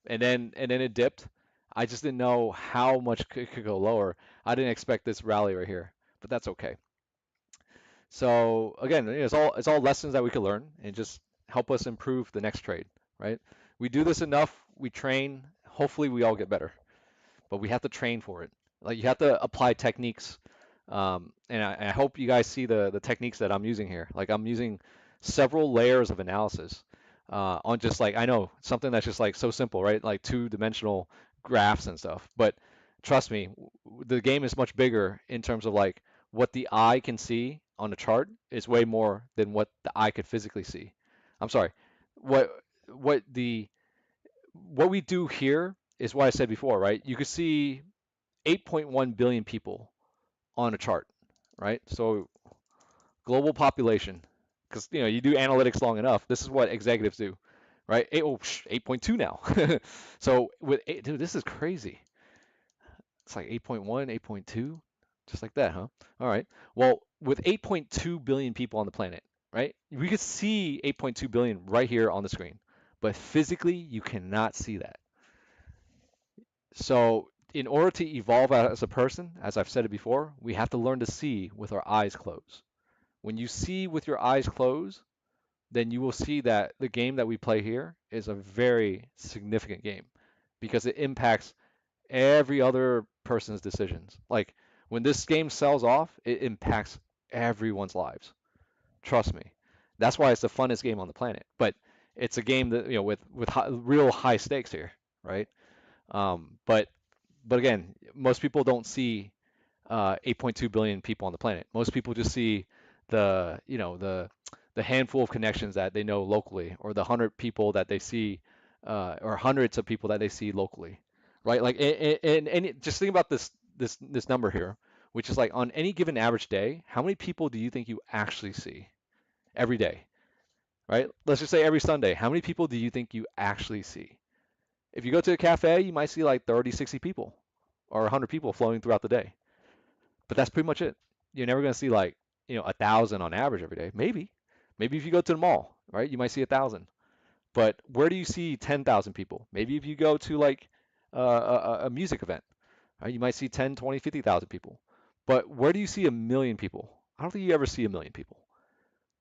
And then it dipped. I just didn't know how much it could go lower. I didn't expect this rally right here, but that's okay. So again, it's all lessons that we could learn and just help us improve the next trade, right? We do this enough, we train, hopefully we all get better, but we have to train for it. Like you have to apply techniques. And I hope you guys see the techniques that I'm using here. Like I'm using several layers of analysis on just like I know something that's just like so simple, right? Like two-dimensional graphs and stuff. But trust me, the game is much bigger in terms of like what the eye can see on the chart is way more than what the eye could physically see. I'm sorry. What what the what we do here is what I said before, right? You could see 8.1 billion people on a chart, right? So global population, because you do analytics long enough. This is what executives do, right? 8.2 now. So with dude, this is crazy. It's like 8.1, 8.2, just like that, huh? All right. Well, with 8.2 billion people on the planet, right? We could see 8.2 billion right here on the screen, but physically you cannot see that. So in order to evolve as a person, as I've said it before, we have to learn to see with our eyes closed. When you see with your eyes closed, then you will see that the game that we play here is a very significant game because it impacts every other person's decisions. Like when this game sells off, it impacts everyone's lives. Trust me. That's why it's the funnest game on the planet. But it's a game that with real high stakes here, right? But again, most people don't see 8.2 billion people on the planet. Most people just see the handful of connections that they know locally, or the 100 people that they see, or hundreds of people that they see locally, right? Like, just think about this number here, which is like on any given average day, how many people do you think you actually see every day, right? Let's just say every Sunday, how many people do you think you actually see? If you go to a cafe, you might see like 30, 60 people or 100 people flowing throughout the day. But that's pretty much it. You're never going to see like, 1,000 on average every day. Maybe if you go to the mall, right, you might see 1,000. But where do you see 10,000 people? Maybe if you go to like a music event, right, you might see 10, 20, 50,000 people. But where do you see a million people? I don't think you ever see a million people.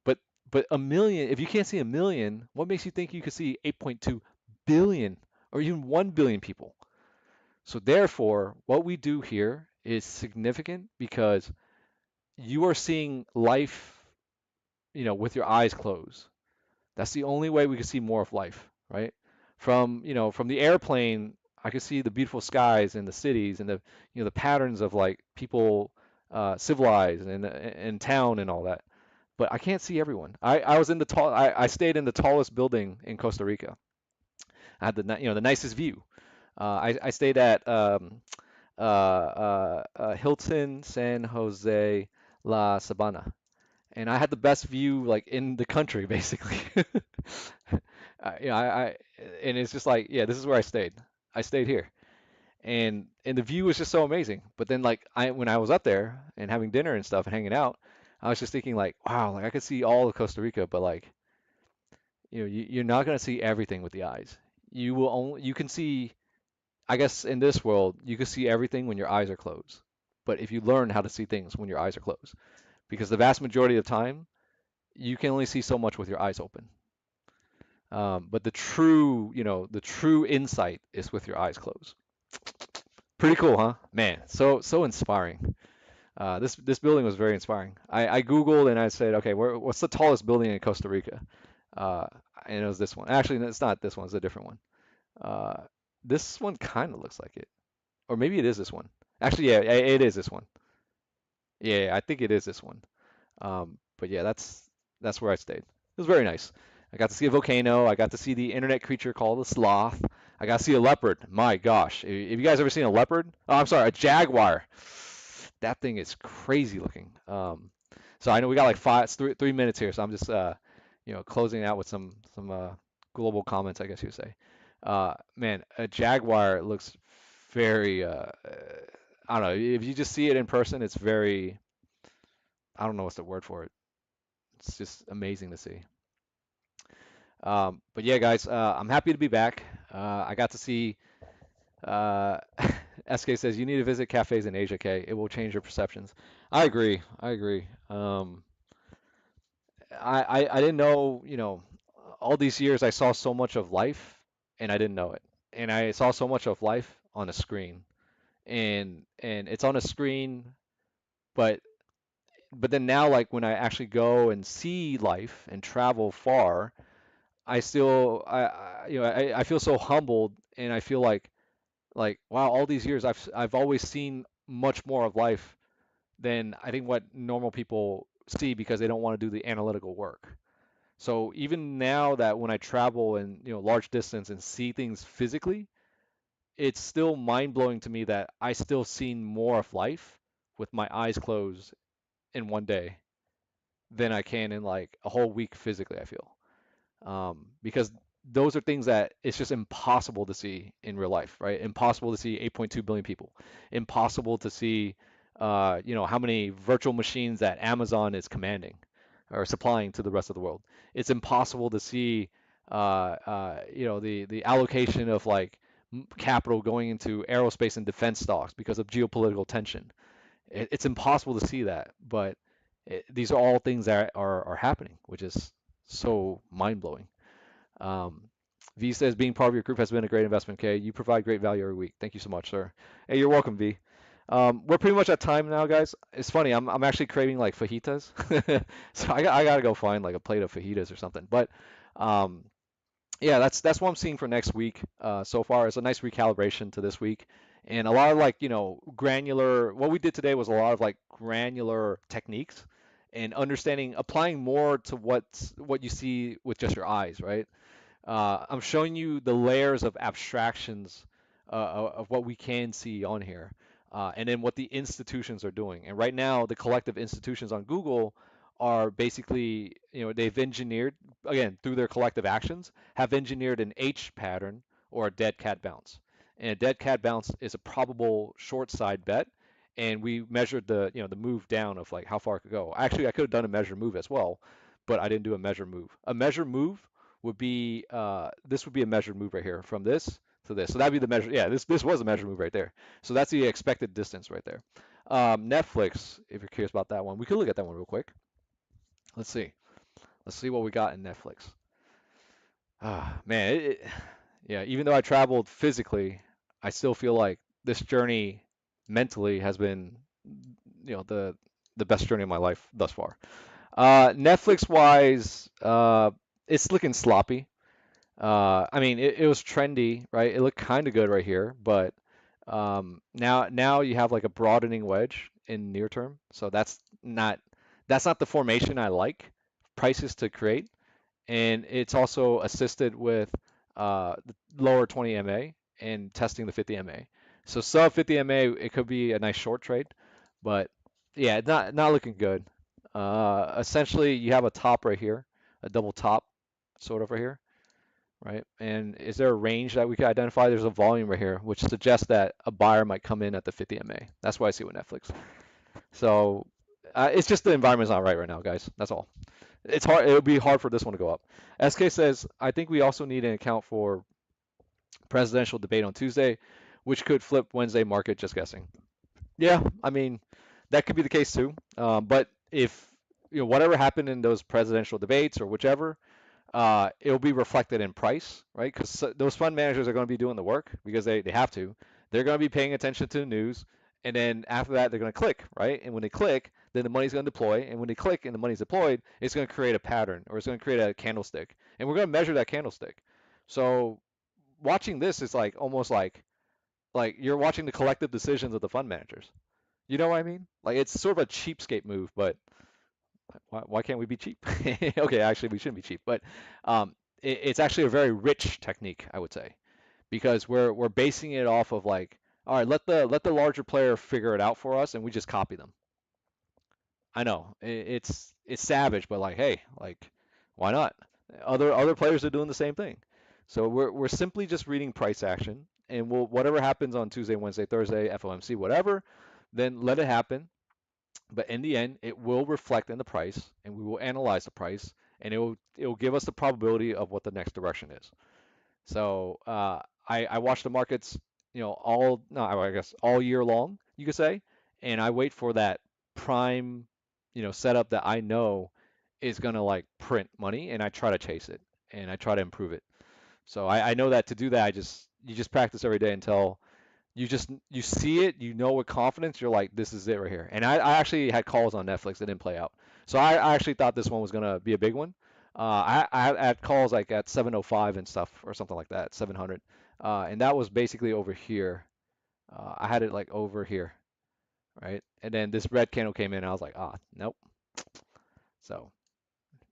But but a million, if you can't see a million, what makes you think you could see 8.2 billion or even 1 billion people? So therefore, what we do here is significant because you are seeing life, with your eyes closed. That's the only way we can see more of life, right? From the airplane, I can see the beautiful skies and the cities and the patterns of like people civilized and town and all that. But I can't see everyone. I was in the tall. I stayed in the tallest building in Costa Rica. I had the nicest view. I stayed at Hilton San Jose La Sabana, and I had the best view like in the country basically. I and it's just like, yeah, this is where I stayed. I stayed here, and the view was just so amazing. But then like when I was up there and having dinner and stuff and hanging out, I was just thinking like, wow, like I could see all of Costa Rica, but like, you're not gonna see everything with the eyes. You can see, I guess in this world, you can see everything when your eyes are closed. But if you learn how to see things when your eyes are closed, because the vast majority of the time, you can only see so much with your eyes open. But the true insight is with your eyes closed. Pretty cool, huh? Man, so inspiring. This building was very inspiring. I Googled and I said, okay, what's the tallest building in Costa Rica? Uh, and it was this one. Actually, it's not this one. It's a different one. Uh, this one kind of looks like it, or maybe it is this one. Actually, yeah, it is this one. Yeah, I think it is this one. But yeah, that's where I stayed. It was very nice. I got to see a volcano. I got to see the internet creature called a sloth. I got to see a leopard. My gosh, have you guys ever seen a leopard? Oh, I'm sorry, a jaguar. That thing is crazy looking. So I know we got like 3 minutes here, so I'm just closing out with some global comments, I guess you would say. Man, a jaguar looks very I don't know. If you just see it in person, it's very, I don't know what's the word for it. It's just amazing to see. But yeah, guys, I'm happy to be back. I got to see. Uh, SK says you need to visit cafes in Asia, K. It will change your perceptions. I agree. I agree. I didn't know, all these years I saw so much of life and I didn't know it. And I saw so much of life on a screen. And it's on a screen, but then now like when I actually go and see life and travel far, I still I feel so humbled and I feel like wow, all these years I've always seen much more of life than I think what normal people see because they don't want to do the analytical work. So even now that when I travel and large distance and see things physically, it's still mind-blowing to me that I still seen more of life with my eyes closed in one day than I can in like a whole week physically, I feel. Because those are things that it's just impossible to see in real life, right? Impossible to see 8.2 billion people. Impossible to see, how many virtual machines that Amazon is commanding or supplying to the rest of the world. It's impossible to see, the allocation of like capital going into aerospace and defense stocks because of geopolitical tension. It's impossible to see that, but these are all things that are happening, which is so mind-blowing. Um, V says being part of your group has been a great investment. Kay, you provide great value every week. Thank you so much, sir. Hey, you're welcome, V. We're pretty much at time now, guys. It's funny. I'm actually craving like fajitas, so I gotta go find like a plate of fajitas or something. But um, yeah, that's what I'm seeing for next week. So far, it's a nice recalibration to this week, and a lot of like granular. What we did today was a lot of like granular techniques and understanding, applying more to what you see with just your eyes, right? I'm showing you the layers of abstractions of what we can see on here, and then what the institutions are doing. And right now, the collective institutions on Google are basically, they've engineered, again, through their collective actions, have engineered an H pattern or a dead cat bounce. And a dead cat bounce is a probable short side bet. And we measured the move down of like how far it could go. Actually, I could have done a measure move as well, but I didn't do a measure move. A measure move would be this would be a measured move right here from this to this. So that'd be the measure. Yeah, this was a measured move right there. So that's the expected distance right there. Netflix, if you're curious about that one, we could look at that one real quick. Let's see. Let's see what we got in Netflix. Ah, man, yeah. Even though I traveled physically, I still feel like this journey mentally has been, the best journey of my life thus far. Netflix wise, it's looking sloppy. I mean, it was trendy, right? It looked kind of good right here, but now you have like a broadening wedge in near term, so that's not the formation I like prices to create, and it's also assisted with the lower 20 MA and testing the 50 MA. So sub 50 MA, it could be a nice short trade, but yeah, not looking good. Essentially, you have a top right here, a double top, sort of right here, right? And is there a range that we could identify? There's a volume right here, which suggests that a buyer might come in at the 50 MA. That's what I see with Netflix. So it's just the environment's not right now, guys. That's all. It's hard. It would be hard for this one to go up. SK says, I think we also need an account for presidential debate on Tuesday, which could flip Wednesday market. Just guessing. Yeah, I mean, that could be the case too. But if whatever happened in those presidential debates or whichever, it'll be reflected in price, right? Because those fund managers are going to be doing the work because they have to. They're going to be paying attention to the news. And then after that, they're going to click, right? And when they click, then the money's going to deploy. And when they click and the money's deployed, it's going to create a pattern or it's going to create a candlestick. And we're going to measure that candlestick. So watching this is like almost like you're watching the collective decisions of the fund managers. You know what I mean? Like it's sort of a cheapskate move, but why can't we be cheap? Okay, actually we shouldn't be cheap, but it's actually a very rich technique, I would say, because we're basing it off of like, all right, let the larger player figure it out for us, and we just copy them. I know it's savage, but like, hey, like, why not? Other players are doing the same thing, so we're simply just reading price action, and we'll whatever happens on Tuesday, Wednesday, Thursday, FOMC, whatever, then let it happen. But in the end, it will reflect in the price, and we will analyze the price, and it will give us the probability of what the next direction is. So I watch the markets, all no, I guess all year long, you could say, and I wait for that prime, setup that I know is gonna like print money, and I try to chase it, and I try to improve it. So I know that to do that, you just practice every day until you see it, with confidence, you're like, this is it right here. And I actually had calls on Netflix that didn't play out. So I actually thought this one was gonna be a big one. I had calls like at 705 and stuff or something like that, 700. And that was basically over here. I had it like over here, right? And then this red candle came in, and I was like, nope. So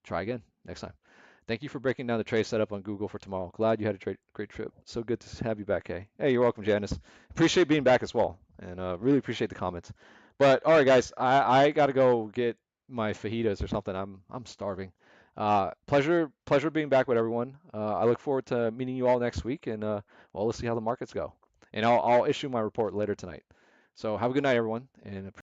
try again next time. Thank you for breaking down the trade setup on Google for tomorrow. Glad you had a great trip. So good to have you back, Kay. Hey, you're welcome, Janice. Appreciate being back as well, and really appreciate the comments. But all right, guys, I gotta go get my fajitas or something. I'm starving. Pleasure being back with everyone. I look forward to meeting you all next week, and well, let's see how the markets go. And I'll issue my report later tonight. So have a good night, everyone, and